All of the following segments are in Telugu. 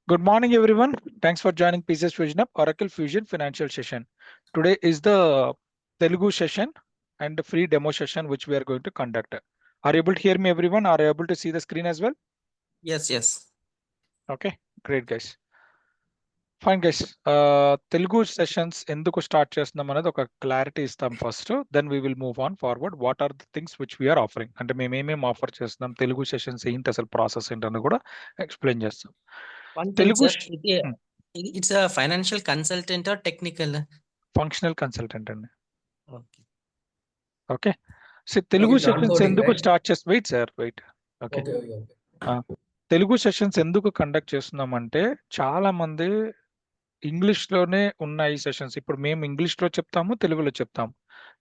Good morning, everyone. Thanks for joining PCS Fusion Up Oracle Fusion Financial Session. Today is the Telugu session and the free demo session which we are going to conduct. Are you able to hear me, everyone? Are you able to see the screen as well? Yes. Okay, great, guys. Fine, guys. Telugu sessions ఎందుకు స్టార్ట్ చేస్తున్నాం అనేది ఒక క్లారిటీ ఇస్తాం first. Then we will move on forward. What are the things which we are offering, అంటే మేము ఏమేమి ఆఫర్ చేస్తున్నాం, తెలుగు సెషన్స్ ఏంటి, అసలు ప్రాసెస్ ఏంటని కూడా ఎక్స్ప్లెయిన్ చేస్తాం. One thing, Telugu sir, it's a financial consultant or technical? Functional consultant అండి. Okay. Okay, so Telugu It's sessions onboarding, ఎందుకు right? స్టార్ట్ చేసి wait sir wait. Okay, Okay. Telugu sessions ఎందుకు కండక్ట్ చేస్తున్నామంటే చాలా మంది ఇంగ్లీష్ లోనే ఉన్నాయి సెషన్స్. ఇప్పుడు మేము ఇంగ్లీష్ లో చెప్తాము, తెలుగులో చెప్తాము.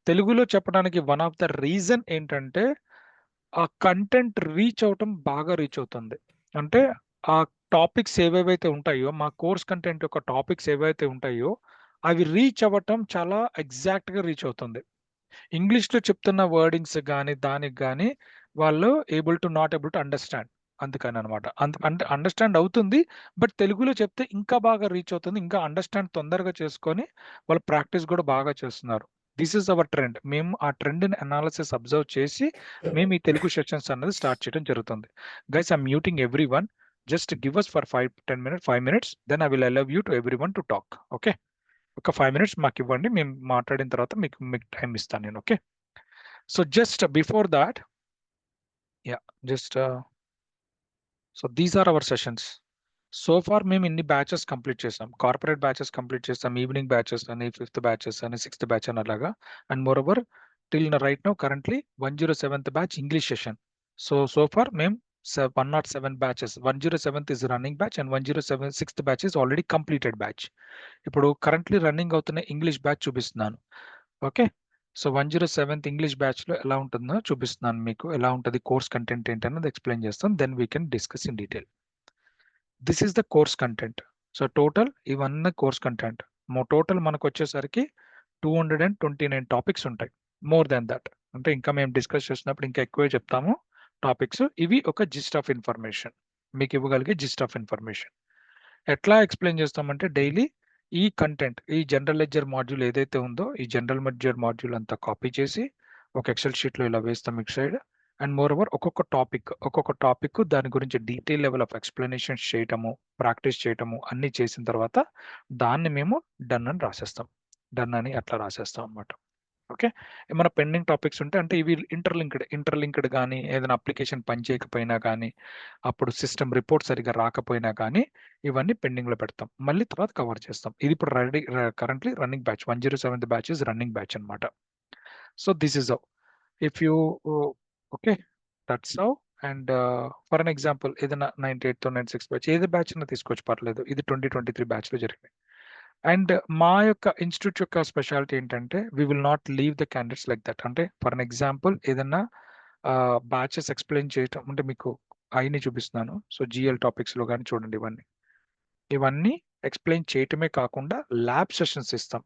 తెలుగులో చెప్పడానికి వన్ ఆఫ్ ద రీజన్ ఏంటంటే ఆ కంటెంట్ రీచ్ అవటం బాగా రీచ్ అవుతుంది. అంటే ఆ టాపిక్స్ ఏవేవైతే ఉంటాయో, మా కోర్స్ కంటెంట్ యొక్క టాపిక్స్ ఏవైతే ఉంటాయో అవి రీచ్ అవ్వటం చాలా ఎగ్జాక్ట్ గా రీచ్ అవుతుంది. ఇంగ్లీష్ లో చెప్తున్న వర్డింగ్స్ కానీ దానికి కానీ వాళ్ళు నాట్ ఏబుల్ టు అండర్స్టాండ్. అందుకని అనమాట. అంటే అండర్స్టాండ్ అవుతుంది, బట్ తెలుగులో చెప్తే ఇంకా బాగా రీచ్ అవుతుంది, ఇంకా అండర్స్టాండ్ తొందరగా చేసుకొని వాళ్ళు ప్రాక్టీస్ కూడా బాగా చేస్తున్నారు. This is our trend. మేము ఆ ట్రెండ్ అనాలిసిస్ అబ్జర్వ్ చేసి మేము ఈ తెలుగు సెషన్స్ అన్నది స్టార్ట్ చేయడం జరుగుతుంది. Guys, I'm muting everyone. Just give us for 5 minutes, then I will allow you to everyone to talk. Okay, ఒక 5 minutes మాకు ఇవ్వండి, మేము మాట్లాడిన తర్వాత మీకు టైం ఇస్తాను నేను. Okay, so just before that, so these are our sessions. So far మేము ఇన్ని బ్యాచెస్ కంప్లీట్ చేసాం. కార్పొరేట్ బ్యాచెస్ కంప్లీట్ చేస్తాం, ఈవినింగ్ బ్యాచెస్ అని, 5th బ్యాచెస్ అని, 6th బ్యాచ్ అని, అలాగా. And moreover till right now currently 107th batch English session. So far మేము 107 batches. 107th is running batch and 106th batch is already completed batch. ఇప్పుడు కరెంట్లీ రన్నింగ్ అవుతున్న ఇంగ్లీష్ బ్యాచ్ చూపిస్తున్నాను. Okay, so 107th English batch లో ఎలా ఉంటుందో చూపిస్తున్నాను మీకు. ఎలా ఉంటుంది, కోర్స్ కంటెంట్ ఏంటన్నది ఎక్స్ప్లెయిన్ చేస్తాం. Then we can discuss in detail. This is the course content. So total ఇవన్నీ కోర్స్ కంటెంట్. టోటల్ మనకు వచ్చేసరికి 229 టాపిక్స్ ఉంటాయి. మోర్ దాన్ దట్, అంటే ఇంకా మేము డిస్కస్ చేసినప్పుడు ఇంకా ఎక్కువే చెప్తాము టాపిక్స్. ఇవి ఒక జిస్ట్ ఆఫ్ ఇన్ఫర్మేషన్, మీకు ఇవ్వగలిగే జిస్ట్ ఆఫ్ ఇన్ఫర్మేషన్. ఎట్లా ఎక్స్ప్లెయిన్ చేస్తామంటే డైలీ ఈ కంటెంట్, ఈ జనరల్ లెడ్జర్ మాడ్యూల్ ఏదైతే ఉందో, ఈ జనరల్ లెడ్జర్ మాడ్యూల్ అంతా కాపీ చేసి ఒక ఎక్సెల్ షీట్ లో ఇలా వేస్తాం ఇటు సైడ్. అండ్ మోర్ ఓవర్ ఒక్కొక్క టాపిక్ దాని గురించి డీటెయిల్ లెవెల్ ఆఫ్ ఎక్స్ప్లెనేషన్స్ చేయటము, ప్రాక్టీస్ చేయటము అన్ని చేసిన తర్వాత దాన్ని మేము డన్ అని రాసేస్తాం. డన్ అని అట్లా రాసేస్తాం అనమాట. ఓకే, ఏమైనా పెండింగ్ టాపిక్స్ ఉంటే, అంటే ఇవి ఇంటర్లింక్డ్ కానీ, ఏదైనా అప్లికేషన్ పనిచేయకపోయినా కానీ, అప్పుడు సిస్టమ్ రిపోర్ట్ సరిగా రాకపోయినా కానీ ఇవన్నీ పెండింగ్ లో పెడతాం, మళ్ళీ తర్వాత కవర్ చేస్తాం. ఇది ఇప్పుడు currently running batch. 107th batch is running batch అనమాట. So this is how. If you okay, that's how. And for an example ఏదైనా 98th 96th బ్యాచ్ ఏది బ్యాచ్ అయినా తీసుకోవచ్చు, పర్లేదు. ఇది 2023 బ్యాచ్ లో జరిగింది. అండ్ మా యొక్క ఇన్స్టిట్యూట్ యొక్క స్పెషాలిటీ ఏంటంటే we will not leave the candidates like that. అంటే ఫర్ అన్ ఎగ్జాంపుల్ ఏదన్నా బ్యాచెస్ ఎక్స్ప్లెయిన్ చేయటం అంటే మీకు అయిని చూపిస్తున్నాను. సో జిఎల్ టాపిక్స్ లో కానీ చూడండి, ఇవన్నీ ఎక్స్ప్లెయిన్ చేయటమే కాకుండా ల్యాబ్ సెషన్స్ ఇస్తాం.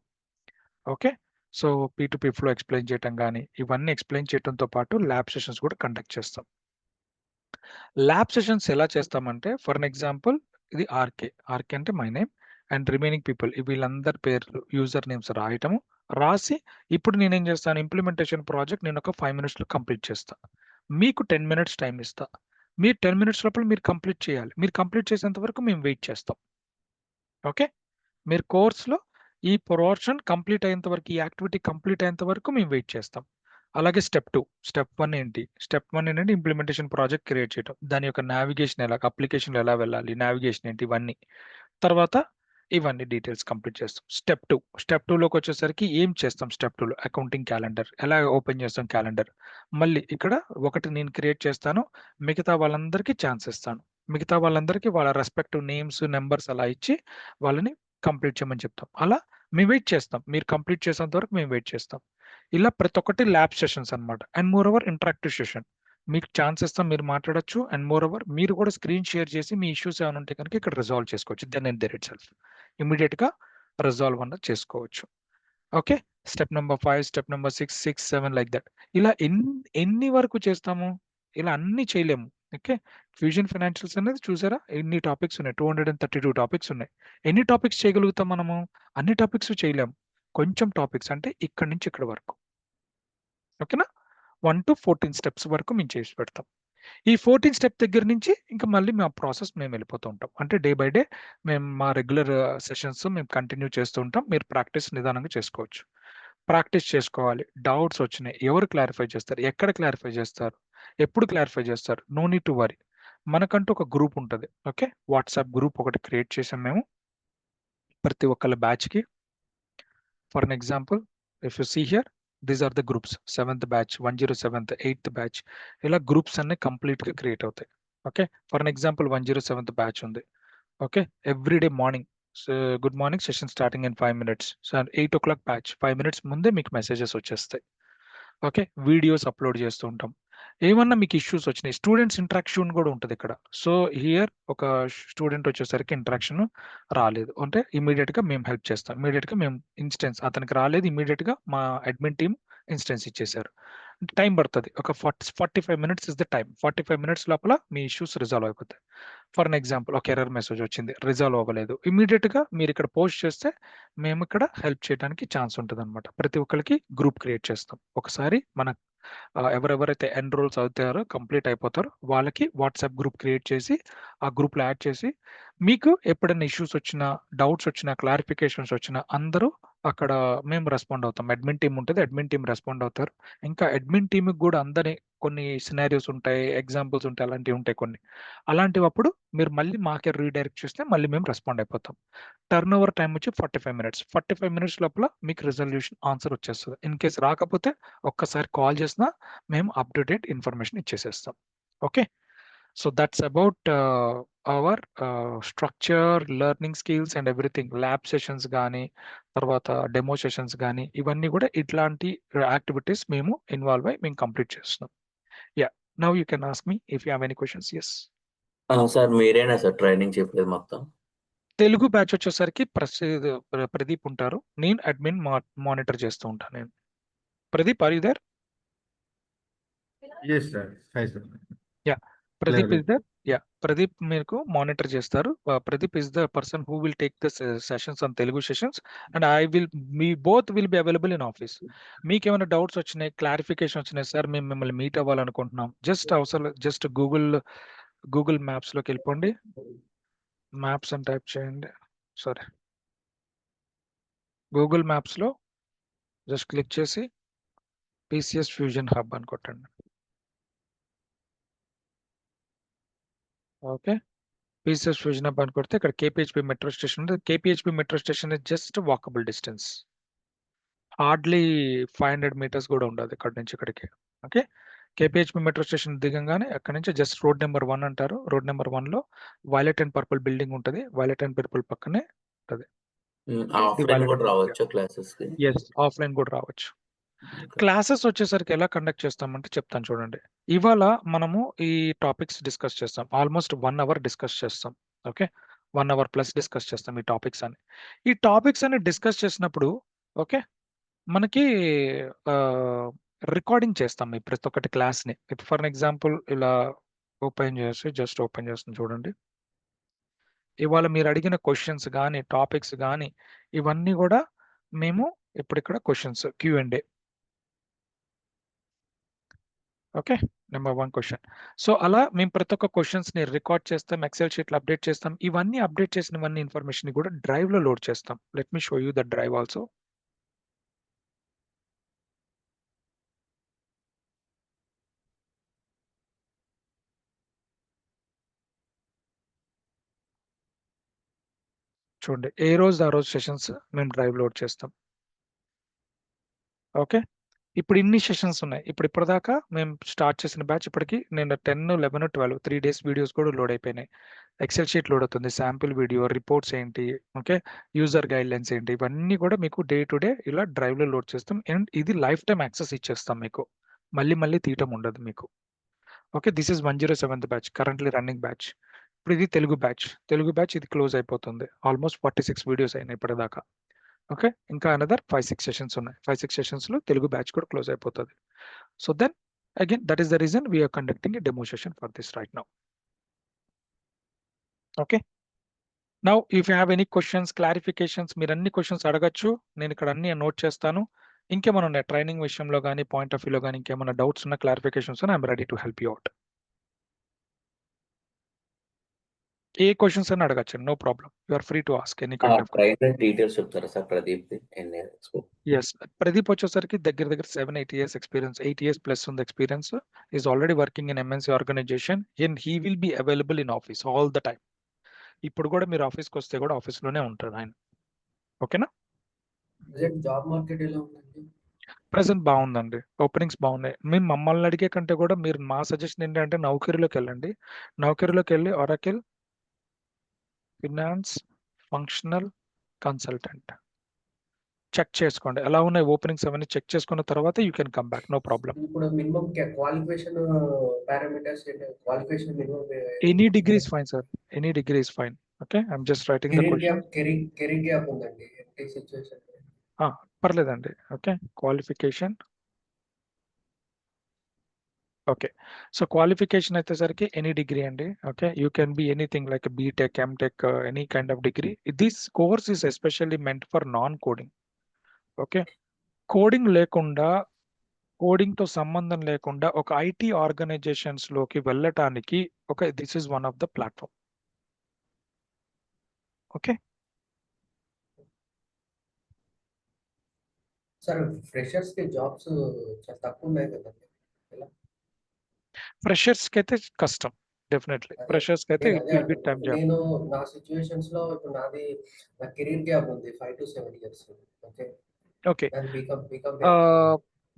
Okay, so P2P flow explain చేయటం కానీ, ఇవన్నీ ఎక్స్ప్లెయిన్ చేయడంతో పాటు ల్యాబ్ సెషన్స్ కూడా కండక్ట్ చేస్తాం. ల్యాబ్ సెషన్స్ ఎలా చేస్తామంటే, ఫర్ అన్ ఎగ్జాంపుల్ ఇది ఆర్కే అంటే my name and remaining people, వీళ్ళందరి పేర్లు, యూజర్ నేమ్స్ రాయటము, రాసి ఇప్పుడు నేనేం చేస్తాను, ఇంప్లిమెంటేషన్ ప్రాజెక్ట్ నేను ఒక 5 minutes లో కంప్లీట్ చేస్తా. మీకు 10 minutes టైం ఇస్తా. మీరు 10 minutes లోపల మీరు కంప్లీట్ చేయాలి. మీరు కంప్లీట్ చేసేంత వరకు మేము వెయిట్ చేస్తాం. ఓకే, మీరు కోర్సులో ఈ పోర్షన్ కంప్లీట్ అయ్యేంత వరకు, ఈ యాక్టివిటీ కంప్లీట్ అయ్యేంత వరకు మేము వెయిట్ చేస్తాం. అలాగే స్టెప్ 1 ఏంటి? స్టెప్ 1 ఏంటంటే ఇంప్లిమెంటేషన్ ప్రాజెక్ట్ క్రియేట్ చేయడం, దాని యొక్క నావిగేషన్ ఎలా, అప్లికేషన్ ఎలా వెళ్ళాలి, నావిగేషన్ ఏంటి, ఇవన్నీ. తర్వాత ఇవన్నీ డీటెయిల్స్ కంప్లీట్ చేస్తాం. స్టెప్ 2లోకి వచ్చేసరికి ఏం చేస్తాం? స్టెప్ 2లో అకౌంటింగ్ క్యాలెండర్ ఎలా ఓపెన్ చేస్తాం, క్యాలెండర్. మళ్ళీ ఇక్కడ ఒకటి నేను క్రియేట్ చేస్తాను, మిగతా వాళ్ళందరికీ ఛాన్స్ ఇస్తాను. మిగతా వాళ్ళందరికీ వాళ్ళ రెస్పెక్టివ్ నేమ్స్, నెంబర్స్ అలా ఇచ్చి వాళ్ళని కంప్లీట్ చేయమని చెప్తాం. అలా మేము వెయిట్ చేస్తాం. మీరు కంప్లీట్ చేసేంత వరకు మేము వెయిట్ చేస్తాం. ఇలా ప్రతి ఒక్కటి ల్యాబ్ సెషన్స్ అనమాట. And more over interactive session, మీకు ఛాన్స్ ఇస్తాం, మీరు మాట్లాడొచ్చు. అండ్ మోర్ ఓవర్ మీరు కూడా స్క్రీన్ షేర్ చేసి మీ ఇష్యూస్ ఏమైనా ఉంటే కనుక ఇక్కడ రిజాల్వ్ చేసుకోవచ్చు. Then and there itself immediate గా రిజాల్వ్ అన్నది చేసుకోవచ్చు. Okay, step number 5, step number 6, 7 like that. ఇలా ఎన్ని వరకు చేస్తాము? ఇలా అన్ని చేయలేము. ఓకే. ఫ్యూజన్ ఫైనాన్షియల్స్ అనేది చూసారా? ఎన్ని టాపిక్స్ ఉన్నాయి. 232 టాపిక్స్ ఉన్నాయి. ఎన్ని టాపిక్స్ చేయగలుగుతాం మనము? అన్ని టాపిక్స్ చేయలేం. కొంచెం టాపిక్స్ అంటే ఇక్కడి నుంచి ఇక్కడి వరకు. ఓకేనా? 1-14 స్టెప్స్ వరకు మేము చేసి పెడతాం. ఈ 14 స్టెప్ దగ్గర నుంచి ఇంకా మళ్ళీ మా ప్రాసెస్ మేము వెళ్ళిపోతూ ఉంటాం. అంటే డే బై డే మేము మా రెగ్యులర్ సెషన్స్ మేము కంటిన్యూ చేస్తూ ఉంటాం. మీరు ప్రాక్టీస్ నిదానంగా చేసుకోవచ్చు. ప్రాక్టీస్ చేసుకోవాలి. డౌట్స్ వచ్చినాయి. ఎవరు క్లారిఫై చేస్తారు? ఎక్కడ క్లారిఫై చేస్తారు? ఎప్పుడు క్లారిఫై చేస్తారు? No need to worry. మనకంటూ ఒక గ్రూప్ ఉంటది. ఓకే. వాట్సాప్ గ్రూప్ ఒకటి క్రియేట్ చేసాం మేము. ప్రతి ఒక్కళ్ళ బ్యాచ్‌కి. For an example if you see here these are the groups. 7th batch, 107th, 8th batch ఇలా గ్రూప్స్ అన్నీ కంప్లీట్‌గా క్రియేట్ అవుతాయి. Okay. For an example 107th batch ఉంది. Okay. Everyday morning good morning session starting in 5 minutes. So 8:00 batch 5 minutes ముందే మీకు మెసేజెస్ వచ్చేస్తాయి. ఓకే. వీడియోస్ అప్‌లోడ్ చేస్తూ ఉంటాం. ఏమన్నా మీకు ఇష్యూస్ వచ్చినాయి. స్టూడెంట్స్ ఇంటరాక్షన్ కూడా ఉంటది ఇక్కడ. సో హియర్ ఒక స్టూడెంట్ వచ్చేసరికి ఇంటరాక్షన్ రాలేదు. అంటే ఇమ్మీడియేట్‌గా మేము హెల్ప్ చేస్తాం. ఇమ్మీడియేట్‌గా మేము ఇన్‌స్టెన్స్ అతనికి రాలేదు. ఇమ్మీడియేట్‌గా మా అడ్మిన్ టీమ్ ఇన్‌స్టెన్స్ ఇచ్చేసారు. టైం పడతది. ఒక 45 minutes is the time. 45 minutes లోపల మీ ఇష్యూస్ రిజాల్వ్ అయిపోతాయి. ఫర్ ఎన్ ఎగ్జాంపుల్ ఒక ఎర్రర్ మెసేజ్ వచ్చింది. రిజాల్వ్ అవ్వలేదు. ఇమ్మీడియేట్‌గా మీరు ఇక్కడ పోస్ట్ చేస్తే మేము ఇక్కడ హెల్ప్ చేయడానికి ఛాన్స్ ఉంటదన్నమాట. ప్రతి ఒక్కళ్ళకి గ్రూప్ క్రియేట్ చేస్తాం. ఒకసారి మన ఎవరెవరైతే ఎన్రోల్స్ అవుతారో కంప్లీట్ అయిపోతారో వాళ్ళకి వాట్సాప్ గ్రూప్ క్రియేట్ చేసి ఆ గ్రూప్‌లో యాడ్ చేసి మీకు ఎప్పుడైనా ఇష్యూస్ వచ్చినా, డౌట్స్ వచ్చినా, క్లారిఫికేషన్స్ వచ్చినా అందరూ అక్కడ మేము రెస్పాండ్ అవుతాం. అడ్మిన్ టీమ్ ఉంటది. అడ్మిన్ టీమ్ రెస్పాండ్ అవుతారు. ఇంకా అడ్మిన్ టీమ్‌కి గూడా అందరి కొన్ని సినారియోస్ ఉంటాయి. ఎగ్జాంపుల్స్ ఉంటాయి. అలాంటివి ఉంటాయి కొన్ని. అలాంటివప్పుడు మీరు మళ్ళీ మాకే రీడైరెక్ట్ చేస్తే మళ్ళీ మేము రెస్పాండ్ అయిపోతాం. టర్నోవర్ టైమ్ వచ్చి 45 మినిట్స్. 45 మినిట్స్ లోపల మీకు రిజల్యూషన్ ఆన్సర్ వచ్చేస్తది. ఇన్ కేస్ రాకపోతే ఒక్కసారి కాల్ చేసినా మేము అప్ టు డేట్ ఇన్ఫర్మేషన్ ఇచ్చేసేస్తాం. Okay. So that's about our structure, learning skills and everything. Lab sessions గానీ, తర్వాత డెమో సెషన్స్ గానీ, ఇవన్నీ గూడా ఇట్లాంటి యాక్టివిటీస్ మేము ఇన్వాల్వ్ అయ్యి మేము కంప్లీట్ చేస్తున్నాం. Yeah! Now you can ask me if you have any questions. Yes. Sir మీరేనా సార్ ట్రైనింగ్ చెప్పేది మొత్తం? తెలుగు బ్యాచ్ వచ్చేసరికి ప్రదీప్ ఉంటారు. నేను అడ్మిన్ మానిటర్ చేస్తూ ఉంటాను నేను. Pradeep are you there? Yes, sir. Hi, sir. Yeah! Pradeep Clearly. Is there. Yeah! Pradeep మీకు మానిటర్ చేస్తారు. Pradeep is the person who will take the sessions on Telugu sessions and me both will be available in office. మీకేమైనా డౌట్స్ వచ్చినాయి, క్లారిఫికేషన్ వచ్చినాయి, సార్ మేము మిమ్మల్ని మీట్ అవ్వాలనుకుంటున్నాం. జస్ట్ గూగుల్ మ్యాప్స్‌లోకి వెళ్ళిపోండి. మ్యాప్స్ అని టైప్ చేయండి. సారీ. గూగుల్ మ్యాప్స్‌లో జస్ట్ క్లిక్ చేసి పీసీఎస్ ఫ్యూజన్ హబ్ అని కొట్టండి. ఓకే. పీసీఎస్ ఫ్యూజన్ హబ్ అని కొడితే ఇక్కడ కేపీహెచ్‌బీ మెట్రో స్టేషన్ ఉంది. KPHB metro station is just walkable distance. Hardly 500 metres కూడా ఉండదు ఇక్కడి నుంచి ఇక్కడికి. ఓకే. కేపీహెచ్‌బీ మెట్రో స్టేషన్ దిగంగానే అక్కడి నుంచి జస్ట్ రోడ్ నంబర్ 1 అంటారు. రోడ్ నంబర్ 1లో వైలెట్ అండ్ పర్పుల్ బిల్డింగ్ ఉంటది. వైలెట్ అండ్ పర్పుల్ పక్కనే ఉంటది. ఇది ఆఫ్లైన్ వైలెట్ కూడా అండ్ పర్పుల్. రావచ్చా క్లాసెస్‌కి? యెస్. ఆఫ్లైన్ కూడా రావచ్చు. క్లాసెస్ వచ్చేసరికి ఎలా కండక్ట్ చేస్తామంటే చెప్తాను చూడండి. ఇవాళ మనము ఈ టాపిక్స్ డిస్కస్ చేస్తాం. ఆల్మోస్ట్ 1 అవర్ డిస్కస్ చేస్తాం. ఓకే. 1 అవర్ ప్లస్ డిస్కస్ చేస్తాం ఈ టాపిక్స్ అన్ని. ఈ టాపిక్స్ అన్ని డిస్కస్ చేసినప్పుడు ఓకే. మనకి రికార్డింగ్ చేస్తాం ఈ ప్రతి ఒక్కటి క్లాస్‌ని. ఫర్ ఎన్ ఎగ్జాంపుల్ ఇలా జస్ట్ ఓపెన్ చేస్తాను చూడండి. ఇవాళ మీరు అడిగిన క్వెషన్స్ గాని, టాపిక్స్ గాని ఇవన్నీ గూడా మేము ఇప్పుడు ఇక్కడ క్వెషన్స్ క్యూ&ఏ. ఓకే. Number 1 question. సో అలా మేము ప్రతి ఒక్క క్వెషన్స్‌ని రికార్డ్ చేస్తాం. ఎక్సెల్ షీట్‌లో అప్డేట్ చేస్తాం. ఇవన్నీ అప్డేట్ చేసినవన్నీ ఇన్ఫర్మేషన్‌ని కూడా డ్రైవ్‌లో లోడ్ చేస్తాం. Let me show you the drive also. చూడండి. ఏ రోజుది ఆ రోజు సెషన్స్ మేము డ్రైవ్ లోడ్ చేస్తాం. ఓకే. ఇప్పుడు ఇన్ని సెషన్స్ ఉన్నాయి. ఇప్పటిదాకా మేము స్టార్ట్ చేసిన బ్యాచ్ ఇప్పటికి నేను 10, 11, 12 3 డేస్ వీడియోస్ కూడా లోడ్ అయిపోయినాయి. ఎక్సెల్ షీట్ లోడ్ అవుతుంది. శాంపిల్ వీడియో, రిపోర్ట్స్ ఏంటి, ఓకే. యూజర్ గైడ్‌లైన్స్ ఏంటి, ఇవన్నీ కూడా మీకు డే టు డే ఇలా డ్రైవ్‌లో లోడ్ చేస్తాం. అండ్ ఇది లైఫ్ టైమ్ యాక్సెస్ ఇచ్చేస్తాం మీకు. మళ్ళీ తీయటం ఉండదు మీకు. Okay. This is 107th batch. Currently running batch. ఇప్పుడు ఇది తెలుగు బ్యాచ్. తెలుగు బ్యాచ్ ఇది క్లోజ్ అయిపోతుంది. ఆల్మోస్ట్ 46 వీడియోస్ అయినాయి ఇప్పటిదాకా. ఓకే. ఇంకా అనదర్ 5, 6 సెషన్స్ ఉన్నాయి. 5, 6 సెషన్స్‌లో తెలుగు బ్యాచ్ కూడా క్లోజ్ అయిపోతది. So then Again, that is the reason we are conducting a demo session for this right now. Okay. Now, if you have any questions, clarifications, మీరు అన్ని క్వశ్చన్స్ అడగచ్చు. నేను ఇక్కడ అన్ని నోట్ చేస్తాను. ఇంకేమైనా ఉన్నాయి ట్రైనింగ్ విషయంలో కానీ పాయింట్ ఆఫ్ వ్యూలో కానీ ఇంకేమైనా డౌట్స్ ఉన్న clarifications I'm ready to help you out. ఏ క్వశ్చన్స్ అని అడగచ్చు, no problem. You are free to ask any kind of. Trainer details చెప్తారా సార్ ప్రదీప్ ఎన్ని ఎస్, ప్రదీప్ వచ్చేసరికి దగ్గర 7-8 years ఎక్స్పీరియన్స్, 8 years ప్లస్ ఉంది experience. Is already working in MNC organisation and he will be available in office all the time. ఇప్పుడు కూడా మీరు ఆఫీస్కి వస్తే కూడా ఆఫీస్లోనే ఉంటాడు ఆయన. ఓకేనా? జాబ్ మార్కెట్ ఎలా ఉందండి? ప్రెసెంట్ బాగుందండి, ఓపెనింగ్స్ బాగున్నాయి. మేము మమ్మల్ని అడిగే కంటే కూడా మీరు మా సజెషన్ ఏంటంటే నౌకరీలోకి వెళ్ళండి. నౌకరీలోకి వెళ్ళి Oracle, finance, functional consultant check చేసుకోండి. ఎలా ఉన్నాయి ఓపెనింగ్స్ అవన్నీ చెక్ చేసుకున్న తర్వాత you can come back, no problem. ఇప్పుడు minimum qualification parameters qualification minimum any degree is fine sir, any degree is fine. Okay, I'm just writing the question. Career gap ఉందండి ఎంటీ సిచువేషన్. పర్లేదండి. Okay, qualification. Okay, so qualification వచ్చేసరికి ఎనీ డిగ్రీ అండి. Okay, you can be anything like BTech, MTech, any kind of degree. This course is especially meant for non coding. Okay, coding లేకుండా, కోడింగ్ తో సంబంధం లేకుండా ఒక ఐటీ ఆర్గనైజేషన్స్ లోకి వెళ్ళటానికి this is one of the platform. Okay, sir freshers కి జాబ్స్ చాలా తక్కువ ఉన్నాయి కదండి. ఫ్రెషర్స్ కి అయితే కష్టం, డెఫినెట్లీ ఫ్రెషర్స్ కి అయితే it will be time job. నేను నా సిచువేషన్స్ లో ఇప్పుడు నా కెరీర్ గ్యాప్ ఉంది 5 to 7 years. Okay okay, BCom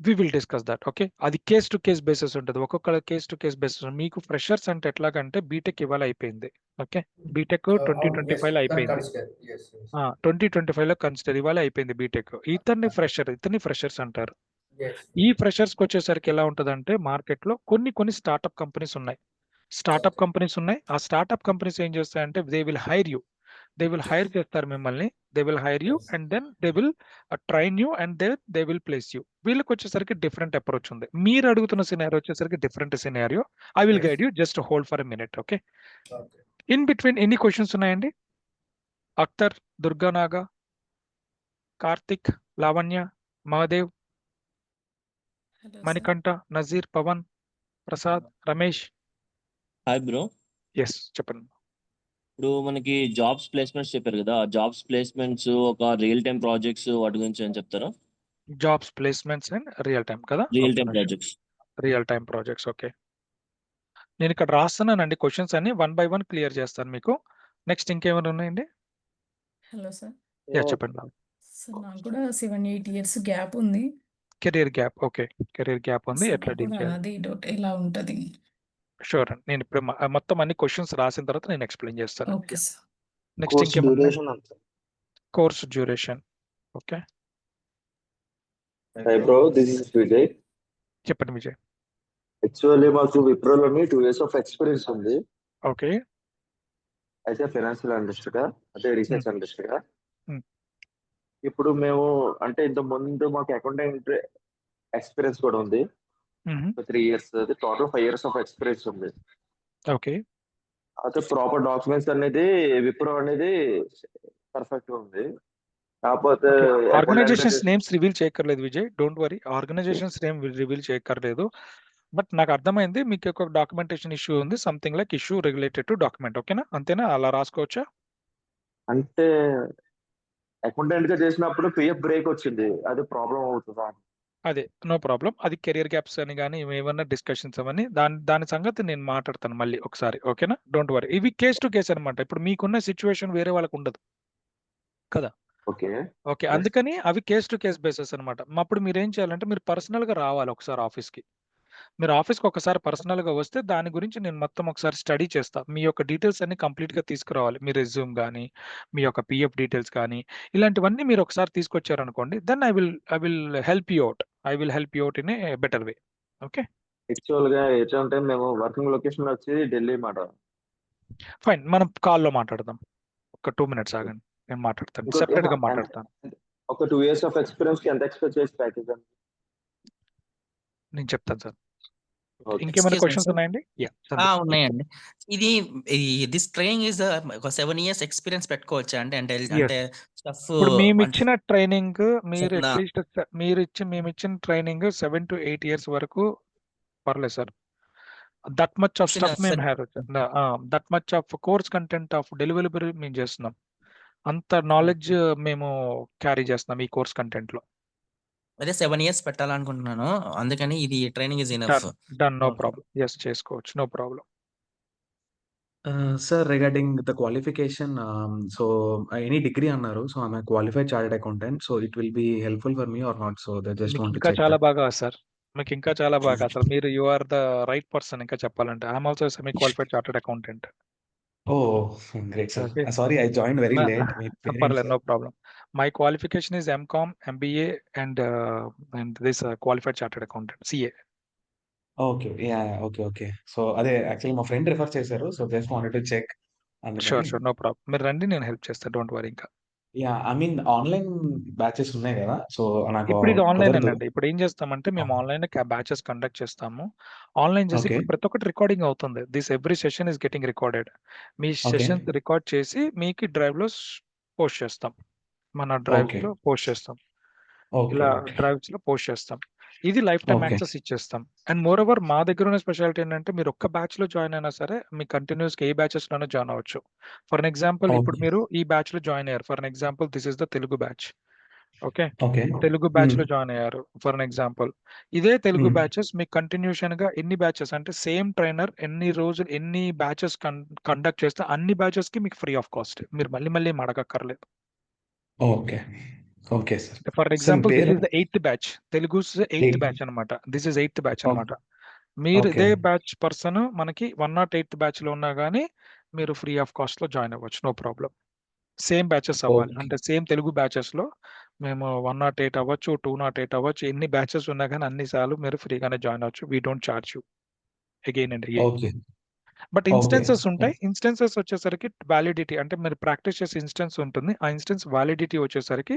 we will discuss that. Okay, అది కేస్ టు కేస్ బేసిస్ ఉంటుంది, ఒక్కొక్క కేస్ టు కేస్ బేసిస్. మీకు ఫ్రెషర్స్ అంటే ఎట్లాగంటే బీటెక్ ఇవాళ అయిపోయింది. ఓకే, బీటెక్ 2025 లో అయిపోయింది, 2025 లో కన్సిడర్ ఇవాళ అయిపోయింది బీటెక్. ఇతన్ని ఫ్రెషర్స్ అంటారు. ఈ ఫ్రెషర్స్ కి వచ్చేసరికి ఎలా ఉంటదంటే మార్కెట్ లో కొన్ని స్టార్ట్అప్ కంపెనీస్ ఉన్నాయి. ఆ స్టార్ట్అప్ కంపెనీస్ ఏం చేస్తాయంటే దే విల్ హైర్ చేస్తారు మిమ్మల్ని. They will hire you and then they will train you and they will place you. వీళ్ళకి వచ్చేసరికి డిఫరెంట్ అప్రోచ్ ఉంది. మీరు అడుగుతున్న సినారియో వచ్చేసరికి different scenario. I will guide you, just hold for a minute. Okay, in between ఎన్ని క్వశ్చన్స్ ఉన్నాయండి? Akhtar, Durganaga, Karthik, Lavanya, Mahadev, Manikanta, Nazir, Pavan, Prasad, Ramesh. Hi bro, yes చెప్పండి. ఇప్పుడు మనకి జాబ్స్ ప్లేస్మెంట్స్ చెప్పారు కదా, జాబ్స్ ప్లేస్మెంట్స్ ఒక రియల్ టైమ్ ప్రాజెక్ట్స్ వాటి గురించి ఏం చెప్తారా? Jobs placements and real time కదా, real time projects. Real time projects. Okay, నేను ఇక్కడ రాస్తున్నానండి క్వశ్చన్స్ అన్ని 1 by 1 క్లియర్ చేస్తాను మీకు. నెక్స్ట్ ఇంకేమైనా ఉన్నాయండి? Hello sir. చెప్పండి. సార్ నాకు కూడా 7-8 years గ్యాప్ ఉంది. Career gap. Okay, career gap ఉంది, సార్ ఎట్లా డీల్ కూడా చేయాలి? అది డౌట్ ఎలా ఉంటది? షూర్ అండి, నేను ఇప్పుడు మొత్తం అన్ని క్వశ్చన్స్ రాసిన తర్వాత నేను ఎక్స్ప్లెయిన్ చేస్తాను. Okay sir. నెక్స్ట్ ఇంకేమన్నా? Course duration. Okay, Hi bro, this is Vijay. చెప్పండి విజయ్. Actually, మాకు విప్రోలోని 2 years of experience ఉంది. ఓకే, అయితే ఫైనాన్షియల్ అనలిస్ట్ గా, అంటే రీసెర్చ్ అనలిస్ట్ గా. Hmm. ఇప్పుడు మేము అంటే ఇంత ముందు మాకు అకౌంటెంట్ ఎక్స్పీరియన్స్ కూడా ఉంది. 3 years, అది టోటల్ 5 years of ఎక్స్పీరియన్స్ ఉంది. ఓకే, అయితే ప్రాపర్ డాక్యుమెంట్స్ అనేది విప్రో అనేది పర్ఫెక్ట్ ఉంది. కాకపోతే ఆర్గనైజేషన్స్ నేమ్స్ రివీల్ చేయక్కర్లేదు Vijay, don't worry. Organisations name reveal చేయక్కర్లేదు. బట్ నాకు అర్థమైంది మీకు ఒక డాక్యుమెంటేషన్ ఇష్యూ ఉంది, something like issue related to document. ఓకేనా, అంతేనా? అలా రాసుకోవచ్చా? అంటే అకౌంటెంట్ గా చేసినప్పుడు పిఎఫ్ బ్రేక్ వచ్చింది, అది ప్రాబ్లం అవుతుందా? అదే, నో ప్రాబ్లం. అది కెరియర్ గ్యాప్స్ అని కానీ ఏమన్నా డిస్కషన్స్ అవన్నీ దాని సంగతి నేను మాట్లాడతాను మళ్ళీ ఒకసారి. ఓకేనా, డోంట్ వరీ. ఇవి కేస్ టు కేస్ అనమాట. ఇప్పుడు మీకున్న సిచ్యువేషన్ వేరే వాళ్ళకు ఉండదు కదా. ఓకే, ఓకే, అందుకని అవి కేస్ టు కేస్ బేసిస్ అనమాట. అప్పుడు మీరు ఏం చేయాలంటే మీరు పర్సనల్ గా రావాలి ఒకసారి ఆఫీస్కి. మీరు ఆఫీస్కి ఒకసారి పర్సనల్ గా వస్తే దాని గురించి నేను మొత్తం ఒకసారి స్టడీ చేస్తా. మీ యొక్క డీటెయిల్స్ అన్ని కంప్లీట్ గా తీసుకురావాలి. మీ రెజ్యూమ్ కానీ, మీ యొక్క పిఎఫ్ డీటెయిల్స్ కానీ, ఇలాంటివన్నీ మీరు ఒకసారి తీసుకొచ్చారనుకోండి, then I will help you out in a better way. Okay, యాక్చువల్ గా ఎట్లా అంటే మేము వర్కింగ్ లొకేషన్ వచ్చి ఢిల్లీ మాట. ఫైన్, మనం కాల్లో మాట్లాడదాం. ఒక 2 minutes ఆగండి, నేను మాట్లాడతాను, సెపరేట్ గా మాట్లాడతాను. ఒక 2 years of ఎక్స్పీరియన్స్ కి ఎంత ఎక్స్పెక్ట్ చేసి ప్యాకేజ్? నేను చెప్తాను సార్. ఓకే. ఇంకేమైనా Excuse me, క్వశ్చన్స్ sir. ఉన్నాయండి? సందీప్. ఉన్నాయండి. ఇది దిస్ ట్రైనింగ్ ఈస్ ఒక 7 ఇయర్స్ ఎక్స్‌పీరియన్స్ పెట్టుకోవచ్చా అండి? అంటే Yes. స్టఫ్ ఇప్పుడు అంటే మేమిచ్చిన ట్రైనింగ్ మీరు చిన్న అట్లీస్ట్ మేమిచ్చిన ట్రైనింగ్ 7 to 8 years వరకు పర్లేదు సార్. దట్ మచ్ ఆఫ్ చిన్న స్టఫ్ మేము that much of course content of delivery మేము చేస్తున్నాం. అంత నాలెడ్జ్ మేము క్యారీ చేస్తున్నాం ఈ కోర్స్ కంటెంట్ లో. అదే 7 ఇయర్స్ పెట్టాలనుకుంటున్నాను. అందుకని ఇది training is enough. Done no okay. Problem. Yes చేసుకోవచ్చు, no problem. Sir, regarding the qualification, so any degree అన్నారు. So I'm a qualified chartered accountant. So it will be helpful for me or not? So I just మీకు want to ఇంకా check చాలా that. బాగా సార్, మీకు ఇంకా చాలా బాగా అసలు మీరు you are the right person ఇంకా చెప్పాలంటే. I'm also semi qualified chartered accountant. Oh, great, sir. Okay. Sorry, I joined very late. My parents, పర్లేదు, no problem. My qualification is MCom, MBA and this qualified chartered accountant CA. okay, yeah, okay. So అదే యాక్చువల్లీ మా ఫ్రెండ్ రిఫర్ చేశారు. So just wanted to check sure అందుకని. No problem. మీరు రండి, నేను హెల్ప్ చేస్తాను, డోంట్ వరీ. ఇంకా yeah, I mean online batches ఉన్నాయి కదా. సో నాకు ఇప్పుడు ఇది ఆన్లైన్ కుదరదు. అండి. ఇప్పుడు ఏం చేస్తామంటే మేము ఆన్లైన్ బ్యాచెస్ కండక్ట్ చేస్తాము. ఆన్లైన్ చేసి ఓకే, ఇప్పుడు ప్రతి ఒక్కటి రికార్డింగ్ అవుతుంది. This every session is getting recorded. Me okay, sessions record చేసి మీకు డ్రైవ్ లో పోస్ట్ చేస్తాం. మన డ్రైవ్స్ ఓకే, లో పోస్ట్ చేస్తాం. ఓకే, ఇలా ఓకే, డ్రైవ్స్ లో పోస్ట్ చేస్తాం. ఇది లైఫ్ టైం ఓకే, యాక్సెస్ ఇచ్చేస్తాం. అండ్ మోర్ ఓవర్ మా దగ్గర ఉన్న స్పెషాలిటీ ఏంటంటే మీరు ఒక్క బ్యాచ్ లో జాయిన్ అయినా సరే మీ కంటిన్యూస్ గా ఏ బ్యాచెస్ లోనే జాయిన్ అవ్వచ్చు. ఫర్ ఎగ్జాంపుల్ ఇప్పుడు ఓకే, మీరు ఈ బ్యాచ్ లో జాయిన్ అయ్యారు. For example this is the Telugu batch. Okay, okay, Telugu batch లో జాయిన్ అయ్యారు ఫర్ ఎగ్జాంపుల్. ఇదే తెలుగు బ్యాచెస్ మీకు కంటిన్యూషన్ గా ఎన్ని బ్యాచెస్ అంటే సేమ్ ట్రైనర్ ఎన్ని రోజులు ఎన్ని బ్యాచెస్ కండక్ట్ చేస్తే అన్ని బ్యాచెస్ కి మీకు ఫ్రీ ఆఫ్ కాస్ట్. మీరు మళ్ళీ అడగక్కర్లేదు. Okay, okay sir. For sir మీ ఎగ్జాంపుల్ దిస్ పేరు? Is the 8th batch. Telugu 8th eight. Batch అనమాట. దిస్ ఇస్ 8th బ్యాచ్ అనమాట. మీరు ఓకే, ఇదే బ్యాచ్ పర్సన్ మనకి 108th బ్యాచ్ లో ఉన్నా గానీ మీరు ఫ్రీ ఆఫ్ కాస్ట్ లో జాయిన్ అవ్వచ్చు, నో ప్రాబ్లం. సేమ్ బ్యాచెస్ అవ్వాలి ఓకే, అంటే సేమ్ తెలుగు బ్యాచెస్ లో మేము 108 అవ్వచ్చు, 208 అవ్వచ్చు, ఎన్ని బ్యాచెస్ ఉన్నా కానీ అన్ని సార్లు మీరు ఫ్రీగానే జాయిన్ అవ్వచ్చు. We don't charge you again and again. Okay, but okay, instances ఉంటాయి. ఇన్స్టెన్సెస్ వచ్చేసరికి వ్యాలిడిటీ అంటే మీరు ప్రాక్టీస్ చేసే ఇన్స్టెన్స్ ఉంటుంది. ఆ ఇన్స్టెన్స్ వ్యాలిడిటీ వచ్చేసరికి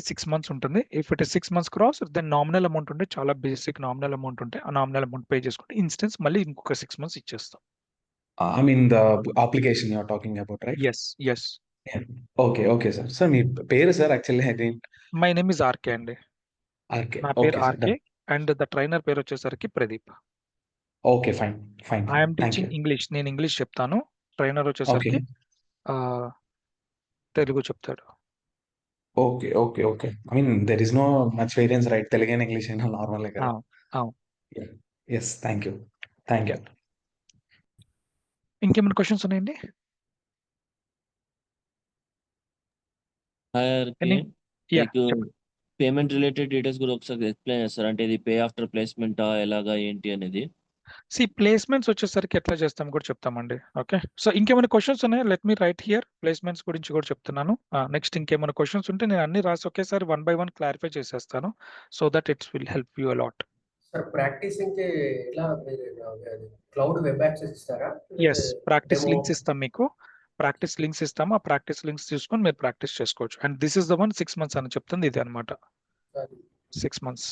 6 months ఉంటుంది. If it is 6 months cross then nominal amount ఉంటే చాలా బేసిక్ నామినల్ అమౌంట్ ఉంటే ఆ నామినల్ అమౌంట్ పే చేసుకుంటే ఇన్స్టెన్స్ మళ్ళీ ఇంకొక 6 months ఇచ్చేస్తాం. I mean the application you are talking about, right? Yes. Okay sir. Sir మీ పేరు సార్? Actually I didn't. My name is RK అండి. ఆర్కే. నా పేరు okay sir, RK done. And the trainer పేరు వచ్చేసరికి Pradeep. Okay, fine. I'm thank you. Teaching English. నేను ఇంగ్లీష్ చెప్తాను. ట్రైనర్ ఓకే, వచ్చేసరికి తెలుగు చెప్తాడు. Okay. I mean there is no much variance, right? Telugu and English అయినా నార్మలే కదా. అవును. Yes, thank you. ఇంకేమైనా క్వశ్చన్స్ ఉన్నాయండి? హైయర్‌కి లైక్ పేమెంట్ రిలేటెడ్ డీటెయిల్స్ కూడా ఒకసారి ఎక్స్‌ప్లెయిన్ చేస్తారా? అంటే ఇది పే ఆఫ్టర్ ప్లేస్‌మెంటా? ఎలాగా ఏంటి అనేది? ప్లేస్మెంట్స్ వచ్చేసరికి ఎట్లా చేస్తాం కూడా చెప్తామండి. ఓకే, సో ఇంకేమైనా క్వశ్చన్స్ ఉన్నాయా? Let me right here. Placements గురించి కూడా చెప్తున్నాను. నెక్స్ట్ ఇంకేమైనా క్వశ్చన్స్ ఉంటే నేను అన్ని రాసి ఒకేసారి 1 by 1 క్లారిఫై చేసేస్తాను. So that it's will help you a lot. Sir practising కి ఎలా మీరు క్లౌడ్ వెబ్ యాక్సెస్ ఇస్తారా? ఎస్, ప్రాక్టీస్ లింక్స్ ఇస్తాం మీకు. ప్రాక్టీస్ లింక్స్ ఇస్తాము. ఆ ప్రాక్టీస్ లింక్స్ తీసుకొని మీరు ప్రాక్టీస్ చేసుకోవచ్చు. And this is the one 6 months అని చెప్తుంది ఇది అనమాట. 6 months.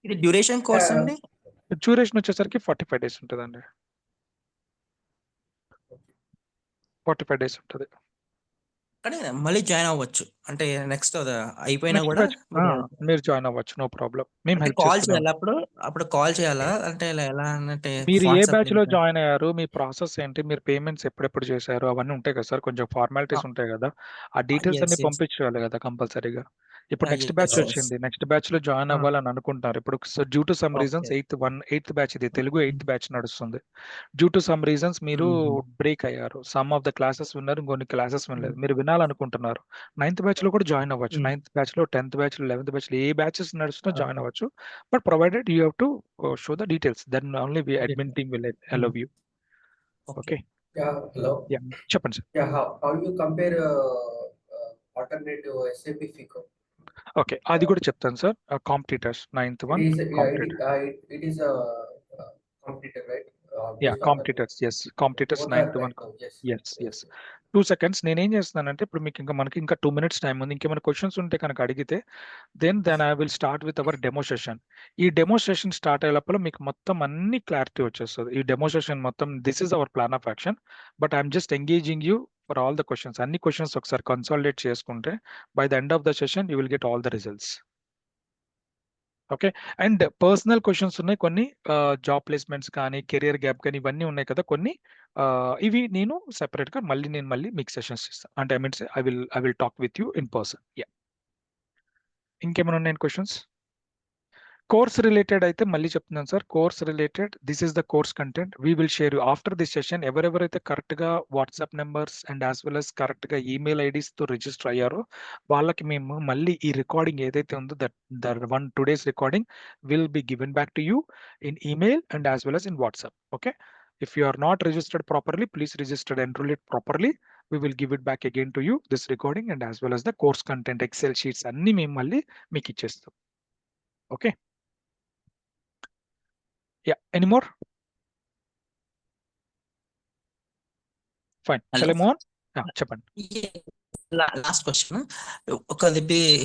ఇది డ్యూరేషన్ కోర్స్ అండి? డ్యూరేషన్ వచ్చేసరికి 45 days ఉంటుందండి. 45 days ఉంటుంది. కానీ మళ్ళీ జాయిన్ అవ్వచ్చు అంటే నెక్స్ట్ అయిపోయినా నెక్స్ట్ కూడా బ్యాచ్ మీరు జాయిన్ అవ్వచ్చు, నో ప్రాబ్లం. మేము అంటే హెల్ప్ కాల్ చేస్తున్నాం. చేయాలా? అప్పుడు కాల్ చేయాలా? అంటే ఎలా అంటే మీరు ఏ వాట్సాప్ బ్యాచ్ లో లింక్? జాయిన్ అయ్యారు, మీ ప్రాసెస్ ఏంటి, మీరు పేమెంట్స్ ఎప్పుడెప్పుడు చేశారు అవన్నీ ఉంటాయి కదా సార్. కొంచెం ఫార్మాలిటీస్ ఉంటాయి కదా. ఆ డీటెయిల్స్ అన్ని yes. పంపించాలి కదా కంపల్సరీగా. ఇప్పుడు నెక్స్ట్ yes, బ్యాచ్ yes. వచ్చింది. నెక్స్ట్ బ్యాచ్ లో జాయిన్ అవ్వాలని అనుకుంటున్నారు. ఇప్పుడు due to some reasons Okay. 8th batch ఇది తెలుగు 8th బ్యాచ్ నడుస్తుంది. డ్యూ టు సమ్ రీజన్స్ మీరు బ్రేక్ అయ్యారు. సమ్ ఆఫ్ ద క్లాసెస్ విన్నారు, ఇంకొన్ని క్లాసెస్ వినలేదు. మీరు వినాలనుకుంటున్నారు. 9th బ్యాచ్ లో కూడా జాయిన్ అవ్వచ్చు. 9th బ్యాచ్ లో 10th బ్యాచ్ లో 11th బ్యాచ్ లో ఏ బ్యాచెస్ నడుస్తున్నా జాయిన్ అవ్వచ్చు. But provided you have to show the details, then only the admin team will allow you. Okay. Hello. చెప్పండి sir. How you compare alternative SAP FICO? Okay, అది కూడా చెప్తాను sir. Competitors 9th one it is a competitor, right? Competitors. yes, competitors 9th one. Yes. 2 seconds నేనేం చేస్తున్నానంటే ఇప్పుడు మనకి ఇంకా 2 మినిట్స్ టైం ఉంది. ఇంకేమైనా క్వెషన్స్ ఉంటే కనుక అడిగితే then I will start with our demo session. ఈ డెమో సెషన్ స్టార్ట్ అయ్యే లోపల మీకు మొత్తం అన్ని క్లారిటీ వచ్చేస్తది. ఈ డెమో సెషన్ మొత్తం this is our plan of action. But I'm just engaging you for all the questions. అన్ని క్వెషన్స్ ఒకసారి కన్సాలిడేట్ చేసుకుంటే by the end of the session you will get all the results. Okay. And personal questions ఉన్నాయి కొన్ని, జాబ్ ప్లేస్మెంట్స్ కానీ, కెరియర్ గ్యాప్ కానీ ఇవన్నీ ఉన్నాయి కదా కొన్ని. ఇవి నేను సెపరేట్‌గా మళ్ళీ మీకు సెషన్స్ ఇస్తాను. అంటే I will talk with you in person. Yeah! ఇంకేమైనా ఉన్నాయండి క్వెషన్స్? కోర్స్ రిలేటెడ్ అయితే మళ్ళీ చెప్తున్నాను sir. Course related this is the course content. We will share you after this session. ఎవరెవరైతే కరెక్ట్‌గా WhatsApp numbers and as well as కరెక్ట్‌గా ఈమెయిల్ ఐడీస్‌తో రిజిస్టర్ అయ్యారో వాళ్ళకి మేము మళ్ళీ ఈ రికార్డింగ్ ఏదైతే ఉందో the today's recording will be given back to you in email and as well as in WhatsApp. Okay. If you are not registered properly, please register, enroll it properly. We will give it back again to you, this recording and as well as the course content, Excel sheets అన్ని మేము మళ్ళీ మీకు ఇచ్చేస్తాం. Okay. Yeah. Any more? Fine. Hello. Shall I move on? చెప్పండి. Last question. ఒకది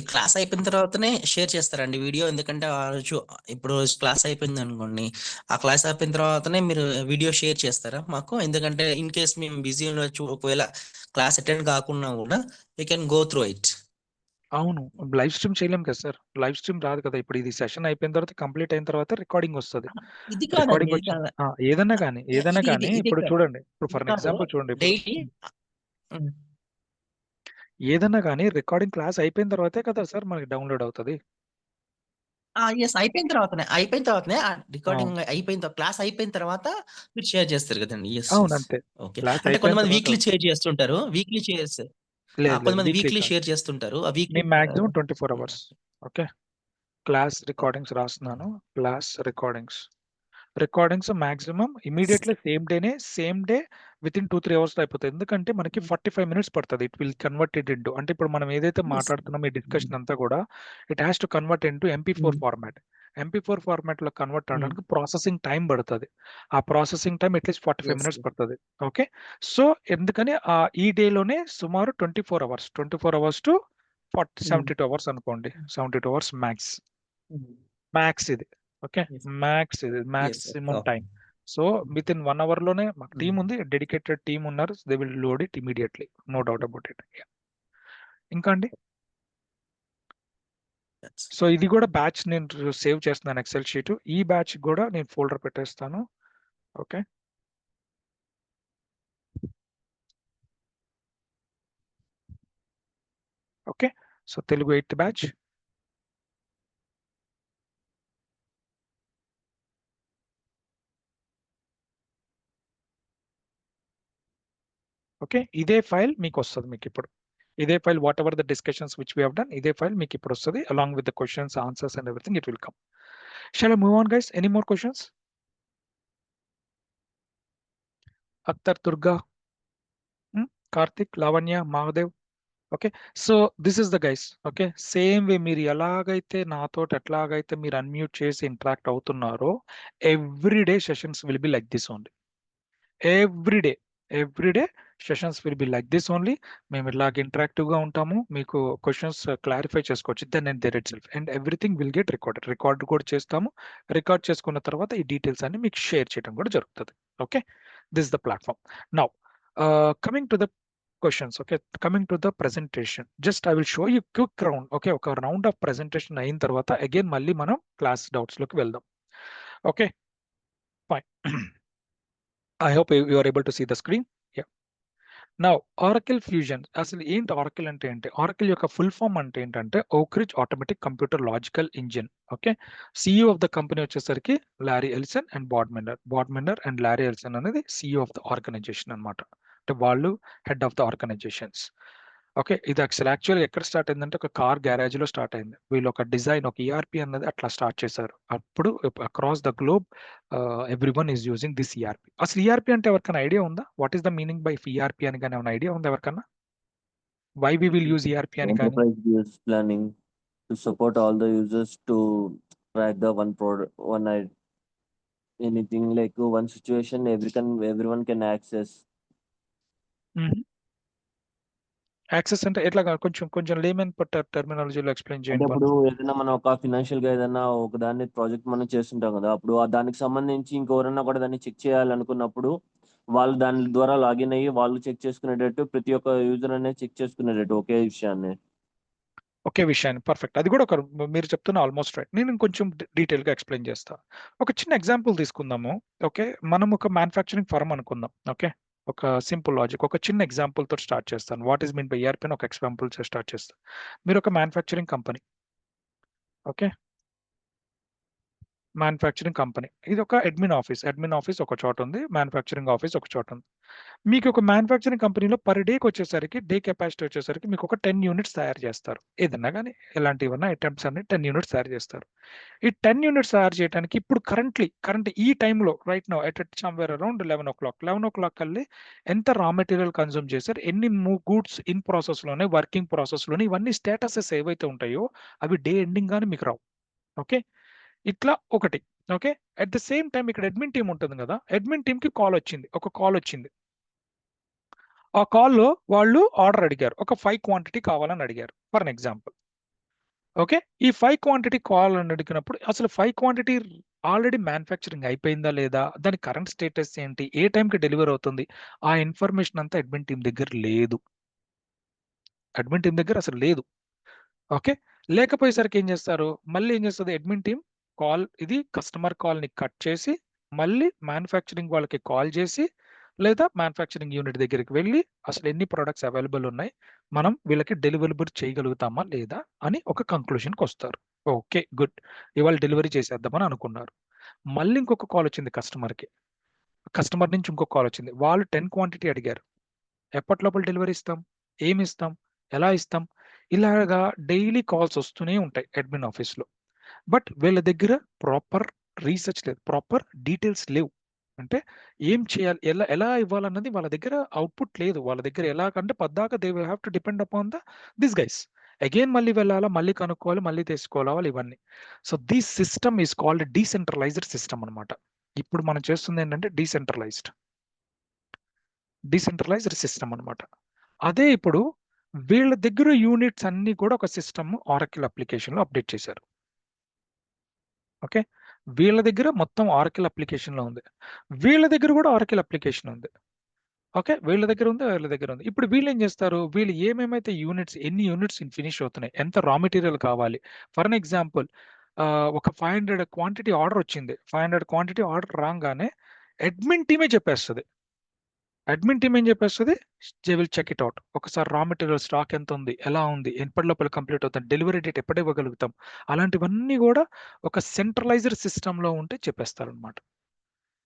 క్లాస్ అయిపోయిన తర్వాతనే షేర్ చేస్తారండి వీడియో? ఎందుకంటే ఆ రోజు ఇప్పుడు క్లాస్ అయిపోయింది అనుకోండి, ఆ క్లాస్ అయిపోయిన తర్వాతనే మీరు వీడియో షేర్ చేస్తారా మాకు? ఎందుకంటే ఇన్ కేస్ మేము బిజీ ఉండొచ్చు, ఒకవేళ క్లాస్ అటెండ్ కాకుండా కూడా we can go through it. అవును. లైవ్ స్ట్రీమ్ చేయలేం కదా సార్. లైవ్ స్ట్రీమ్ రాదు కదా. ఇప్పుడు ఇది సెషన్ అయిపోయిన తర్వాత కంప్లీట్ అయిన తర్వాత రికార్డింగ్ వస్తది. ఇది కాదండి, రికార్డింగ్ ఇది వచ్చి కాదు. ఏదన్నా కానీ ఇప్పుడు కాదు. చూడండి. ఇప్పుడు ఫర్ ఇది కాదు. ఎగ్జాంపుల్ చూడండి. ఇప్పుడు డైలీ ఏదన్నా కానీ రికార్డింగ్ క్లాస్ అయిపోయిన తర్వాతే కదా సార్ మనకి డౌన్లోడ్ అవుతది. ఎస్, అయిపోయిన తర్వాతనే రికార్డింగ్ అయిపోయిన క్లాస్ అయిపోయిన తర్వాత మీరు షేర్ చేస్తారు కదండి. ఎస్, అవును అంతే. ఓకే. క్లాస్ అంటే అయిపోయిన కొంతమంది తర్వాత వీక్లీ షేర్ చేస్తుంటారు. లేదు కొంతమంది వీక్లీ వీక్లీ కాదు. షేర్ చేస్తుంటారు. ఆ వీక్లీ నేను maximum 24 hours. Okay. Class recordings రాస్తున్నాను. Class recordings maximum immediately same day within 2-3 hours అయిపోతాయి. ఎందుకంటే మనకి 45 మినిట్స్ పడుతుంది. ఇట్ విల్ కన్వర్టెడ్ ఇంటూ, అంటే ఇప్పుడు మనం ఏదైతే మాట్లాడుతున్నామో ఈ డిస్కషన్ అంతా కూడా it has to convert into MP4 format. MP4 format లో కన్వర్ట్ అవడానికి ప్రాసెసింగ్ టైం పడుతుంది. ఆ ప్రాసెసింగ్ టైం అట్లీస్ట్ 45 మినిట్స్ పడుతుంది. ఓకే. సో ఎందుకని ఈ డేలోనే సుమారు 24 అవర్స్ టు 72 అవర్స్ అనుకోండి. 72 అవర్స్ మ్యాక్స్ ఇది. ఓకే. మ్యాక్స్ ఇది maximum time. So within 1 hour లోనే మాకు టీమ్ ఉంది. డెడికేటెడ్ టీమ్ ఉన్నారు. They will load it immediately. No doubt about it. ఇంకా అండి. సో ఇది కూడా బ్యాచ్ నేను సేవ్ చేస్తున్నాను ఎక్సెల్ షీట్. ఈ బ్యాచ్ కూడా నేను ఫోల్డర్ పెట్టేస్తాను. Okay. Okay. So Telugu 8th batch. Okay. ఇదే ఫైల్ మీకు వస్తుంది. మీకు ఇప్పుడు ఇదే file what ever the discussions which we have done, ఇదే ఫైల్ మీకు ఇప్పుడు వస్తుంది along with the questions, answers and everything it will come. Shall I move on guys? Any more questions? Akhtar, Durga, Karthik, Lavanya, Mahadev. Okay. So this is the guys. Okay. Same way మీరు ఎట్లాగైతే మీరు అన్మ్యూట్ చేసి ఇంటరాక్ట్ అవుతున్నారో everyday sessions will be like this only. Everyday sessions will be like this only. మేము ఇలాగ ఇంటరాక్టివ్గా ఉంటాము. మీకు క్వశ్చన్స్ క్లారిఫై చేసుకోవచ్చు then and there itself. And everything will get record కూడా చేస్తాము. రికార్డ్ చేసుకున్న తర్వాత ఈ డీటెయిల్స్ అన్ని మీకు షేర్ చేయడం కూడా జరుగుతుంది. Okay. This is the platform. Now coming to the questions. Okay, coming to the presentation, just I will show you quick round. Okay, ఒక రౌండ్ ఆఫ్ ప్రెజెంటేషన్ అయిన తర్వాత అగైన్ మళ్ళీ మనం క్లాస్ డౌట్స్ లోకి వెళ్దాం. Okay, fine. I hope you are able to see the screen. Yeah. Now Oracle Fusion, అసలు ఏంటి Oracle అంటే ఏంటి? Oracle యొక్క ఫుల్ ఫామ్ అంటే ఏంటంటే Oak Ridge automatic computer logical engine. Okay. CEO of the company వచ్చేసరికి Larry Ellison and Bob Miner and Larry Ellison అనేది CEO ఆఫ్ ద ఆర్గనైజేషన్ అన్నమాట. అంటే వాళ్ళు head of the organisations. Okay. ఇది యాక్చువల్గా ఎక్కడ స్టార్ట్ అయిందంటే ఒక కార్ గ్యారేజ్ లో స్టార్ట్ అయింది. వీళ్ళు ఒక డిజైన్, ఒక ERP అన్నది అట్లా స్టార్ట్ చేశారు. అప్పుడు across the globe everyone is using this ERP. అసలు ERP అంటే ఎవరికైనా ఐడియా ఉందా? What is the meaning by ERP అని కానీ ఏమైనా ఐడియా ఉందా ఎవరికన్నా? Why we will use ERP అని కానీ? Enterprise business planning to support all the users to track the one product, anything like one situation everyone can access. Access అంటే ఎట్లాగా కొంచెం లేమన్ టెర్మినాలజీలో ఎక్స్ప్లెయిన్ అంటే చేయండి ఇప్పుడు ఏదైనా మనం ఒక ఫినాన్షియల్ గా ఏదైనా ఒక దాన్ని ప్రాజెక్ట్ మనం చేస్తుంటాం కదా, అప్పుడు దానికి సంబంధించి ఇంకెవరన్నా కూడా దాన్ని చెక్ చేయాలనుకున్నప్పుడు వాళ్ళు దాని ద్వారా లాగిన్ అయ్యి వాళ్ళు చెక్ చేసుకునేటట్టు ప్రతి ఒక్క యూజర్ అనేది చెక్ చేసుకునేటట్టు ఒకే విషయాన్ని. ఒకే విషయాన్ని పర్ఫెక్ట్. అది కూడా మీరు చెప్తున్న ఆల్మోస్ట్ రైట్. నేను ఇంకొంచెం డీటెయిల్గా ఎక్స్ప్లెయిన్ చేస్తా. ఒక చిన్న ఎగ్జాంపుల్ తీసుకుందాము. ఓకే, మనం ఒక మ్యానుఫ్యాక్చరింగ్ ఫర్మ్ అనుకుందాం. ఓకే, ఒక సింపుల్ లాజిక్, ఒక చిన్న ఎగ్జాంపుల్ తోటి స్టార్ట్ చేస్తాను. What is mean by ERP అని ఒక ఎగ్జాంపుల్ స్టార్ట్ చేస్తాను. మీరు ఒక manufacturing company. Okay, manufacturing company. ఇది ఒక అడ్మిన్ ఆఫీస్ ఒక చోట ఉంది. మ్యానుఫ్యాక్చరింగ్ ఆఫీస్ ఒక చోట ఉంది. మీకు ఒక మ్యానుఫ్యాక్చరింగ్ కంపెనీలో పర్ డేకి వచ్చేసరికి డే కెపాసిటీ వచ్చేసరికి మీకు ఒక 10 యూనిట్స్ తయారు చేస్తారు. ఏదన్నా కానీ ఎలాంటివన్నా ఐటమ్స్ అన్ని 10 యూనిట్స్ తయారు చేస్తారు. ఈ 10 యూనిట్స్ తయారు చేయడానికి ఇప్పుడు కరెంట్ ఈ టైంలో right now at somewhere around 11 కల్లి ఎంత రా మెటీరియల్ కన్జ్యూమ్ చేశారు, ఎన్ని గూడ్స్ ఇన్ ప్రాసెస్లోనే, వర్కింగ్ ప్రాసెస్లోనే, ఇవన్నీ స్టేటసెస్ ఏవైతే ఉంటాయో అవి డే ఎండింగ్ గానీ మీకు రావు. ఓకే, ఇట్లా ఒకటి. Okay, at the same time ఇక్కడ అడ్మిన్ టీమ్ ఉంటుంది కదా, అడ్మిన్ టీమ్కి ఒక కాల్ వచ్చింది. ఆ కాల్లో వాళ్ళు ఆర్డర్ అడిగారు, ఒక 5 క్వాంటిటీ కావాలని అడిగారు ఫర్ అన్ ఎగ్జాంపుల్. ఓకే, ఈ 5 క్వాంటిటీ కావాలని అడిగినప్పుడు అసలు 5 క్వాంటిటీ ఆల్రెడీ మ్యానుఫ్యాక్చరింగ్ అయిపోయిందా లేదా, దాని కరెంట్ స్టేటస్ ఏంటి, ఏ టైంకి డెలివరీ అవుతుంది, ఆ ఇన్ఫర్మేషన్ అంతా అడ్మిన్ టీమ్ దగ్గర లేదు. అడ్మిన్ టీమ్ దగ్గర అసలు లేదు. ఓకే, లేకపోయేసరికి ఏం చేస్తారు, మళ్ళీ ఏం చేస్తుంది అడ్మిన్ టీమ్, ఇది కస్టమర్ కాల్ని కట్ చేసి మళ్ళీ మ్యానుఫ్యాక్చరింగ్ వాళ్ళకి కాల్ చేసి లేదా మ్యానుఫ్యాక్చరింగ్ యూనిట్ దగ్గరికి వెళ్ళి అసలు ఎన్ని ప్రొడక్ట్స్ అవైలబుల్ ఉన్నాయి, మనం వీళ్ళకి డెలివరబుల్ చేయగలుగుతామా లేదా అని ఒక కంక్లూషన్కి వస్తారు. ఓకే గుడ్, ఇవాళ డెలివరీ చేసేద్దామని అనుకున్నారు. మళ్ళీ ఇంకొక కాల్ వచ్చింది కస్టమర్ నుంచి ఇంకొక కాల్ వచ్చింది. వాళ్ళు 10 క్వాంటిటీ అడిగారు. ఎప్పటి లోపల డెలివరీ ఇస్తాం, ఏమి ఇస్తాం, ఎలా ఇస్తాం, ఇలాగా డైలీ కాల్స్ వస్తూనే ఉంటాయి అడ్మిన్ ఆఫీస్లో. బట్ వీళ్ళ దగ్గర ప్రాపర్ రీసెర్చ్ లేదు, ప్రాపర్ డీటెయిల్స్ లేవు. అంటే ఏం చేయాలి, ఎలా ఇవ్వాలన్నది వాళ్ళ దగ్గర అవుట్పుట్ లేదు. వాళ్ళ దగ్గర ఎలాగంటే పద్దాక they will have to depend upon this guys. Again మళ్ళీ వెళ్ళాలా, మళ్ళీ కనుక్కోవాలి, మళ్ళీ తీసుకోవాలి, ఇవన్నీ. So this system is called decentralised system అనమాట. ఇప్పుడు మనం చేస్తుంది ఏంటంటే డీసెంట్రలైజ్డ్ సిస్టమ్ అనమాట. అదే ఇప్పుడు వీళ్ళ దగ్గర యూనిట్స్ అన్ని కూడా ఒక సిస్టమ్ ఆరకిల్ అప్లికేషన్లో అప్డేట్ చేశారు. ఓకే, వీళ్ళ దగ్గర మొత్తం ఆరకిల్ అప్లికేషన్లో ఉంది, వీళ్ళ దగ్గర కూడా ఆరకిల్ అప్లికేషన్ ఉంది. ఓకే, వీళ్ళ దగ్గర ఉంది. ఇప్పుడు వీళ్ళు ఏం చేస్తారు, వీళ్ళు ఏమేమైతే ఎన్ని యూనిట్స్ ఫినిష్ అవుతున్నాయి, ఎంత రా మెటీరియల్ కావాలి. ఫర్ అన్ ఎగ్జాంపుల్ ఒక 500 క్వాంటిటీ ఆర్డర్ వచ్చింది. 500 క్వాంటిటీ ఆర్డర్ రాగానే అడ్మిన్ టీమే చెప్పేస్తుంది. They will check it out. ఒకసారి రా మెటీరియల్ స్టాక్ ఎంత ఉంది, ఎలా ఉంది, ఎప్పటి లోపల కంప్లీట్ అవుతుంది, డెలివరీ డేట్ ఎప్పుడు ఇవ్వగలుగుతాం, అలాంటివన్నీ కూడా ఒక సెంట్రలైజ్డ్ సిస్టంలో ఉంటే చెప్పేస్తారు అనమాట.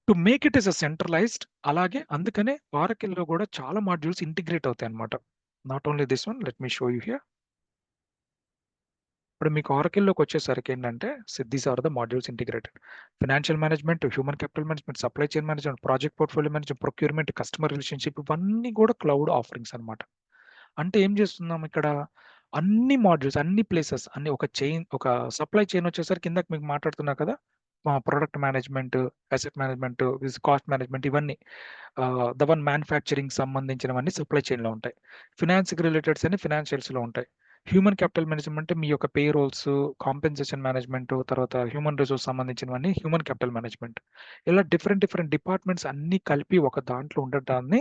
To make it is a centralized. అలాగే అందుకనే ఆరకిల్లో కూడా చాలా మాడ్యూల్స్ ఇంటిగ్రేట్ అవుతాయి అనమాట. Not only this one, let me show you here. ఇప్పుడు మీకు ఆరకిల్లోకి వచ్చేసరికి ఏంటంటే these are the modules integrated: financial management, human capital management, supply chain management, project portfolio management, procurement, customer relationship, ఇవన్నీ కూడా క్లౌడ్ ఆఫరింగ్స్ అనమాట. అంటే ఏం చేస్తున్నాం ఇక్కడ, అన్ని మాడ్యూల్స్, అన్ని ప్లేసెస్, అన్ని ఒక సప్లై చైన్ వచ్చేసరికి కిందకి మీకు మాట్లాడుతున్నా కదా, product management, asset management, cost management, ఇవన్నీ ద వన్ మ్యానుఫ్యాక్చరింగ్ సంబంధించినవన్నీ సప్లై చైన్లో ఉంటాయి. ఫినాన్స్కి రిలేటెడ్స్ అన్ని ఫినాన్షియల్స్లో ఉంటాయి. హ్యూమన్ క్యాపిటల్ మేనేజ్మెంట్ మీ యొక్క పేరోల్స్, కాంపెన్సేషన్ మేనేజ్మెంట్, తర్వాత హ్యూమన్ రిసోర్స్ సంబంధించినవన్నీ హ్యూమన్ క్యాపిటల్ మేనేజ్మెంట్. ఇలా డిఫరెంట్ డిపార్ట్మెంట్స్ అన్ని కలిపి ఒక దాంట్లో ఉండటాన్ని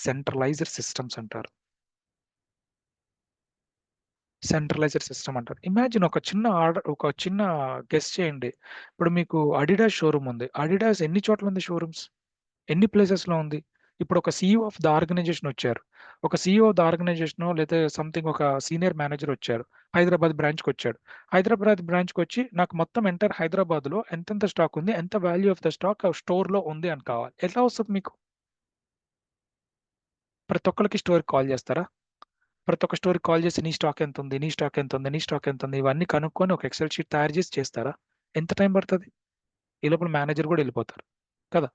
సెంట్రలైజ్డ్ సిస్టమ్స్ అంటారు. సెంట్రలైజ్డ్ సిస్టమ్ అంటారు. ఇమాజిన్ ఒక చిన్న గెస్ చేయండి. ఇప్పుడు మీకు అడిడాస్ షోరూమ్ ఉంది. అడిడాస్ ఎన్ని చోట్ల ఉంది షోరూమ్స్, ఎన్ని ప్లేసెస్లో ఉంది. ఇప్పుడు ఒక CEO ఆఫ్ ద ఆర్గనైజేషన్ వచ్చారు. ఒక CEO ఆఫ్ ద ఆర్గనైజేషన్ లేదా సంథింగ్ ఒక సీనియర్ మేనేజర్ వచ్చారు, హైదరాబాద్ బ్రాంచ్కి వచ్చాడు. హైదరాబాద్ బ్రాంచ్కి వచ్చి నాకు మొత్తం ఎంటైర్ హైదరాబాద్లో ఎంతెంత స్టాక్ ఉంది, ఎంత వాల్యూ ఆఫ్ ద స్టాక్ స్టోర్లో ఉంది అని కావాలి. ఎట్లా వస్తుంది మీకు? ప్రతి ఒక్కరికి స్టోర్కి కాల్ చేస్తారా? ప్రతి ఒక్క స్టోర్కి కాల్ చేసి నీ స్టాక్ ఎంత ఉంది, నీ స్టాక్ ఎంత ఉంది, నీ స్టాక్ ఎంత ఉంది, ఇవన్నీ కనుక్కొని ఒక ఎక్సెల్ షీట్ తయారు చేసి చేస్తారా? ఎంత టైం పడుతుంది? ఈ లోపల మేనేజర్ కూడా వెళ్ళిపోతారు కదా.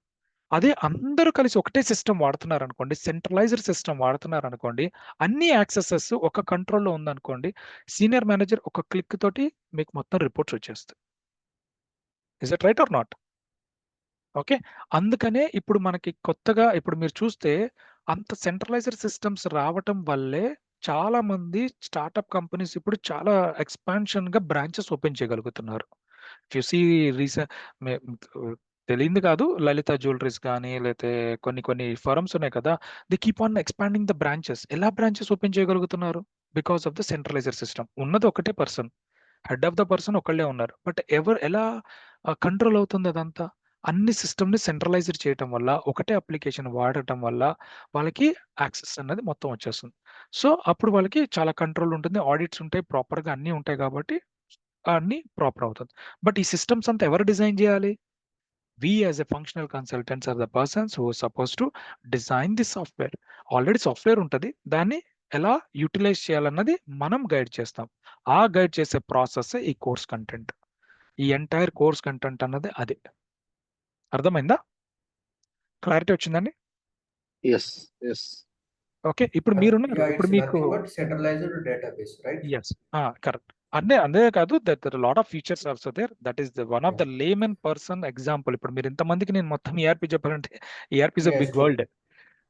అదే అందరూ కలిసి ఒకటే సిస్టమ్ వాడుతున్నారు అనుకోండి, సెంట్రలైజ్డ్ సిస్టమ్ వాడుతున్నారు అనుకోండి, అన్ని యాక్సెసెస్ ఒక కంట్రోల్లో ఉందనుకోండి, సీనియర్ మేనేజర్ ఒక క్లిక్ తోటి మీకు మొత్తం రిపోర్ట్స్ వచ్చేస్తాయి. Is it right are not? Okay, అందుకనే ఇప్పుడు మనకి కొత్తగా ఇప్పుడు మీరు చూస్తే అంత సెంట్రలైజ్డ్ సిస్టమ్స్ రావటం వల్లే చాలా మంది స్టార్టప్ కంపెనీస్ ఇప్పుడు చాలా ఎక్స్పాన్షన్‌గా బ్రాంచెస్ ఓపెన్ చేయగలుగుతున్నారు. ఇఫ్ యూ సీ మే తెలియంది కాదు. లలిత జ్యువెల్లరీస్ గానీ, లేతే కొన్ని కొన్ని ఫర్మ్స్ ఉన్నాయి కదా! They keep on expanding the branches. ఎలా బ్రాంచెస్ ఓపెన్ చేయగలుగుతున్నారు? Because of the centraliser system. ఉన్నది ఒకటే person. Head of the person ఒకళ్ళే ఉన్నారు. బట్ ఎలా కంట్రోల్ అవుతుంది అదంతా? అన్ని సిస్టమ్‌ని సెంట్రలైజ్డ్ చేయటం వల్ల, ఒకటే అప్లికేషన్ వాడటం వల్ల వాళ్ళకి యాక్సెస్ అన్నది మొత్తం వచ్చేస్తుంది. సో, అప్పుడు వాళ్ళకి చాలా కంట్రోల్ ఉంటుంది. ఆడిట్స్ ఉంటాయి. ప్రాపర్‌గా అన్నీ ఉంటాయి కాబట్టి అన్నీ ప్రాపర్ అవుతుంది. బట్ ఈ సిస్టమ్స్ అంతా ఎవరు డిజైన్ చేయాలి? We as a functional consultants are the persons who are supposed to design the software. Already software ఉంటది. దాన్ని ఎలా యుటిలైజ్ చేయాలన్నది మనం గైడ్ చేస్తాం. ఆ గైడ్ చేసే ప్రాసెస్సే ఈ కోర్స్ కంటెంట్. ఈ ఎంటైర్ కోర్స్ కంటెంట్ అన్నది అదే. అర్థమైందా? క్లారిటీ వచ్చిందండి? Yes. ఓకే. ఇప్పుడు మీరున్నారు. Yeah, ఇప్పుడు it's మీకు nothing but centralized database, right? Yes. Correct. అదే కాదు that lot of features also there. That is the one of the Yeah. Layman person example. ఇప్పుడు మీరు ఇంతమందికి నేను మొత్తం ఈఆర్‌పీ చెప్పాలంటే ERP is a Yes, big true. World.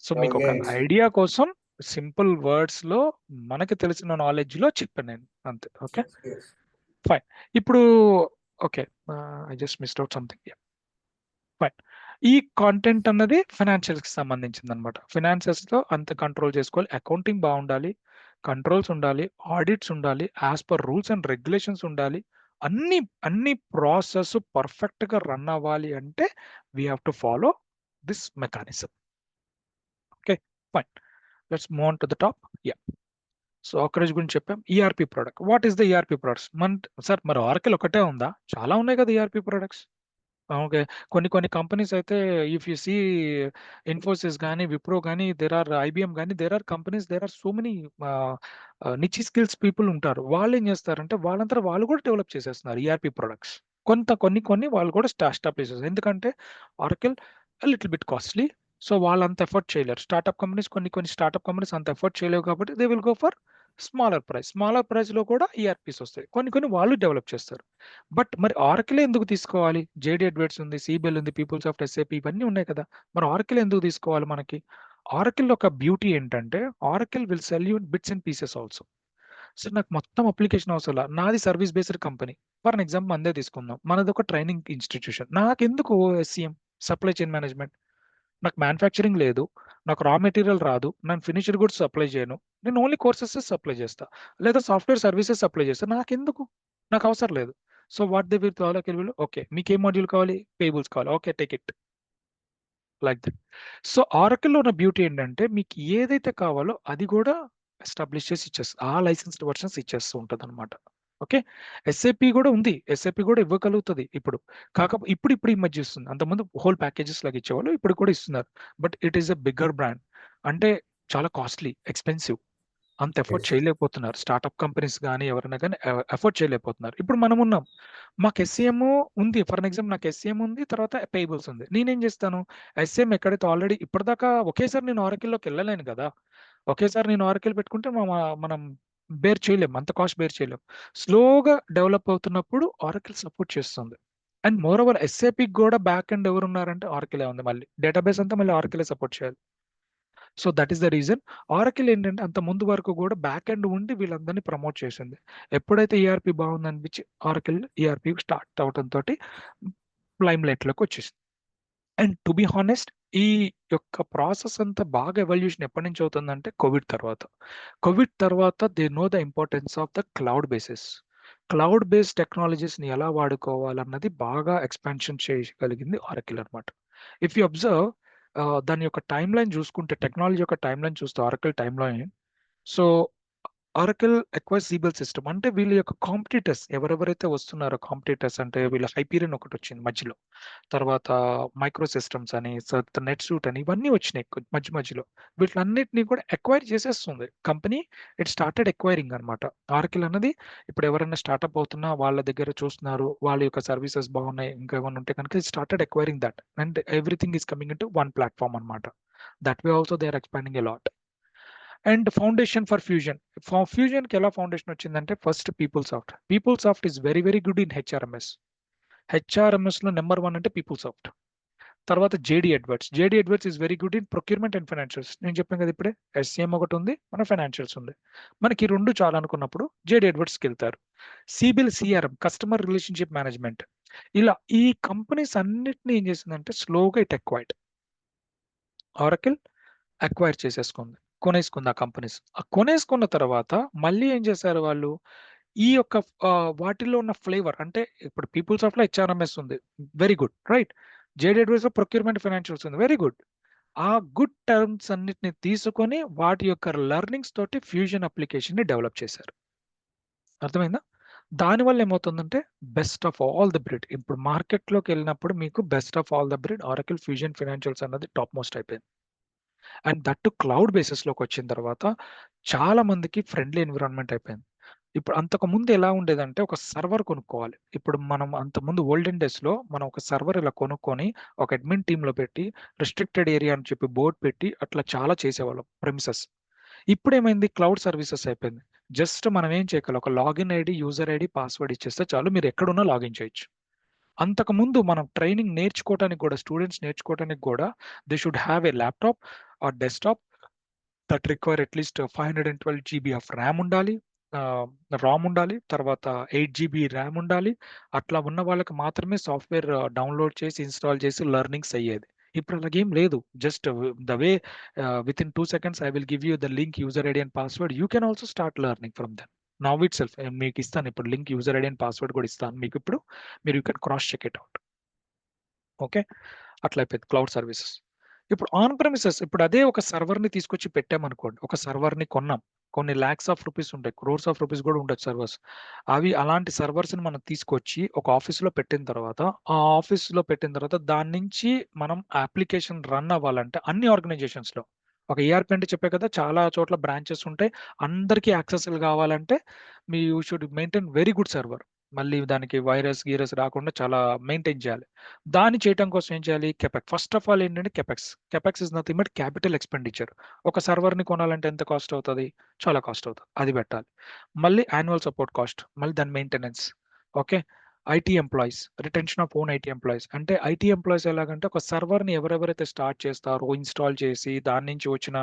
So, Oh, మీకు ఒక yes. ఐడియా కోసం సింపుల్ వర్డ్స్‌లో మనకి తెలిసిన నాలెడ్జ్‌లో చెప్పాను నేను. అంతే. ఓకే. Yes. ఫైన్. ఇప్పుడు okay. I just missed out something. Yeah! Fine. ఈ కంటెంట్ అన్నది ఫైనాన్షియల్స్‌కి సంబంధించిందనమాట. ఫైనాన్సెస్‌లో అంత కంట్రోల్ చేసుకోవాలి. అకౌంటింగ్ బావుండాలి. కంట్రోల్స్ ఉండాలి. ఆడిట్స్ ఉండాలి. As per rules and regulations ఉండాలి. అన్ని ప్రాసెస్ పర్ఫెక్ట్‌గా రన్ అవ్వాలి అంటే we have to follow this mechanism. Okay. Fine. Let's move on to the top. Yeah! So, ఆకరేజ్ గురించి చెప్పాం. ERP product. What is the ERP products? Sir మరి ఆరకిల్ ఒకటే ఉందా? చాలా ఉన్నాయి కదా ఈఆర్‌పీ ప్రొడక్ట్స్. ఓకే. కొన్ని కంపెనీస్ అయితే ఇఫ్ యూ సీ ఇన్ఫోసిస్ గాని, విప్రో గాని, దేర్ ఆర్ ఐబీఎం గాని, there are companies, there are so many niche skills people ఉంటారు. వాళ్ళేం చేస్తారంటే వాళ్ళంతట వాళ్ళు కూడా డెవలప్ చేసేస్తున్నారు ఈఆర్‌పీ ప్రొడక్ట్స్. కొన్ని వాళ్ళు కూడా ఎస్టాబ్లిష్ చేసేసారు. ఎందుకంటే Oracle little bit costly. So, వాళ్ళంత ఎఫర్ట్ చేయలేరు. కొన్ని స్టార్టప్ కంపెనీస్ అంత ఎఫర్ట్ చేయలేవు కాబట్టి they will go for smaller price. Smaller ప్రైస్‌లో కూడా ఈఆర్‌పీస్ వస్తాయి. కొన్ని వాళ్ళు డెవలప్ చేస్తారు. బట్ మరి ఆరకిలే ఎందుకు తీసుకోవాలి? జేడీ ఎడ్వర్డ్స్ ఉంది, సీబెల్ ఉంది, పీపుల్సాఫ్ట్, ఎస్ఏపీ ఇవన్నీ ఉన్నాయి కదా! మరి ఆరకిల్ ఎందుకు తీసుకోవాలి మనకి? ఆరకిల్ ఒక బ్యూటీ ఏంటంటే Oracle will sell you bits and pieces also. So, నాకు మొత్తం అప్లికేషన్ అవసరంలా. నాది service based company. For an example మనదే తీసుకుందాం. మనదొక ట్రైనింగ్ ఇన్‌స్టిట్యూషన్. నాకెందుకు ఎస్‌సీఎం, సప్లై చైన్ మేనేజ్మెంట్? నాకు మ్యానుఫ్యాక్చరింగ్ లేదు. నాకు రా మెటీరియల్ రాదు. నేను ఫినిష్డ్ గూడ్స్ సప్లై చేయను. నేను ఓన్లీ కోర్సెసే సప్లై చేస్తా. లేదా సాఫ్ట్‌వేర్ సర్వీసెస్ సప్లై చేస్తా. నాకెందుకు? నాకు అవసరం లేదు. సో, వాట్ దే విల్ ఆలోకెళ్ళి ఓకే. మీకేం మాడ్యూల్ కావాలి? పేయబుల్స్ కావాలి. Okay. Take it. Like that. So, ఆరకిల్‌లో ఉన్న బ్యూటీ ఏంటంటే మీకు ఏదైతే కావాలో అది కూడా ఎస్టాబ్లిష్ చేసి ఇచ్చేస్తది. ఆ లైసెన్స్డ్ వెర్షన్స్ ఇచ్చేస్తూ ఉంటదనమాట. ఓకే. ఎస్ఏపీ కూడా ఉంది. ఎస్ఏపీ కూడా ఇవ్వగలుగుతది ఇప్పుడు. ఇప్పుడు ఈ మధ్య ఇస్తుంది. అంతకుముందు హోల్ ప్యాకేజెస్ లాగా ఇచ్చేవాళ్ళు. ఇప్పుడు కూడా ఇస్తున్నారు. But it is a bigger brand. అంటే చాలా కాస్ట్‌లీ, ఎక్స్‌పెన్సివ్. అంత ఎఫర్ట్ Yes. చేయలేకపోతున్నారు. స్టార్టప్ కంపెనీస్ గాని ఎవరైనా గాని ఎఫర్ట్ చేయలేకపోతున్నారు. ఇప్పుడు మనమున్నాం. మాకు ఎస్‌సీఎం ఉంది. ఫర్ ఎన్ ఎగ్జాంపుల్ నాకు ఎస్‌సీఎం ఉంది. తర్వాత పేయబుల్స్ ఉంది. నేనేం చేస్తాను? ఎస్‌సీఎం ఎక్కడైతే ఆల్రెడీ ఇప్పటిదాకా ఒకేసారి నేను ఆరకిల్‌లోకెళ్ళలేను కదా! ఒకేసారి నేను ఆరకిల్ పెట్టుకుంటే మనం బేర్ చేయలేం. అంత కాస్ట్ బేర్ చేయలేం. స్లోగా డెవలప్ అవుతున్నప్పుడు ఆరకిల్ సపోర్ట్ చేస్తుంది. అండ్ మోర్ ఓవర్ ఎస్ఏపీకి కూడా బ్యాక్ ఎండ్ ఎవరున్నారంటే ఆరకిలే ఉంది మళ్ళీ. డేటాబేస్ అంతా మళ్ళీ ఆరకిలే సపోర్ట్ చేయాలి. So, that is the reason. Oracle ఏంటంటే అంత ముందు వరకు కూడా బ్యాక్ ఎండ్ ఉండి వీళ్ళందరిని ప్రమోట్ చేసింది. ఎప్పుడైతే ఈఆర్‌పీ బాగుందనిపించి ఆరకిల్ ఈఆర్‌పీ స్టార్ట్ అవ్వడంతోటి లైమ్ లైట్‌లోకి వచ్చేసింది. అండ్ టు బి హానెస్ట్ ఈ యొక్క ప్రాసెస్ అంతా బాగా ఎవల్యూషన్ ఎప్పటి నుంచి అవుతుందంటే కోవిడ్ తర్వాత. కోవిడ్ తర్వాత they know the importance of the cloud basis. Cloud based టెక్నాలజీస్‌ని ఎలా వాడుకోవాలన్నది బాగా ఎక్స్‌పాన్షన్ చేయగలిగింది ఆరకిల్ అనమాట. ఇఫ్ యూ అబ్జర్వ్ దాని యొక్క టైమ్‌లైన్ చూసుకుంటే టెక్నాలజీ యొక్క టైమ్‌లైన్ చూస్తే Oracle timeline so, Oracle acquires Siebel system అంటే వీళ్ళ యొక్క కాంపిటీటర్స్ ఎవరెవరైతే వస్తున్నారో కాంపిటీటర్స్ అంటే వీళ్ళ హైపీరియన్ ఒకటొచ్చింది మధ్యలో. తర్వాత మైక్రో సిస్టమ్స్ అని, నెట్‌సూట్ అని ఇవన్నీ వచ్చినాయి మధ్యలో. వీటిలన్నిటిని కూడా అక్వైర్ చేసేస్తుంది. కంపెనీ ఇట్ స్టార్టెడ్ అక్వైరింగ్ అనమాట. ఆరకిల్ అన్నది ఇప్పుడు ఎవరైనా స్టార్టప్ అవుతున్నా వాళ్ళ దగ్గర చూస్తున్నారు. వాళ్ళ యొక్క సర్వీసెస్ బాగున్నాయి. ఇంకా ఏమన్నా ఉంటే కనుక it started acquiring that. And everything is coming into one platform అనమాట. That way also they are expanding a lot. And foundation for fusion. ఫ్యూజన్‌కి ఎలా ఫౌండేషన్ వచ్చిందంటే first PeopleSoft. PeopleSoft is very good in HRMS. హెచ్ఆర్ఎంఎస్‌లో నంబర్ 1 అంటే పీపుల్సాఫ్ట్. తర్వాత JD Edwards. JD Edwards is very good in procurement and financials. నేను చెప్పాను కదా ఇప్పుడే, ఎస్సీఎం ఒకటి ఉంది, మన ఫైనాన్షియల్స్ ఉంది. మనకి 2 చాలా అనుకున్నప్పుడు జేడి ఎడ్వర్డ్స్కి వెళ్తారు. CIBIL CRM, customer relationship management. ఇలా ఈ కంపెనీస్ అన్నిటిని ఏం చేసిందంటే స్లోగా ఇట్ అక్వైర్డ్. ఆరకిల్ అక్వైర్ చేసేసుకుంది, కొనేసుకుంది ఆ కంపెనీస్. ఆ కొనేసుకున్న తర్వాత మళ్ళీ ఏం చేశారు వాళ్ళు, ఈ యొక్క వాటిల్లో ఉన్న ఫ్లేవర్ అంటే ఇప్పుడు పీపుల్ సాఫ్ట్లో హెచ్ఆర్ఎంఎస్ ఉంది, వెరీ గుడ్, రైట్. జేడి ఎడ్వర్డ్స్లో ప్రొక్యూర్మెంట్ ఫైనాన్షియల్స్ ఉంది, వెరీ గుడ్. ఆ గుడ్ టర్మ్స్ అన్నిటిని తీసుకొని వాటి యొక్క లెర్నింగ్స్ తోటి ఫ్యూజన్ అప్లికేషన్ని డెవలప్ చేశారు. అర్థమైందా? దానివల్ల ఏమవుతుందంటే best of all the breed. ఇప్పుడు మార్కెట్లోకి వెళ్ళినప్పుడు మీకు best of all the breed Oracle fusion financials అన్నది టాప్ మోస్ట్ అయిపోయింది. అండ్ దట్టు క్లౌడ్ బేసిస్లోకి వచ్చిన తర్వాత చాలా మందికి ఫ్రెండ్లీ ఎన్విరాన్మెంట్ అయిపోయింది. ఇప్పుడు అంతకుముందు ఎలా ఉండేదంటే ఒక సర్వర్ కొనుక్కోవాలి. ఇప్పుడు మనం అంతకుముందు ఓల్డెన్ డేస్లో మనం ఒక సర్వర్ ఇలా కొనుక్కొని ఒక అడ్మిన్ టీంలో పెట్టి రిస్ట్రిక్టెడ్ ఏరియా అని చెప్పి బోర్డు పెట్టి అట్లా చాలా చేసేవాళ్ళం ప్రెమిసెస్. ఇప్పుడు ఏమైంది, క్లౌడ్ సర్వీసెస్ అయిపోయింది. జస్ట్ మనం ఏం చేయగలం, ఒక login ID, user ID, password ఇచ్చేస్తే చాలు, మీరు ఎక్కడున్నా లాగిన్ చేయొచ్చు. అంతకుముందు మనం ట్రైనింగ్ నేర్చుకోవడానికి కూడా, స్టూడెంట్స్ నేర్చుకోవడానికి కూడా they should have a laptop or desktop that require at least 512 GB of RAM ఉండాలి, రామ్ ఉండాలి, తర్వాత 8 GB ర్యామ్ ఉండాలి. అట్లా ఉన్న వాళ్ళకి మాత్రమే సాఫ్ట్వేర్ డౌన్లోడ్ చేసి ఇన్స్టాల్ చేసి లెర్నింగ్స్ అయ్యేది. ఇప్పుడు అలాగేం లేదు. Just the way within 2 seconds I will give you the link, user ID and password. You can also start learning from them now itself. మీకు ఇస్తాను ఇప్పుడు link, user ID and password కూడా ఇస్తాను మీకు ఇప్పుడు. మీరు you can cross check it out. Okay, అట్లా అయిపోయింది క్లౌడ్ సర్వీసెస్. ఇప్పుడు ఆన్ ప్రెమిసెస్, ఇప్పుడు అదే ఒక సర్వర్ని తీసుకొచ్చి పెట్టామనుకోండి, ఒక సర్వర్ని కొన్నాం, కొన్ని ల్యాక్స్ ఆఫ్ రూపీస్ ఉంటాయి, క్రోర్స్ ఆఫ్ రూపీస్ కూడా ఉండొచ్చు సర్వర్స్. అవి అలాంటి సర్వర్స్ని మనం తీసుకొచ్చి ఒక ఆఫీస్లో పెట్టిన తర్వాత, ఆ ఆఫీస్లో పెట్టిన తర్వాత దాని నుంచి మనం అప్లికేషన్ రన్ అవ్వాలంటే అన్ని ఆర్గనైజేషన్స్లో, ఒక ERP అంటే చెప్పే కదా చాలా చోట్ల బ్రాంచెస్ ఉంటాయి, అందరికీ యాక్సెస్ కావాలంటే మీ you should maintain very good server. మళ్ళీ దానికి వైరస్ గీరస్ రాకుండా చాలా మెయింటైన్ చేయాలి. దాన్ని చేయడం కోసం ఏం చేయాలి, కెపెక్స్. ఫస్ట్ ఆఫ్ ఆల్ ఏంటంటే capex is nothing but capital expenditure. ఒక సర్వర్ని కొనాలంటే ఎంత కాస్ట్ అవుతుంది, చాలా కాస్ట్ అవుతుంది, అది పెట్టాలి. మళ్ళీ యాన్యువల్ సపోర్ట్ కాస్ట్, మళ్ళీ దాని maintenance. Okay, IT employees, retention of own IT employees. అంటే ఐటీ ఎంప్లాయీస్ ఎలాగంటే ఒక సర్వర్ని ఎవరెవరైతే స్టార్ట్ చేస్తారో, ఇన్స్టాల్ చేసి దాని నుంచి వచ్చిన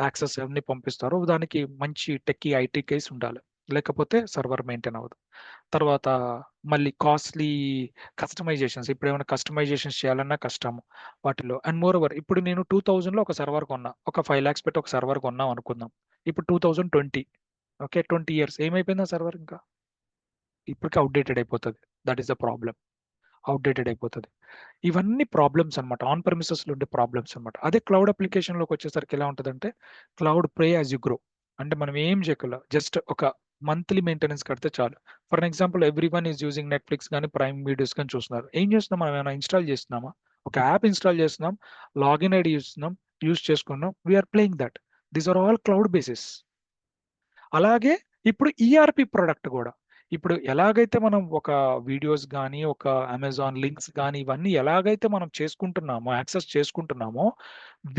యాక్సెస్ అన్ని పంపిస్తారో దానికి మంచి టెక్కీ ఐటీ కేస్ ఉండాలి, లేకపోతే సర్వర్ మెయింటైన్ అవ్వదు. తర్వాత మళ్ళీ కాస్ట్లీ కస్టమైజేషన్స్, ఇప్పుడు ఏమైనా కస్టమైజేషన్స్ చేయాలన్నా కష్టము వాటిలో. అండ్ మోర్ ఓవర్ ఇప్పుడు నేను 2000లో ఒక సర్వర్ కొన్నా, ఒక 5 lakhs పెట్టి ఒక సర్వర్ కొన్నాం అనుకుందాం. ఇప్పుడు 2020, ఓకే, 20 years ఏమైపోయింది ఆ సర్వర్, ఇంకా ఇప్పటికే అవుట్డేటెడ్ అయిపోతుంది. That is the problem, outdated అయిపోతుంది. ఇవన్నీ ప్రాబ్లమ్స్ అనమాట, ఆన్ ప్రెమిసెస్లో ఉండే ప్రాబ్లమ్స్ అనమాట. అదే క్లౌడ్ అప్లికేషన్లోకి వచ్చేసరికి ఎలా ఉంటుందంటే cloud pay as you grow. అంటే మనం ఏం చేయగల, జస్ట్ ఒక మంత్లీ మెయింటెనెన్స్ కడితే చాలు. For example everyone is using Netflix కానీ ప్రైమ్ వీడియోస్ కానీ చూస్తున్నారు. ఏం చేస్తున్నాం, మనం ఏమైనా ఇన్స్టాల్ చేస్తున్నామా, ఒక యాప్ ఇన్స్టాల్ చేస్తున్నాం, లాగిన్ ఐడి చూస్తున్నాం, యూజ్ చేసుకున్నాం, we're playing that. These are all cloud basis. అలాగే ఇప్పుడు ఈఆర్పి ప్రొడక్ట్ కూడా, ఇప్పుడు ఎలాగైతే మనం ఒక వీడియోస్ కానీ ఒక అమెజాన్ లింక్స్ కానీ ఇవన్నీ ఎలాగైతే మనం చేసుకుంటున్నామో, యాక్సెస్ చేసుకుంటున్నామో,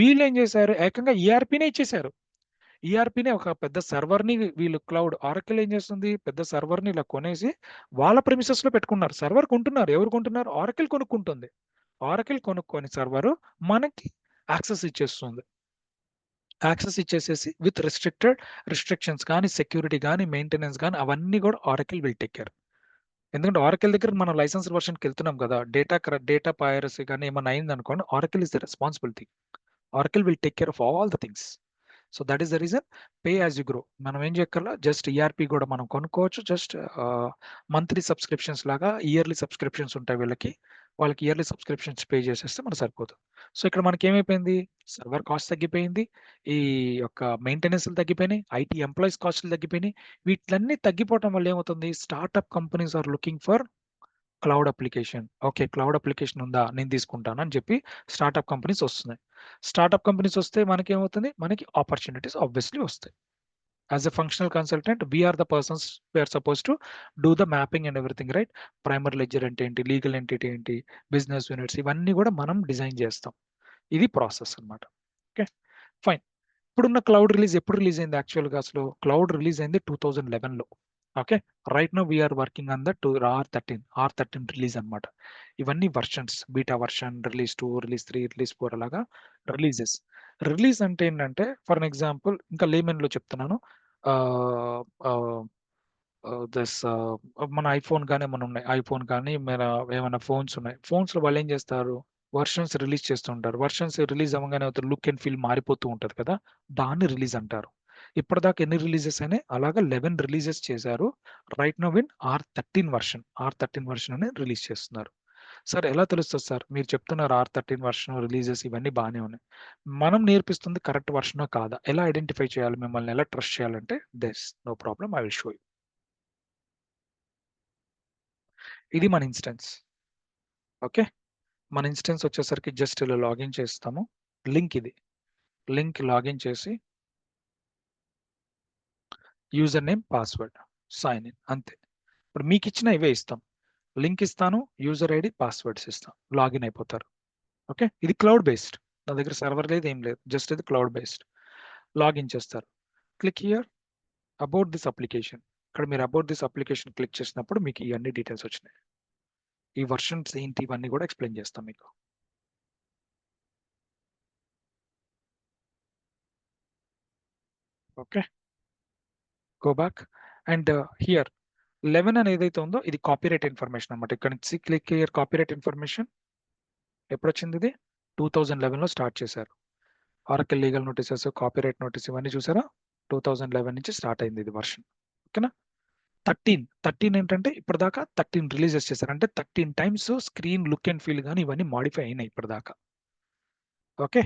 వీళ్ళు ఏం చేశారు, ఏకంగా ఈఆర్పీనే ఇచ్చేశారు. ఈఆర్పీనే ఒక పెద్ద సర్వర్ని వీళ్ళు క్లౌడ్ ఆరకిల్ ఏం చేస్తుంది, పెద్ద సర్వర్ని ఇలా కొనేసి వాళ్ళ ప్రెమిసెస్లో పెట్టుకున్నారు. సర్వర్ కొంటున్నారు, ఎవరు కొంటున్నారు, ఆరకిల్ కొనుక్కుంటుంది. ఆరకిల్ కొనుక్కొని సర్వర్ మనకి యాక్సెస్ ఇచ్చేస్తుంది. యాక్సెస్ ఇచ్చేసేసి విత్ రిస్ట్రిక్షన్స్ కానీ, సెక్యూరిటీ కానీ, మెయింటెనెన్స్ కానీ అవన్నీ కూడా ఆరకిల్ విల్ టేక్ కేర్. ఎందుకంటే ఆరకిల్ దగ్గర మనం లైసెన్స్ వర్షన్కి వెళ్తున్నాం కదా, డేటా పైరసీ కానీ ఏమైనా అయింది అనుకోండి, Oracle is the responsibility. Oracle will take care of all the things. So that is the reason pay as you grow. మనం ఏం చేయక్కర్లా, జస్ట్ ఈఆర్పి కూడా మనం కొనుక్కోవచ్చు. జస్ట్ మంత్లీ సబ్స్క్రిప్షన్స్ లాగా ఇయర్లీ సబ్స్క్రిప్షన్స్ ఉంటాయి వాళ్ళకి ఇయర్లీ సబ్స్క్రిప్షన్స్ పే చేసేస్తే మనకు సరిపోతుంది. సో ఇక్కడ మనకి ఏమైపోయింది, సర్వర్ కాస్ట్ తగ్గిపోయింది, ఈ యొక్క మెయింటెనెన్స్లు తగ్గిపోయినాయి, ఐటీ ఎంప్లాయీస్ కాస్ట్లు తగ్గిపోయినాయి. వీటిలన్నీ తగ్గిపోవడం వల్ల ఏమవుతుంది, startup companies are looking for cloud application. Okay, cloud application ఉందా, నేను తీసుకుంటాను అని చెప్పి స్టార్ట్అప్ కంపెనీస్ వస్తున్నాయి. స్టార్ట్అప్ కంపెనీస్ వస్తే మనకేమవుతుంది, మనకి ఆపర్చునిటీస్ ఆబ్వియస్లీ వస్తాయి. As a functional consultant we are the persons we are suppose to do the mapping and everything, right. Primary ledger అంటే ఏంటి, లీగల్ ఎంటిటీ ఏంటి, బిజినెస్ యూనిట్స్, ఇవన్నీ కూడా మనం డిజైన్ చేస్తాం. ఇది ప్రాసెస్ అనమాట. Okay, fine. ఇప్పుడున్న క్లౌడ్ రిలీజ్ ఎప్పుడు రిలీజ్ అయింది, యాక్చువల్గా అసలు క్లౌడ్ రిలీజ్ అయింది 2011లో. Okay, right no we're working on the R13 release అనమాట. ఇవన్నీ versions, beta version, release 2, release 3, release 4 అలాగా రిలీజెస్. రిలీజ్ అంటే ఏంటంటే ఫర్ అన్ ఎగ్జాంపుల్ ఇంకా లేమెన్ లో చెప్తున్నాను, దిస్ మన ఐఫోన్ కానీ ఏమైనా ఉన్నాయి, ఐఫోన్ కానీ మన ఏమైనా ఫోన్స్ ఉన్నాయి, ఫోన్స్ లో వాళ్ళు ఏం చేస్తారు, వర్షన్స్ రిలీజ్ చేస్తుంటారు. వర్షన్స్ రిలీజ్ అవ్వగానే లుక్ అండ్ ఫీల్ మారిపోతూ ఉంటది కదా, దాన్ని రిలీజ్ అంటారు. ఇప్పటిదాకా ఎన్ని రిలీజెస్ అయినాయి, అలాగా 11 రిలీజెస్ చేశారు. Right now in R13 version అని రిలీజ్ చేస్తున్నారు. సార్ ఎలా తెలుస్తుంది సార్, మీరు చెప్తున్నారు R13 వర్షన్ రిలీజెస్ ఇవన్నీ బాగానే ఉన్నాయి, మనం నేర్పిస్తుంది కరెక్ట్ వర్షనో కాదా, ఎలా ఐడెంటిఫై చేయాలి, మిమ్మల్ని ఎలా ట్రస్ట్ చేయాలంటే this no problem, I will show you. ఇది మన ఇన్స్టెన్స్. ఓకే, మన ఇన్స్టెన్స్ వచ్చేసరికి జస్ట్ ఇలా లాగిన్ చేస్తాము. లింక్ ఇది, లింక్ లాగిన్ చేసి user name, password, sign in, అంతే. ఇప్పుడు మీకు ఇచ్చిన ఇవే ఇస్తాం, లింక్ ఇస్తాను, యూజర్ ఐడి, పాస్వర్డ్స్ ఇస్తాం, లాగిన్ అయిపోతారు. ఓకే, ఇది క్లౌడ్ బేస్డ్, నా దగ్గర సర్వర్ లేదు ఏం లేదు, జస్ట్ ఇది క్లౌడ్ బేస్డ్. లాగిన్ చేస్తారు, click here about this application. ఇక్కడ మీరు అబౌట్ దిస్ అప్లికేషన్ క్లిక్ చేసినప్పుడు మీకు ఇవన్నీ డీటెయిల్స్ వచ్చినాయి. ఈ వర్షన్స్ ఏంటి ఇవన్నీ కూడా ఎక్స్ప్లెయిన్ చేస్తాం మీకు. Okay, go back and here 11 అని ఏదైతే ఉందో ఇది కాపీరైట్ ఇన్ఫర్మేషన్ అనమాట. ఇక్కడ నుంచి క్లిక్ హియర్ కాపీరైట్ ఇన్ఫర్మేషన్. ఎప్పుడు వచ్చింది ఇది, 2011లో స్టార్ట్ చేశారు. Oracle legal notices, copyright notice ఇవన్నీ చూసారా, 2011 నుంచి స్టార్ట్ అయింది ఇది వర్షన్. ఓకేనా. 13 ఏంటంటే ఇప్పటిదాకా 13 రిలీజెస్ చేశారు, అంటే 13 times screen look and feel కానీ ఇవన్నీ మాడిఫై అయినాయి ఇప్పటిదాకా. ఓకే,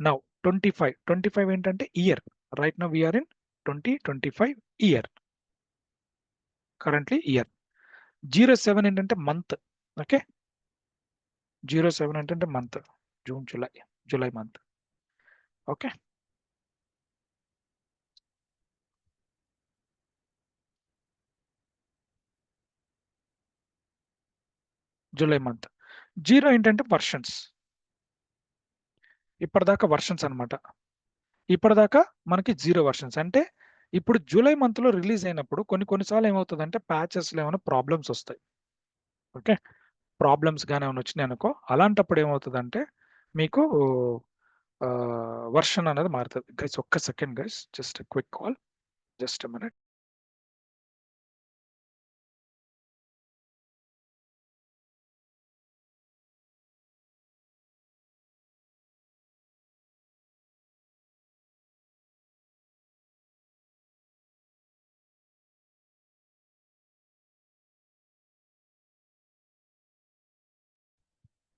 నౌ 25 ఏంటంటే year. Right now we are in 2025 year, currently year. 07 ఏంటంటే మంత్. ఓకే, 07 ఏంటంటే month, June, July month. Okay, July month. 0 ఏంటంటే వర్షన్స్, ఇప్పటిదాకా వర్షన్స్ అనమాట. ఇప్పటిదాకా మనకి 0 వర్షన్స్ అంటే ఇప్పుడు జూలై మంత్ లో రిలీజ్ అయినప్పుడు కొన్నిసార్లు ఏమవుతుందంటే ప్యాచెస్ లో ఏమైనా ప్రాబ్లమ్స్ వస్తాయి. ఓకే, ప్రాబ్లమ్స్ కానీ ఏమైనా వచ్చినాయి అనుకో, అలాంటప్పుడు ఏమవుతుందంటే మీకు వర్షన్ అనేది మారుతుంది. గైస్ ఒక్క second guys, just quick call, just minute.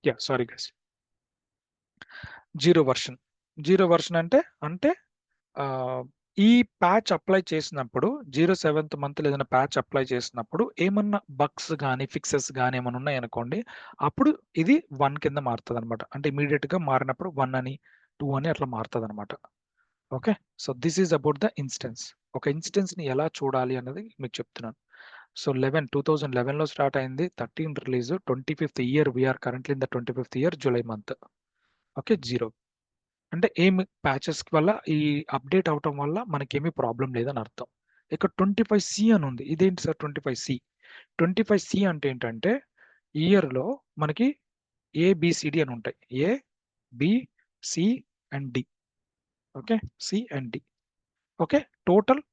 Yeah sorry guys, 0 version అంటే ఈ ప్యాచ్ అప్లై చేసినప్పుడు 07th మంత్ ఏదైనా ప్యాచ్ అప్లై చేసినప్పుడు ఏమన్నా బగ్స్ కానీ ఫిక్సెస్ కానీ ఏమైనా ఉన్నాయనుకోండి, అప్పుడు ఇది 1 కింద మారుతుంది అనమాట. అంటే ఇమీడియట్ గా మారినప్పుడు 1 అని 2 అని అట్లా మారుతుంది అనమాట. Okay, so this is about the instance. ఒక ఇన్స్టెన్స్ ని ఎలా చూడాలి అన్నది మీకు చెప్తున్నాను. సో 2011లో స్టార్ట్ అయింది, 13 release, 25th year, we are currently in the 25th year, July month. Okay, 0 అంటే ఏమి ప్యాచెస్ వల్ల ఈ అప్డేట్ అవటం వల్ల మనకేమీ ప్రాబ్లం లేదని అర్థం. ఇక్కడ 25C అని ఉంది, ఇదేంటి సార్ 25C? 25C అంటే ఏంటంటే ఇయర్లో మనకి ABCD అని ఉంటాయి, A, B, C and D. Okay, C and D. Okay, total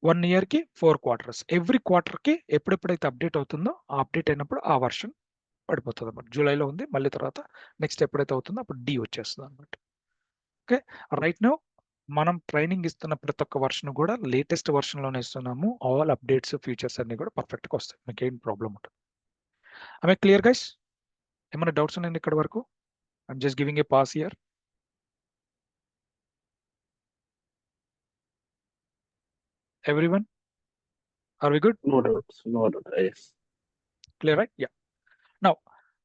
1 ఇయర్కి 4 క్వార్టర్స్. ఎవ్రీ క్వార్టర్కి ఎప్పుడెప్పుడైతే అప్డేట్ అవుతుందో ఆ అప్డేట్ అయినప్పుడు ఆ వర్షన్ పడిపోతుంది అనమాట. జూలైలో ఉంది, మళ్ళీ తర్వాత నెక్స్ట్ ఎప్పుడైతే అవుతుందో అప్పుడు D వచ్చేస్తుంది అనమాట. ఓకే, రైట్ నౌ మనం ట్రైనింగ్ ఇస్తున్న ప్రతి ఒక్క వర్షన్ కూడా లేటెస్ట్ వర్షన్లోనే ఇస్తున్నాము. ఆల్ అప్డేట్స్, ఫీచర్స్ అన్ని కూడా పర్ఫెక్ట్గా వస్తాయి, మీకు ఏం ప్రాబ్లం ఉంటుంది. I clear guys? ఏమైనా డౌట్స్ ఉన్నాయండి ఇక్కడ వరకు? I'm just giving a pass here. Everyone, are we good? No doubts. Yes. Clear right? Yeah. Now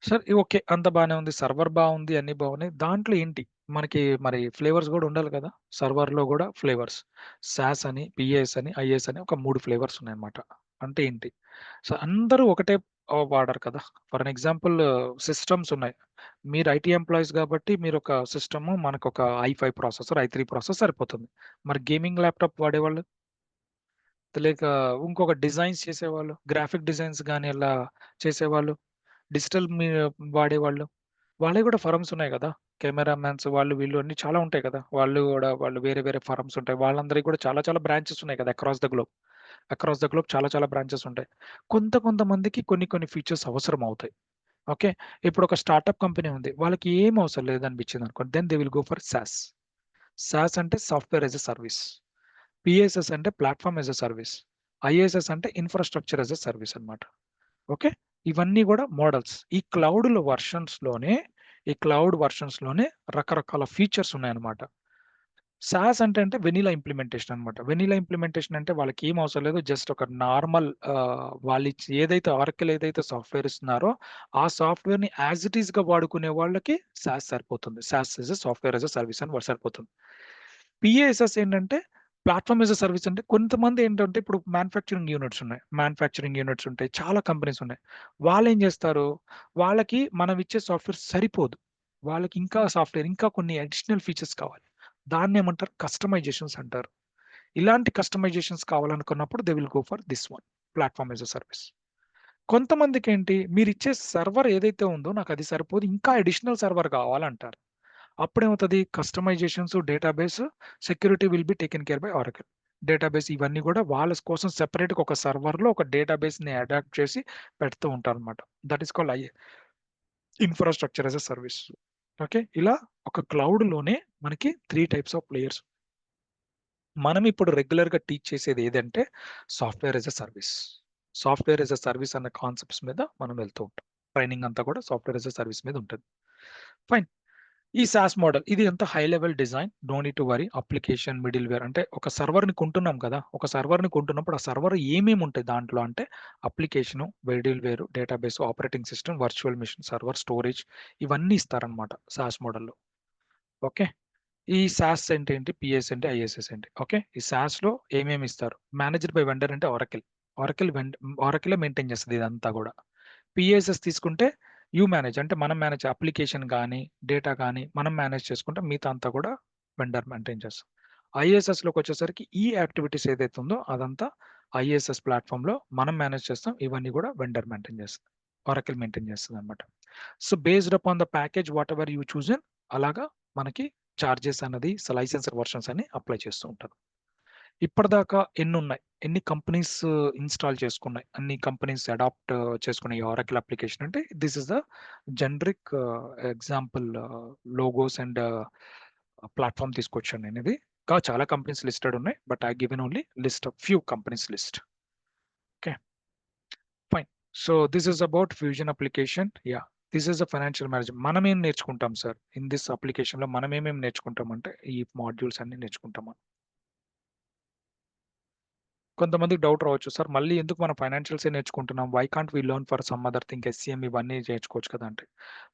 sir okay, అంత బాగానే ఉంది, సర్వర్ బాగుంది, అన్ని బాగున్నాయి, దాంట్లో ఏంటి మనకి మరి ఫ్లేవర్స్ కూడా ఉండాలి కదా. సర్వర్లో కూడా ఫ్లేవర్స్, సాస్ అని, పిఎస్ అని, ఐఎస్ అని ఒక 3 ఫ్లేవర్స్ ఉన్నాయన్నమాట. అంటే ఏంటి, సో అందరూ ఒకటే వాడరు కదా. ఫర్ అన్ ఎగ్జాంపుల్ సిస్టమ్స్ ఉన్నాయి, మీరు ఐటీ ఎంప్లాయీస్ కాబట్టి మీరు ఒక సిస్టమ్, మనకు ఒక i5 ప్రాసెసర్, i3 ప్రాసెసర్ సరిపోతుంది. మరి గేమింగ్ ల్యాప్టాప్ వాడేవాళ్ళు లేక ఇంకొక డిజైన్స్ చేసేవాళ్ళు, గ్రాఫిక్ డిజైన్స్ గాని అలా చేసేవాళ్ళు, డిజిటల్ వాడేవాళ్ళు. వాళ్ళవి కూడా ఫర్మ్స్ ఉన్నాయి కదా! కెమెరామాన్స్ వాళ్ళు వీళ్ళు అన్నీ చాలా ఉంటాయి కదా! వాళ్ళు వేరే వేరే ఫర్మ్స్ ఉంటాయి. వాళ్ళందరికి కూడా చాలా చాలా బ్రాంచెస్ ఉన్నాయి కదా! Across the globe. Across the globe చాలా చాలా బ్రాంచెస్ ఉంటాయి. కొంతమందికి కొన్ని ఫీచర్స్ అవసరం అవుతాయి. ఓకే. ఇప్పుడు ఒక స్టార్టప్ కంపెనీ ఉంది. వాళ్ళకి ఏం అవసరం లేదనిపించింది అనుకోండి. Then they will go for SaaS. SaaS అంటే software as a service. PSS అంటే platform as a service. ISS అంటే ఇన్‌ఫ్రాస్ట్రక్చర్ యాస్ ఎ సర్వీస్ అన్నమాట. ఓకే. ఇవన్నీ కూడా మోడల్స్. ఈ క్లౌడ్ వెర్షన్స్‌లోనే రకరకాల ఫీచర్స్ ఉన్నాయన్నమాట. సాస్ అంటే వెనిలా ఇంప్లిమెంటేషన్ అన్నమాట. వెనిలా ఇంప్లిమెంటేషన్ అంటే వాళ్ళకి ఏం అవసరం లేదు. జస్ట్ ఒక నార్మల్ ఏదైతే ఆరకిల్ ఏదైతే సాఫ్ట్‌వేర్ ఇస్తున్నారో, ఆ సాఫ్ట్‌వేర్‌ని యాస్ ఇట్ ఈస్‌గా వాడుకునే వాళ్ళకి సాస్ సరిపోతుంది. SaaS as a software as a service అని సరిపోతుంది. పిఏఎస్ఎస్ ఏంటంటే ప్లాట్‌ఫార్మ్ యాస్ ఎ సర్వీస్ అంటే కొంతమంది ఏంటంటే ఇప్పుడు మ్యానుఫ్యాక్చరింగ్ యూనిట్స్ ఉంటాయి. చాలా కంపెనీస్ ఉన్నాయి. వాళ్ళేం చేస్తారు? వాళ్ళకి మనం ఇచ్చే సాఫ్ట్‌వేర్ సరిపోదు. వాళ్ళకి ఇంకా కొన్ని అడిషనల్ ఫీచర్స్ కావాలి. దాన్నేమంటారు? కస్టమైజేషన్స్ అంటారు. ఇలాంటి కస్టమైజేషన్స్ కావాలనుకున్నప్పుడు they will go for this one platform as a service. కొంతమందికేంటి మీరిచ్చే సర్వర్ ఏదైతే ఉందో నాకది సరిపోదు. ఇంకా అడిషనల్ సర్వర్ కావాలంటారు. అప్పుడేమవుతది? Customisations, database, security will be taken care by Oracle. Database ఇవన్నీ కూడా వాళ్ళ కోసం సెపరేట్‌గా ఒక సర్వర్‌లో ఒక డేటాబేస్‌ని అడాప్ట్ చేసి పెడుతూ ఉంటారనమాట. That is called infrastructure as a service. Okay. ఇలా ఒక క్లౌడ్‌లోనే మనకి 3 టైప్స్ ఆఫ్ ప్లేయర్స్. మనం ఇప్పుడు రెగ్యులర్‌గా టీచ్ చేసేది ఏదంటే software as a service. Software as a service అన్న కాన్సెప్ట్స్ మీద మనం వెళ్తూ ఉంటాం. ట్రైనింగ్ అంతా కూడా సాఫ్ట్‌వేర్ యాస్ ఎ సర్వీస్ మీద ఉంటది. ఫైన్. ఈ సాస్ మోడల్ ఇది అంతా high level design. No need to worry. Application, middleware అంటే ఒక సర్వర్‌ని కొంటున్నాం కదా! ఒక సర్వర్‌ని కొంటున్నప్పుడు ఆ సర్వర్ ఏమేమి ఉంటాయి దాంట్లో అంటే application, middleware, database, operating system, virtual machine, server, storage ఇవన్నీ ఇస్తారనమాట సాస్ మోడల్‌లో. ఓకే. ఈ సాస్ అంటే ఏంటి? పిఎస్ అంటే ఐఎస్ఎస్ ఏంటి? ఓకే. ఈ సాస్‌లో ఏమేమి ఇస్తారు? మేనేజ్డ్ బై వెండర్ అంటే ఆరకిల్. ఆరకిలే మెయింటైన్ చేస్తది ఇదంతా గూడా. పిఎస్ఎస్ తీసుకుంటే మేనేజ్ అంటే మనం మేనేజ్ అప్లికేషన్ గాని, డేటా గాని మనం మేనేజ్ చేసుకుంటే మిగతా అంతా కూడా వెండర్ మెయింటైన్ చేస్తాం. ఐఎస్ఎస్‌లోకొచ్చేసరికి ఈ యాక్టివిటీస్ ఏదైతే ఉందో అదంతా ఐఎస్ఎస్ ప్లాట్‌ఫార్మ్‌లో మనం మేనేజ్ చేస్తాం. ఇవన్నీ కూడా వెండర్ మెయింటైన్ చేస్తది. ఆరకిల్ మెయింటైన్ చేస్తదనమాట. So, based upon the package whatever you chosen అలాగా మనకి చార్జెస్ అన్నది లైసెన్స్డ్ వెర్షన్స్ అని అప్లై చేస్తూ ఉంటారు. ఇప్పటిదాకా ఎన్ని కంపెనీస్ ఇన్‌స్టాల్ చేసుకున్నాయి? అన్ని కంపెనీస్ అడాప్ట్ చేసుకున్న ఈ ఆరకిల్ అప్లికేషన్ అంటే this is the generic example logos and platform తీసుకొచ్చాను నేనిది. ఇంకా చాలా కంపెనీస్ లిస్టెడ్ ఉన్నాయి. But I given only list of few companies list. Okay. Fine. So, this is about fusion application. Yeah! This is the financial management. మనమేం నేర్చుకుంటాం సార్? ఇన్ దిస్ అప్లికేషన్‌లో మనమేమేం నేర్చుకుంటామంటే ఈ మాడ్యూల్స్ అన్నీ నేర్చుకుంటాము. కొంతమందికి డౌట్ రావచ్చు. సార్ మళ్ళీ ఎందుకు మనం ఫైనాన్షియల్సే నేర్చుకుంటున్నాం? Why can't we learn for some other thing SCM ఇవన్నీ నేర్చుకోవచ్చు కదా! అంటే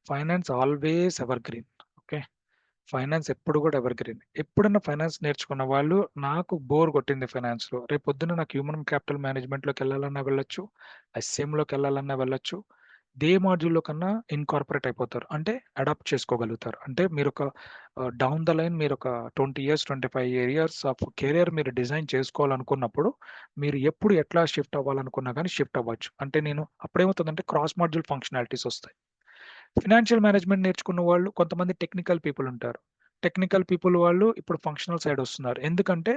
finance always evergreen. Okay. Finance ఎప్పుడు కూడా ఎవర్‌గ్రీన్. ఎప్పుడన్నా ఫైనాన్స్ నేర్చుకున్న వాళ్ళు నాకు బోర్ కొట్టింది ఫైనాన్స్‌లో. రేపొద్దున నాకు హ్యూమన్ క్యాపిటల్ మేనేజ్మెంట్‌లోకెళ్ళాలన్నా వెళ్ళొచ్చు. ఎస్‌సీఎంలోకెళ్ళాలన్నా వెళ్ళొచ్చు. మాడ్యూల్‌లో కన్నా ఇన్‌కార్పొరేట్ అయిపోతారు. అంటే అడాప్ట్ చేసుకోగలుగుతారు. అంటే మీరొక డౌన్ ద లైన్ మీరొక 20 ఇయర్స్, 25 ఇయర్స్ ఆఫ్ కెరియర్ మీరు డిజైన్ చేసుకోవాలనుకున్నప్పుడు, మీరు ఎప్పుడు ఎట్లా షిఫ్ట్ అవ్వాలనుకున్నా గాని షిఫ్ట్ అవ్వచ్చు. అంటే అప్పుడేమవుతదంటే క్రాస్ మాడ్యూల్ ఫంక్షనాలిటీస్ ఒస్తాయి. ఫైనాన్షియల్ మేనేజ్మెంట్ నేర్చుకున్న వాళ్ళు కొంతమంది టెక్నికల్ పీపుల్ ఉంటారు. టెక్నికల్ పీపుల్ వాళ్ళు ఇప్పుడు ఫంక్షనల్ సైడ్ వస్తున్నారు. ఎందుకంటే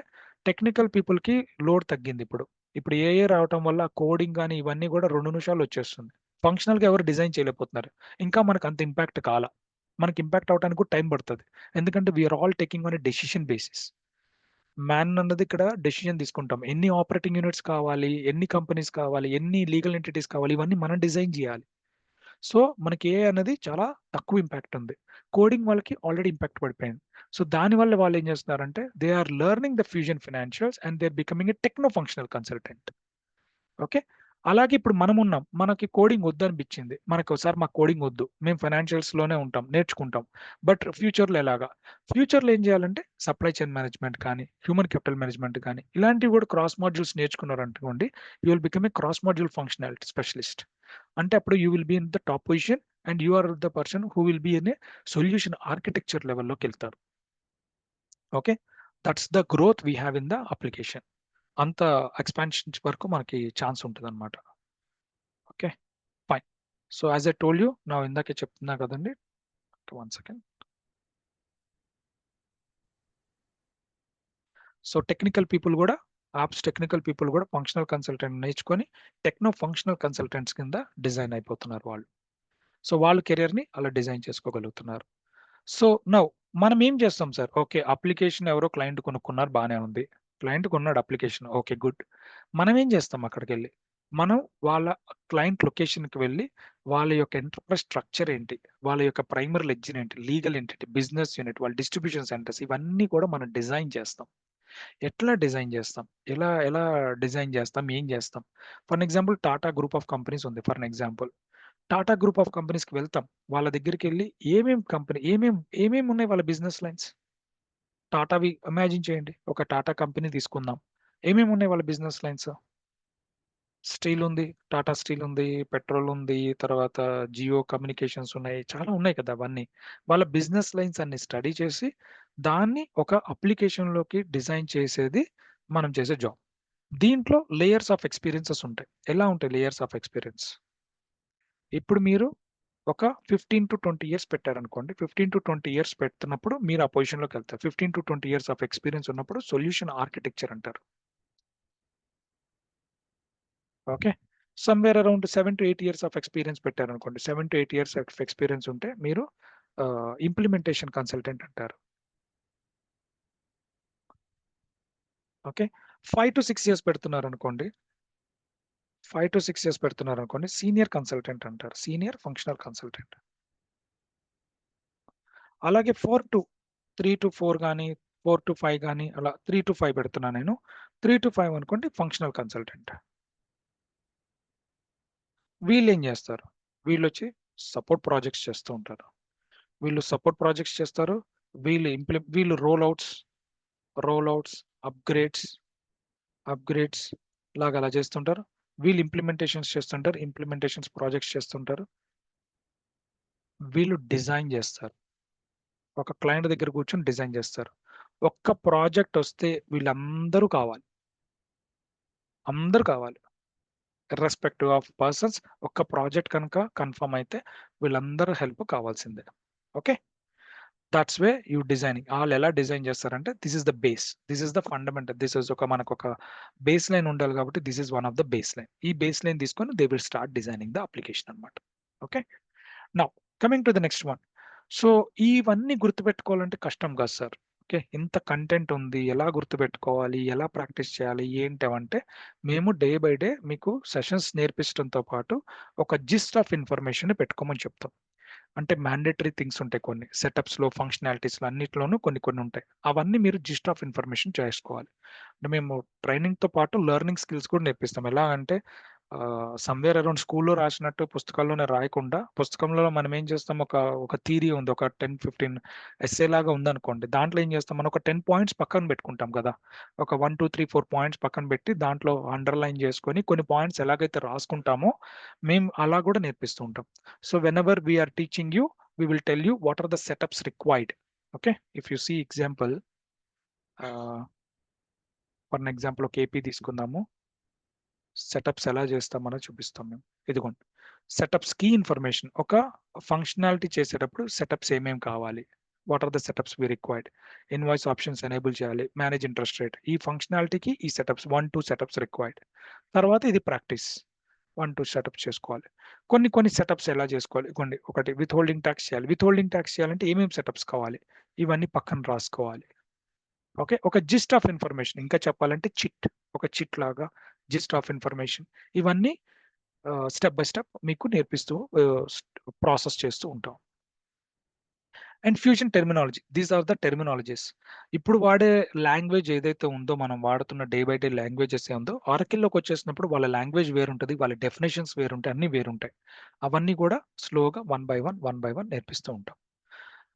టెక్నికల్ పీపుల్‌కి లోడ్ తగ్గిందిప్పుడు. ఇప్పుడు ఏఐ రావటం వల్ల కోడింగ్ గాని ఇవన్నీ గూడా 2 నిమిషాల్లో వచ్చేస్తుంది. ఫంక్షనల్‌గా ఎవరు డిజైన్ చేయలేకపోతున్నారు. ఇంకా మనకంత ఇంపాక్ట్ కాలా. మనకి ఇంపాక్ట్ అవ్వటానికి కూడా టైం పడతది. ఎందుకంటే we are all taking on a decision basis. Man అన్నది ఇక్కడ డెసిషన్ తీసుకుంటాం. ఎన్ని ఆపరేటింగ్ యూనిట్స్ కావాలి? ఎన్ని కంపెనీస్ కావాలి? ఎన్ని లీగల్ ఎంటిటీస్ కావాలి? ఇవన్నీ మనం డిజైన్ జేయాలి. సో, మనకి ఏఐ అనేది చాలా తక్కువ ఇంపాక్ట్ ఉంది. కోడింగ్ వాళ్ళకి ఆల్రెడీ ఇంపాక్ట్ పడిపోయింది. సో, దానివల్ల వాళ్ళేం చేస్తున్నారంటే they are learning the Fusion financials and they are becoming a techno functional consultant. Okay. అలాగే ఇప్పుడు మనమున్నాం. మనకి కోడింగ్ వద్దనిపించింది. మనకోసారి మాకు కోడింగ్ వద్దు. మేము ఫైనాన్షియల్స్‌లోనే ఉంటాం. నేర్చుకుంటాం. బట్ ఫ్యూచర్‌లో ఎలాగా? ఫ్యూచర్‌లో ఏం చేయాలంటే సప్లై చైన్ మేనేజ్మెంట్ కానీ, హ్యూమన్ క్యాపిటల్ మేనేజ్మెంట్ కానీ ఇలాంటివి కూడా క్రాస్ మాడ్యూల్స్ నేర్చుకున్నారనుకోండి you will become a cross module functionality specialist. అంటే అప్పుడు you will be in the top position and you are the person who will be in a solution architecture లెవెల్‌లోకెళ్తారు. Okay. That's the growth we have in the application. అంత ఎక్స్పాన్షన్ వరకు మనకి ఛాన్స్ ఉంటదన్నమాట. Okay. Fine. So as I told you ఇందాకే చెప్తున్నా కదండీ. 1 సెకండ్. సో టెక్నికల్ పీపుల్ కూడా టెక్నికల్ పీపుల్ కూడా ఫంక్షనల్ కన్సల్టెంట్ నేర్చుకొని టెక్నో ఫంక్షనల్ కన్సల్టెంట్స్ కింద డిజైన్ అయిపోతున్నారు వాళ్ళు. సో వాళ్ళ కెరియర్‌ని అలా డిజైన్ చేసుకోగలుగుతున్నారు. సో మనం ఏం చేస్తాం సార్? ఓకే. అప్లికేషన్ ఎవరో క్లయింట్ కొనుక్కున్నారు బానే ఉంది. క్లయింట్ కొన్నాడు అప్లికేషన్. ఓకే. గుడ్. మనం ఏం చేస్తాం అక్కడికెళ్ళి? మనం వాళ్ళ క్లయింట్ లొకేషన్‌కి వెళ్లి వాళ్ళ యొక్క ఎంటర్‌ప్రైజ్ స్ట్రక్చర్ ఏంటి? వాళ్ళ యొక్క ప్రైమరీ లెడ్జర్ ఏంటి? లీగల్ ఎంటిటీ, బిజినెస్ యూనిట్, వాళ్ళ డిస్ట్రిబ్యూషన్ సెంటర్స్ ఇవన్నీ కూడా మనం డిజైన్ చేస్తాం. ఎట్లా డిజైన్ చేస్తాం? ఎలా ఎలా డిజైన్ చేస్తాం? ఏం చేస్తాం? For example Tata group of companies ఉంది. For example Tata group of కంపెనీస్‌కి వెళ్తాం. వాళ్ళ దగ్గరికెళ్లి ఏమేమి ఉన్నాయి వాళ్ళ బిజినెస్ లైన్స్? టాటావి ఇమాజిన్ చేయండి. ఒక టాటా కంపెనీ తీసుకుందాం. ఏమేమి ఉన్నాయి వాళ్ళ బిజినెస్ లైన్స్? స్టీల్ ఉంది. టాటా స్టీల్ ఉంది. పెట్రోల్ ఉంది. తర్వాత జియో కమ్యూనికేషన్స్ ఉన్నాయి. చాలా ఉన్నాయి కదా! అవన్నీ. వాళ్ళ బిజినెస్ లైన్స్ అన్ని స్టడీ చేసి దాన్ని ఒక అప్లికేషన్‌లోకి డిజైన్ చేసేది మనం చేసే జాబ్. దీంట్లో లేయర్స్ ఆఫ్ ఎక్స్‌పీరియన్సెస్ ఉంటాయి. ఎలా ఉంటాయి లేయర్స్ ఆఫ్ ఎక్స్‌పీరియన్స్? ఇప్పుడు మీరు ఒక 15-20 ఇయర్స్ పెట్టారనుకోండి. 15-20 ఇయర్స్ పెడుతున్నప్పుడు మీరు ఆ పొజిషన్‌లోకెళ్తారు. 15-20 ఇయర్స్ ఆఫ్ ఎక్స్‌పీరియన్స్ ఉన్నప్పుడు సొల్యూషన్ ఆర్కిటెక్చర్ అంటారు. Okay. Somewhere around 7-8 years of experience పెట్టారనుకోండి. 7-8 ఇయర్స్ ఆఫ్ ఎక్స్‌పీరియన్స్ ఉంటే మీరు ఇంప్లిమెంటేషన్ కన్సల్టెంట్ అంటారు. ఓకే. 5-6 ఇయర్స్ పెడుతున్నారనుకోండి. 5-6 ఇయర్స్ పెడుతున్నారనుకోండి. సీనియర్ కన్సల్టెంట్ అంటారు. Senior functional consultant. అలాగే 3-4 గాని, 4-5 గాని అలా 3-5 పెడుతున్నా నేను. 3-5 అనుకోండి ఫంక్షనల్ కన్సల్టెంట్. వీళ్ళేం జేస్తారు? వీళ్ళొచ్చి సపోర్ట్ ప్రాజెక్ట్స్ చేస్తూ ఉంటారు. వీళ్ళు సపోర్ట్ ప్రాజెక్ట్స్ చేస్తారు. వీళ్ళు రోల్ ఔట్స్, అప్‌గ్రేడ్స్ లాగా అలా చేస్తుంటారు. వీళ్ళు ఇంప్లిమెంటేషన్స్ చేస్తుంటారు. ఇంప్లిమెంటేషన్స్ ప్రాజెక్ట్స్ చేస్తుంటారు. వీళ్ళు డిజైన్ జేస్తారు. ఒక క్లయింట్ దగ్గర కూర్చొని డిజైన్ జేస్తారు. ఒక్క ప్రాజెక్ట్ ఒస్తే వీళ్ళందరూ కావాలి. అందరూ కావాలి. ఇర్రెస్పెక్టివ్ ఆఫ్ పర్సన్స్ ఒక్క ప్రాజెక్ట్ కనుక కన్ఫర్మ్ అయితే వీళ్ళందరూ హెల్ప్ కావాల్సిందే. Okay. That's way you designing. ఆళ్ళెలా డిజైన్ చేస్తారంటే this is the base. This is the fundamental. This is మనకొక బేస్ లైన్ ఉండాలి కాబట్టి this is one of the base line. ఈ బేస్ లైన్ తీసుకొని they will start designing the application అన్నమాట. Okay. Now coming to the next one. So ఇవన్నీ గుర్తుపెట్టుకోవాలంటే కష్టం కాదు సార్. ఓకే. ఇంత కంటెంట్ ఉంది. ఎలా గుర్తుపెట్టుకోవాలి? ఎలా ప్రాక్టీస్ చేయాలి? ఏంటవంటే మేము డే బై డే మీకు సెషన్స్ నేర్పించడంతో పాటు ఒక జిస్ట్ ఆఫ్ ఇన్ఫర్మేషన్‌ని పెట్టుకోమని చెప్తాం. అంటే మ్యాండేటరీ థింగ్స్ ఉంటాయి కొన్ని. సెటప్స్‌లో, ఫంక్షనాలిటీస్‌లో అన్నిట్లోనూ కొన్ని ఉంటాయి. అవన్నీ మీరు జిస్ట్ ఆఫ్ ఇన్ఫర్మేషన్ చేసుకోవాలి. అంటే మేము ట్రైనింగ్‌తో పాటు లెర్నింగ్ స్కిల్స్ కూడా నేర్పిస్తాం. ఎలా అంటే సమ్‌వేర్ అరౌండ్ స్కూల్‌లో రాసినట్టు పుస్తకాల్లోనే రాయకుండా, పుస్తకంలో మనం ఏం చేస్తాం ఒక థియరీ ఉంది. ఒక 10, 15 ఎస్సే లాగా ఉందనుకోండి. దాంట్లో ఏం చేస్తాం మనం ఒక 10 పాయింట్స్ పక్కన పెట్టుకుంటాం కదా! ఒక 1, 2, 3, 4 పాయింట్స్ పక్కన పెట్టి దాంట్లో అండర్‌లైన్ చేసుకొని కొన్ని పాయింట్స్ ఎలాగైతే రాసుకుంటామో మేము అలా కూడా నేర్పిస్తూ ఉంటాం. So whenever we are teaching you, we will tell you what are the setups required. Okay. If you see example, for an example ఒక AP తీసుకుందాము. సెటప్స్ ఎలా చేస్తామనో చూపిస్తాం మేము. ఇదిగోండి. Setups key information. ఒక ఫంక్షనాలిటీ చేసేటప్పుడు సెటప్స్ ఏమేం కావాలి? What are the setups we required? Invoice options enable చేయాలి. Manage interest rate. ఈ ఫంక్షనాలిటీకి ఈ సెటప్స్ 1, 2 సెటప్స్ రిక్వైర్డ్. తర్వాత ఇది ప్రాక్టీస్. 1, 2 సెటప్స్ చేసుకోవాలి. కొన్ని సెటప్స్ ఎలా చేసుకోవాలి? ఇగోండి ఒకటి విత్‌హోల్డింగ్ టాక్స్ చేయాలి. విత్‌హోల్డింగ్ టాక్స్ చేయాలంటే ఏమేం సెటప్స్ కావాలి? ఇవన్నీ పక్కన రాసుకోవాలి. ఓకే. ఒక జిస్ట్ ఆఫ్ ఇన్ఫర్మేషన్. ఇంకా చెప్పాలంటే ఒక చిట్ లాగా జిస్ట్ ఆఫ్ ఇన్ఫర్మేషన్. ఇవన్నీ స్టెప్ బై స్టెప్ మీకు నేర్పిస్తూ ప్రాసెస్ చేస్తూ ఉంటాం. And Fusion terminology. These are the terminologies. ఇప్పుడు వాడే లాంగ్వేజ్ ఏదైతే ఉందో మనం వాడుతున్న డే బై డే లాంగ్వేజెస్ ఉందో ఆరకిల్‌లోకి వచ్చేసినప్పుడు వాళ్ళ లాంగ్వేజ్ వేరుంటది. వాళ్ళ డెఫినిషన్స్ వేరుంటాయి. అన్నీ వేరుంటాయి. అవన్నీ కూడా స్లోగా వన్ బై వన్ నేర్పిస్తూ ఉంటాం.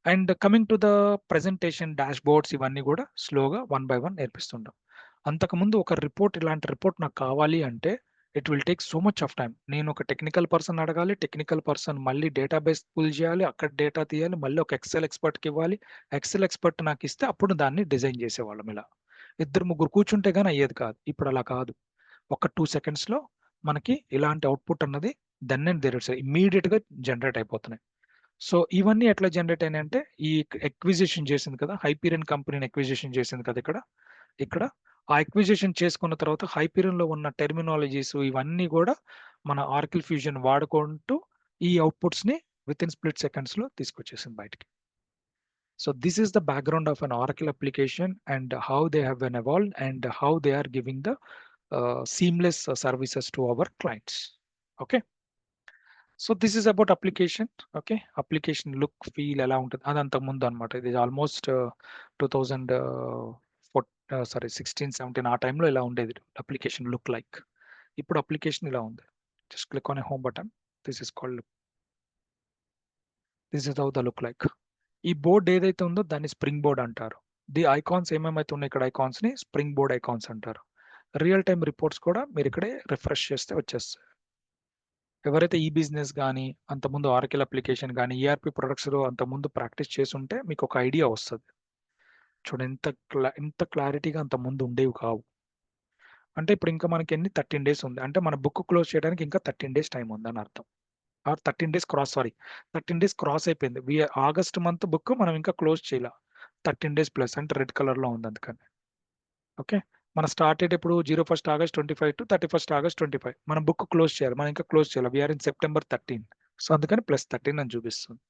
And coming to the presentation dashboards ఇవన్నీ కూడా స్లోగా వన్ బై వన్ నేర్పిస్తుంటాం. అంతకుముందు ఒక ఇలాంటి రిపోర్ట్ నాకు కావాలి అంటే it will take so much of time. నేను ఒక టెక్నికల్ పర్సన్ అడగాలి. టెక్నికల్ పర్సన్ మళ్ళీ డేటాబేస్ పుల్ చేయాలి. అక్కడ డేటా తీయాలి. మళ్ళీ ఒక ఎక్సెల్ ఎక్స్‌పర్ట్‌కి ఇవ్వాలి. ఎక్సెల్ ఎక్స్‌పర్ట్ నాకిస్తే అప్పుడు దాన్ని డిజైన్ చేసేవాళ్ళం ఇలా. ముగ్గురు కూర్చుంటే గానీ అయ్యేది కాదు. ఇప్పుడు అలా కాదు. ఒక 2 సెకండ్స్‌లో మనకి ఇలాంటి అవుట్‌పుట్ అన్నది దెన్ అండ్ దేర్ ఇమ్మీడియేట్‌గా జనరేట్ అయిపోతున్నాయి. సో ఇవన్నీ ఎట్లా జనరేట్ అయినాయంటే ఈ అక్విజిషన్ చేసింది కదా, హైపీరియన్ కంపెనీని అక్విజిషన్ చేసింది కదా ఇక్కడ ఆ అక్విజిషన్ చేసుకున్న తర్వాత హైపీరియన్‌లో ఉన్న టెర్మినాలజీస్ ఇవన్నీ కూడా మన ఆర్కిల్ ఫ్యూజన్ వాడుకుంటూ ఈ అవుట్‌పుట్స్‌ని వితిన్ స్ప్లిట్ సెకండ్స్‌లో తీసుకొచ్చేసింది బయటికి. So this is the background of an Oracle application and how they have been evolved and how they are giving the seamless services to our clients. Okay. So this is about application. Okay. Application look, feel, ఎలా ఉంటుంది అది అంతకు ముందు అనమాట. ఇది ఆల్మోస్ట్ 16, 17 ఆ టైంలో ఇలా ఉండేది అప్లికేషన్ లుక్ లైక్. ఇప్పుడు అప్లికేషన్ ఇలా ఉంది. Just click on a home button. This is called this is how the look like. ఈ బోర్డ్ ఏదైతే ఉందో దాన్ని స్ప్రింగ్ బోర్డ్ అంటారు. ది ఐకాన్స్ ఏమేమైతే ఉన్నాయి ఇక్కడ ఐకాన్స్ ని స్ప్రింగ్ బోర్డ్ ఐకాన్స్ అంటారు. రియల్ టైమ్ రిపోర్ట్స్ కూడా మీరు ఇక్కడే రిఫ్రెష్ చేస్తే వచ్చేస్తాయి. ఎవరైతే ఈ బిజినెస్ కానీ అంతకుముందు ఆర్కిల్ అప్లికేషన్ కానీ ఈఆర్పి ప్రొడక్ట్స్ అంతకుముందు ప్రాక్టీస్ చేసి ఉంటే మీకు ఒక ఐడియా వస్తుంది. చూడండి ఎంత క్లారిటీగా అంత ముందు ఉండేవి కావు. అంటే ఇప్పుడు ఇంకా మనకి 13 డేస్ ఉంది. అంటే మన బుక్ క్లోజ్ చేయడానికి ఇంకా 13 డేస్ టైం ఉందని అర్థం. 13 డేస్ 13 డేస్ క్రాస్ అయిపోయింది. ఆగస్ట్ మంత్ బుక్ మనం ఇంకా క్లోజ్ చేయాల. 13 డేస్ ప్లస్ అంటే రెడ్ కలర్ లో ఉంది అందుకని. ఓకే. మన స్టార్ట్ డేట్ ఇప్పుడు 01 ఆగస్ట్ 25 టు 31 ఆగస్ట్ 25. మనం బుక్ క్లోజ్ చేయాలి. మనం ఇంకా క్లోజ్ చేయాలి. We are in September 13. సో అందుకని +13 అని చూపిస్తుంది.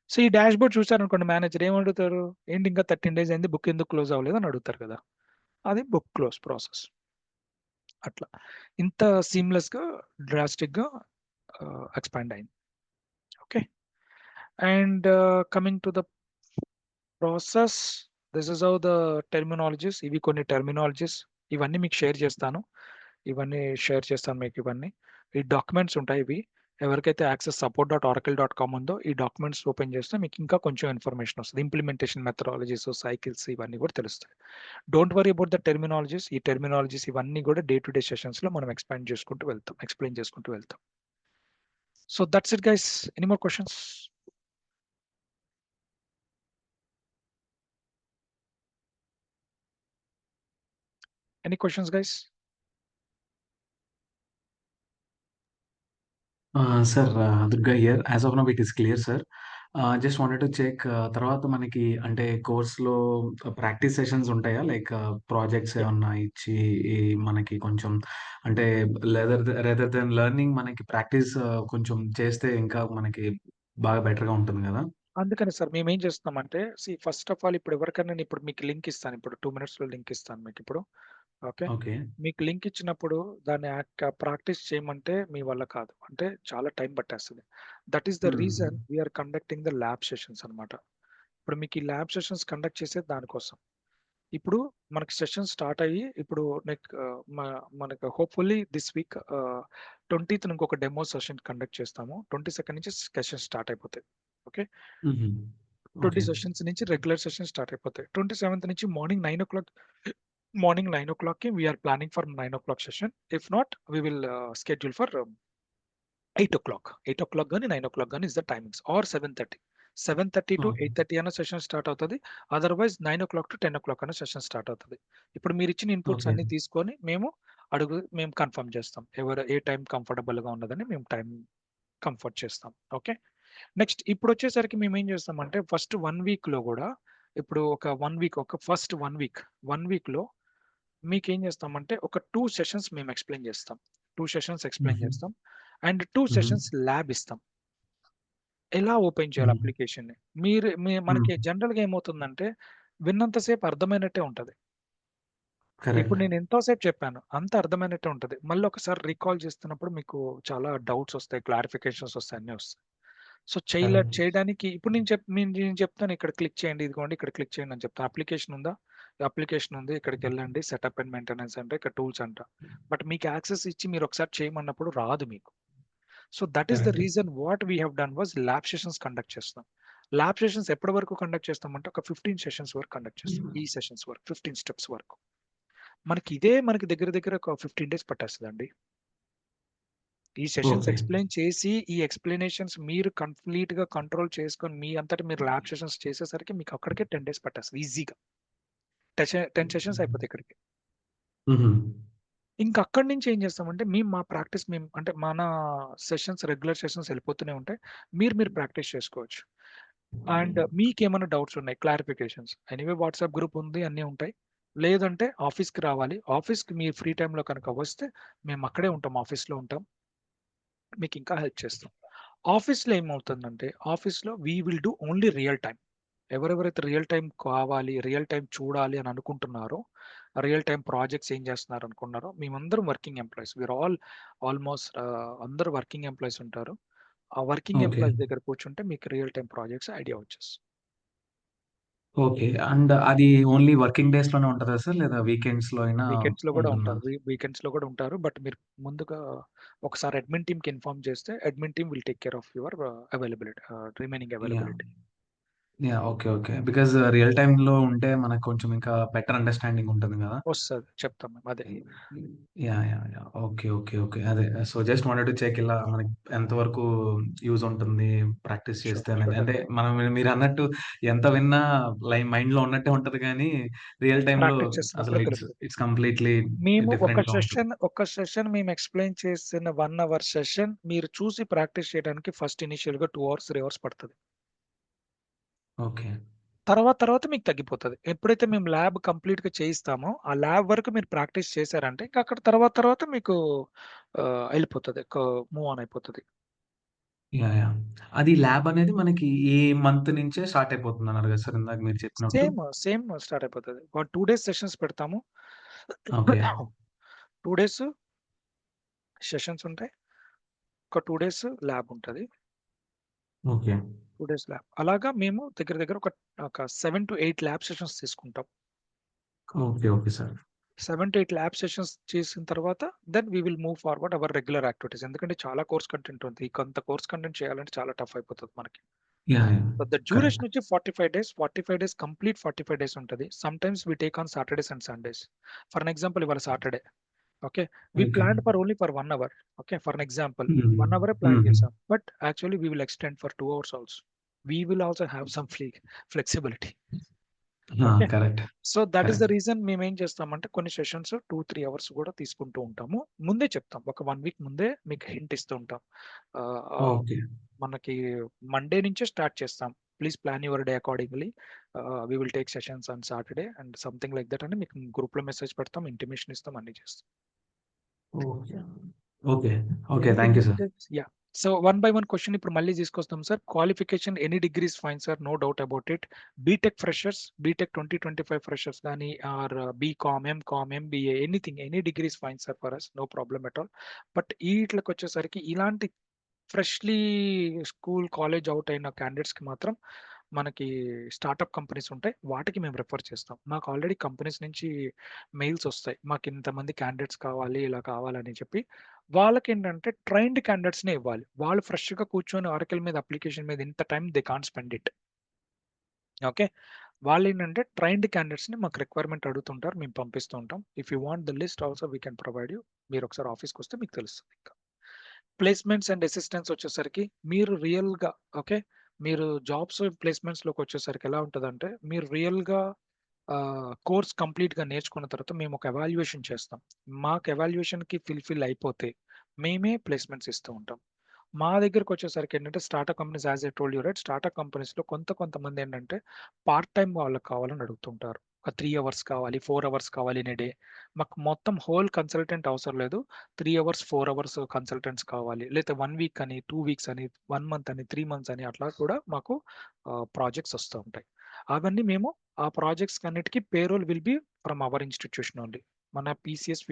సో ఈ డాష్ బోర్డ్ చూసారనుకోండి, మేనేజర్ ఏమడుగుతారు, ఏంటి ఇంకా 13 డేస్ అయింది, బుక్ ఎందుకు క్లోజ్ అవ్వలేదు అని అడుగుతారు కదా. అది బుక్ క్లోజ్ ప్రాసెస్. అట్లా ఇంత సీమ్లెస్ గా డ్రాస్టిక్ గా ఎక్స్పాండ్ అయింది. Okay. And coming to the process, this is how the terminologies. ఇవి కొన్ని టెర్మినాలజీస్, ఇవన్నీ మీకు షేర్ చేస్తాను. మీకు ఇవన్నీ ఈ డాక్యుమెంట్స్ ఉంటాయి. ఇవి ఎవరికైతే యాక్సెస్ support.oracle.com ఉందో ఈ డాక్యుమెంట్స్ ఓపెన్ చేస్తే మీకు ఇంకా కొంచెం ఇన్ఫర్మేషన్ వస్తుంది. ఇంప్లిమెంటేషన్ మెథడాలజీస్, సైకిల్స్ ఇవన్నీ కూడా తెలుస్తాయి. Don't worry about the terminologies. ఈ టెర్మినాలజీస్ ఇవన్నీ కూడా డే టు డే సెషన్స్ లో మనం ఎక్స్ప్లెయిన్ చేసుకుంటూ వెళ్తాం. So that's it guys. Any more questions? Any questions, guys? Sir, Durga here. As of now, it is clear, sir. Just wanted to check, తర్వాత మనకి అంటే కోర్స్‌లో ప్రాక్టీస్ సెషన్స్ ఉంటాయా? Like projects Yeah. ఏమన్నా ఇచ్చి ఈ మనకి కొంచెం అంటే రేదర్ దెన్ లెర్నింగ్ మనకి ప్రాక్టీస్ కొంచెం చేస్తే ఇంకా మనకి బాగా బెటర్‌గా ఉంటుంది గదా! అందుకని సార్ మేమేం చేస్తున్నామంటే, ఫస్ట్ ఆఫ్ ఆల్ ఇప్పుడు ఎవరికైనా నేను ఇప్పుడు మీకు లింక్ ఇస్తాను. ఇప్పుడు 2 మినిట్స్‌లో లింక్ ఇస్తాను మీకు ఇప్పుడు. ఓకే. ఓకే. మీకు లింక్ ఇచ్చినప్పుడు దాన్ని ప్రాక్టీస్ చేయమంటే మీ వల్ల కాదు. అంటే చాలా టైం పట్టేస్తది. That is the reason we are conducting the lab sessions అన్నమాట. ఇప్పుడు మీకు ఈ ల్యాబ్ సెషన్స్ కండక్ట్ చేసేది దానికోసం. ఇప్పుడు మనకి సెషన్ స్టార్ట్ అయ్యి ఇప్పుడు మనకు హోప్‌ఫుల్లీ దిస్ వీక్ 20థ్ ఇంకొక డెమో సెషన్ కండక్ట్ చేస్తాము. 22nd నుంచి సెషన్ స్టార్ట్ అయిపోతాయి. ఓకే. హుహు. 20 ఓకే. సెషన్స్ నుంచి రెగ్యులర్ సెషన్ స్టార్ట్ అయిపోతాయి. 27th నుంచి మార్నింగ్ 9:00కి we are planning for 9:00 session. If not we will schedule for 8:00. 8:00 గాని 9:00 గాని is the timings are 7:30. 7:30 to okay. 8:30 అన్న సెషన్ స్టార్ట్ అవుతది. అదర్‌వైజ్ 9:00 టు 10:00 అన్న సెషన్ స్టార్ట్ అవుతది. ఇప్పుడు మీరు ఇచ్చిన ఇన్‌పుట్స్ ఓకే. అన్ని తీసుకొని మేము కన్ఫర్మ్ చేస్తాం. ఏ టైం కంఫర్టబుల్‌గా ఉన్నదని మేము టైం కంఫర్ట్ చేస్తాం. ఓకే. నెక్స్ట్ ఇప్పుడొచ్చేసరికి మేమేం చేస్తామంటే ఫస్ట్ 1 వీక్‌లో గూడా ఇప్పుడు ఫస్ట్ 1 వీక్‌లో మీకేం చేస్తామంటే ఒక 2 సెషన్స్ మేము ఎక్స్‌ప్లెయిన్ చేస్తాం. 2 సెషన్స్ ఎక్స్‌ప్లెయిన్ హుహు. చేస్తాం. అండ్ 2 హుహు. సెషన్స్ ల్యాబ్ ఇస్తాం. ఎలా ఓపెన్ చేయాలి హ్మ్. అప్లికేషన్‌ని. హ్మ్. మనకి జనరల్‌గా ఏమవుతుందంటే విన్నంత సేపు అర్థమైనట్టే ఉంటది. ఇప్పుడు కరెక్ట్. నేను ఎంతో సేపు చెప్పాను. అంత అర్థమైనట్టే ఉంటది. మళ్ళీ ఒకసారి రీకాల్ చేస్తున్నప్పుడు మీకు చాలా డౌట్స్ వస్తాయి, క్లారిఫికేషన్స్ వస్తాయి, అన్నీ వస్తాయి. So correct. చేయడానికి ఇప్పుడు నేను చెప్తాను, ఇక్కడ క్లిక్ చేయండి, ఇదిగోండి ఇక్కడ క్లిక్ చేయండి అని చెప్తాను. అప్లికేషన్ ఉందా? అప్లికేషన్ ఉంది. ఇక్కడికెళ్ళండి. సెటప్ అండ్ మెయింటెనెన్స్ అంటే ఇక్కడ టూల్స్ అంట. బట్ మీకు యాక్సెస్ ఇచ్చి మీరు ఒకసారి చేయమన్నప్పుడు రాదు మీకు. So that is the correct. Reason what we have done was lab sessions conduct చేస్తాం. ల్యాబ్ సెషన్స్ ఎప్పటి వరకు కండక్ట్ చేస్తామంటే ఒక 15 సెషన్స్ వరకు కండక్ట్ చేస్తాం. ఈ సెషన్స్ వరకు 15 స్టెప్స్ వరకు. మనకి దగ్గర దగ్గర ఒక 15 డేస్ పట్టేస్తదండి. ఈ సెషన్స్ ఓకే. ఎక్స్‌ప్లెయిన్ చేసి, ఈ ఎక్స్‌ప్లనేషన్స్ మీరు కంప్లీట్‌గా కంట్రోల్ చేసుకొని, మీ అంతట మీరు ల్యాబ్ సెషన్స్ చేసేసరికి మీకు అక్కడికే 10 డేస్ పట్టేస్తది ఈజీగా. 10 సెషన్స్ అయిపోతాయి ఇక్కడికి. హుహు. ఇంక అక్కడి నుంచి ఏం చేస్తామంటే మా ప్రాక్టీస్ అంటే మన సెషన్స్ రెగ్యులర్ సెషన్స్ వెళ్ళిపోతూనే ఉంటాయి. మీరు ప్రాక్టీస్ చేసుకోవచ్చు. అండ్ మీకేమైనా డౌట్స్ ఉన్నాయి, క్లారిఫికేషన్స్ ఎనీవే వాట్సాప్ గ్రూప్ ఉంది, అన్నీ ఉంటాయి. లేదంటే ఆఫీస్‌కి రావాలి. ఆఫీస్‌కి మీ ఫ్రీ టైమ్‌లో కనుక వస్తే మేము అక్కడే ఉంటాం, ఆఫీస్‌లో ఉంటాం. మీకు ఇంకా హెల్ప్ చేస్తాం. ఆఫీస్‌లో ఏమవుతుందంటే ఆఫీస్‌లో we will do only real time. ఎవరెవరైతే రియల్ టైమ్ కావాలి, రియల్ టైమ్ చూడాలి అని అనుకుంటున్నారో, రియల్ టైమ్ ప్రాజెక్ట్స్ ఏం చేస్తున్నారు అనుకున్నారో, మేమందరం వర్కింగ్ ఎంప్లాయీస్. వీఆర్ ఆల్మోస్ట్ అందరూ వర్కింగ్ ఎంప్లాయీస్ ఉంటారు. ఆ వర్కింగ్ ఓకే. ఎంప్లాయీస్ దగ్గర కూర్చుంటే మీకు రియల్ టైమ్ ప్రాజెక్ట్స్ ఐడియా వచ్చేస్తుంది. ఓకే. అండ్ అది ఓన్లీ వర్కింగ్ డేస్‌లోనే ఉంటదా సార్? లేదా వీకెండ్స్‌లో అయినా వీకెండ్స్‌లో కూడా ఉంటుందా? ఉంటారు. వీకెండ్స్‌లో కూడా ఉంటారు. బట్ మీరు ముందుగా ఒకసారి అడ్మిన్ టీమ్‌కి ఇన్ఫార్మ్ చేస్తే admin team will take care of your availability, remaining yeah! Availability. Yeah! Okay. Okay. Because real టైమ్‌లో ఉంటే మనకు కొంచెం ఇంకా బెటర్ అండర్‌స్టాండింగ్ ఉంటుంది గదా! వస్తది. చెప్తాం మేము అదే. Yeah! Yeah! Yeah! Okay. Okay. Okay. అదే. So, just wanted to check ఇలా మనకి ఎంతవరకు యూజ్ ఉంటుంది ప్రాక్టీస్ షూర్. చేస్తే అనేది. షూర్. అంటే మనం మీరన్నట్టు ఎంత విన్నా మైండ్‌లో ఉన్నట్టే ఉంటది గానీ, రియల్ టైమ్‌లో ప్రాక్టీస్ చేస్తున్నప్పుడు అసలు తెలుస్తది. ఇట్స్ కంప్లీట్‌లీ మేము డిఫరెంట్‌గా ఉంటుంది. ఒక సెషన్ మేము ఎక్స్‌ప్లెయిన్ చేసిన 1 అవర్ సెషన్ మీరు చూసి ప్రాక్టీస్ చేయడానికి ఫస్ట్ ఇనీషియల్‌గా 2 అవర్స్, 3 అవర్స్ పడతది. ఓకే. తర్వాత మీకు తగ్గిపోతది. ఎప్పుడైతే మేము ల్యాబ్ కంప్లీట్‌గా చేయిస్తామో, ఆ ల్యాబ్ వరకు మీరు ప్రాక్టీస్ చేశారంటే, ఇంక అక్కడ తర్వాత మీకు ఎళ్ళిపోతది. మూవ్ ఆన్ అయిపోతది. యాహ్! యాహ్! అది ల్యాబ్ అనేది మనకి ఈ మంత్ నుంచే స్టార్ట్ అయిపోతుందన్నారు గదా సార్ ఇందాక మీరు చెప్పినట్టు? సేమ్ స్టార్ట్ అయిపోతది. 2 డేస్ సెషన్స్ పెడతాము. ఓకే. 2 డేస్ సెషన్స్ ఉంటాయి. ఒక 2 డేస్ ల్యాబ్ ఉంటది. ఓకే. 2 days lab. అలాగా మేము దగ్గర దగ్గర ఒక 7-8 ల్యాబ్ సెషన్స్ తీసుకుంటాం. Okay. Okay sir. 7-8 lab sessions చేసిన తర్వాత then we will move forward our regular activities. ఎందుకంటే చాలా కోర్స్ కంటెంట్ ఉంది. కొంత కోర్స్ కంటెంట్ చేయాలంటే చాలా టఫ్ అయిపోతది మనకి. Yeah! Yeah! So, the correct. Duration వచ్చి 45 డేస్ కంప్లీట్ 45 డేస్ ఉంటది. Sometimes we take on Saturdays and Sundays. For an example ఇవాళ Saturday. Okay. We okay. Planned only for 1 hour. Okay. For an example hmm. 1 అవరే ప్లాన్ హుహు. చేసాం. But actually we will extend for 2 hours also. We will also have some flexibility. Ah! Okay. Correct. So, that is the correct. Reason మేమేం చేస్తామంటే కొన్ని సెషన్స్ 2-3 అవర్స్ కూడా తీసుకుంటూ ఉంటాము. ముందే చెప్తాం. ఒక 1 వీక్ ముందే మీకు హింట్ ఇస్తూ ఉంటాం. ఆహ్, ఆహ్, ఓకే. మనకి మండే నుంచే స్టార్ట్ చేస్తాం. Please plan your day accordingly. We will take sessions on Saturday and something like that అని మీకు గ్రూప్‌లో మెసేజ్ పెడతాం. ఇంటిమేషన్ ఇస్తాం. అన్నీ చేస్తాం. Okay. Okay. Okay. Anything thank you else sir. Yeah! So, one by one question ఇప్పుడు మళ్ళీ తీసుకొస్తాం sir. Qualification any degree is fine sir. No doubt about it. BTech freshers, BTech 2025 freshers గాని or BCom, MCom, MBA anything any degree is fine sir for us. No problem at all. But ఈట్లకొచ్చేసరికి ఇలాంటి ఫ్రెష్‌లీ స్కూల్, కాలేజ్ ఔట్ అయిన క్యాండిడేట్స్‌కి మాత్రం మనకి స్టార్టప్ కంపెనీస్ ఉంటాయి. వాటికి మేము రిఫర్ చేస్తాం. మాకు ఆల్రెడీ కంపెనీస్ నుంచి మెయిల్స్ ఒస్తాయి. మాకు ఇంతమంది క్యాండిడేట్స్ కావాలి, ఇలా కావాలని చెప్పి. వాళ్ళకేంటంటే ట్రైన్డ్ క్యాండిడేట్స్‌నే ఇవ్వాలి. వాళ్ళు ఫ్రెష్‌గా కూర్చొని ఆరకిల్ మీద అప్లికేషన్ మీద ఇంత time they can't spend it. Okay. వాళ్ళేంటంటే ట్రైన్డ్ క్యాండిడేట్స్‌ని మాకు రిక్వైర్మెంట్ అడుగుతుంటారు. మేము పంపిస్తూ ఉంటాం. If you want the list also we can provide you. మీరొకసారి ఆఫీస్‌కొస్తే మీకు తెలుస్తది ఇంకా. ప్లేస్‌మెంట్స్ అండ్ అసిస్టెన్స్ వచ్చేసరికి మీరు రియల్‌గా ఓకే. మీరు జాబ్స్ ప్లేస్‌మెంట్స్‌లోకొచ్చేసరికి ఎలా ఉంటదంటే, మీరు రియల్‌గా కోర్స్ కంప్లీట్‌గా నేర్చుకున్న తర్వాత మేము ఒక ఎవాల్యుయేషన్ చేస్తాం. మాకు ఎవాల్యుయేషన్‌కి ఫుల్‌ఫిల్ అయిపోతే మేమే ప్లేస్‌మెంట్స్ ఇస్తూ ఉంటాం. మా దగ్గరకొచ్చేసరికి ఏంటంటే startup companies as I told you right startup కంపెనీస్‌లో కొంతమందేంటంటే పార్ట్ టైమ్ వాళ్ళకి కావాలని అడుగుతుంటారు. ఒక 3 అవర్స్ కావాలి, 4 అవర్స్ కావాలి ఇన్ ఎ డే. మాకు మొత్తం హోల్ కన్సల్టెంట్ అవసరం లేదు. 3 అవర్స్, 4 అవర్స్ కన్సల్టెంట్స్ కావాలి. లేతే 1 వీక్ అని, 2 వీక్స్ అని, 1 మంత్ అని, 3 మంత్స్ అని అట్లా కూడా మాకు ప్రాజెక్ట్స్ వస్తూ ఉంటాయి. అవన్నీ మేము ఆ ప్రాజెక్ట్స్ అన్నిటికి payroll will be from our institution only. మన పీసీఎస్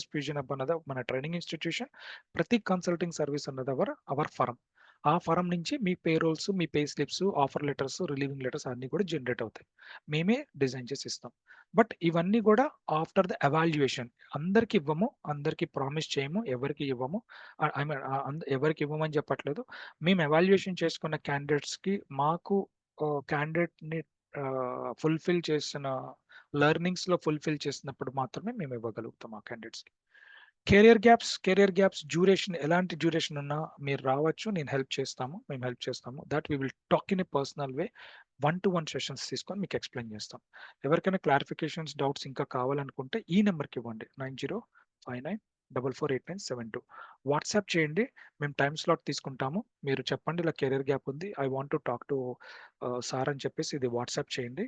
ఫ్యూజన్ హబ్ అన్నది మన ట్రైనింగ్ ఇన్‌స్టిట్యూషన్. ప్రతి కన్సల్టింగ్ సర్వీస్ అన్నది అవర్ ఫర్మ్. ఆ ఫర్మ్ నుంచి మీ పేరోల్స్, మీ pay slips, offer letters, relieving letters అన్నీ కూడా జనరేట్ అవుతాయి. మేమే డిజైన్ చేసి ఇస్తాం. బట్ ఇవన్నీ కూడా ఆఫ్టర్ ద ఎవాల్యుయేషన్. అందరికి ఇవ్వము. అందరికి ప్రామిస్ చేయము. ఎవరికీ ఇవ్వము. ఐ మీన్ ఎవరికి ఇవ్వమని చెప్పట్లేదు. మేము ఎవాల్యుయేషన్ చేసుకున్న క్యాండిడేట్స్‌కి మాకు క్యాండిడేట్‌ని ఫుల్‌ఫిల్ చేసిన లెర్నింగ్స్‌లో ఫుల్‌ఫిల్ చేసినప్పుడు మాత్రమే మేము ఇవ్వగలుగుతాం ఆ క్యాండిడేట్స్‌కి. కెరియర్ గ్యాప్స్ డ్యూరేషన్ ఎలాంటి డ్యూరేషన్ ఉన్నా మీరు రావచ్చు. మేము హెల్ప్ చేస్తాము. That we will talk in a personal way. 1-to-1 sessions తీసుకొని మీకు ఎక్స్ప్లెయిన్ చేస్తాం. ఎవరికైనా క్లారిఫికేషన్స్, డౌట్స్ ఇంకా కావాలనుకుంటే ఈ నెంబర్కి ఇవ్వండి 9059448972. వాట్సాప్ చేయండి, మేము టైం స్లాట్ తీసుకుంటాము. మీరు చెప్పండి ఇలా కెరీర్ గ్యాప్ ఉంది, I want to talk to sir అని చెప్పేసి ఇది వాట్సాప్ చేయండి.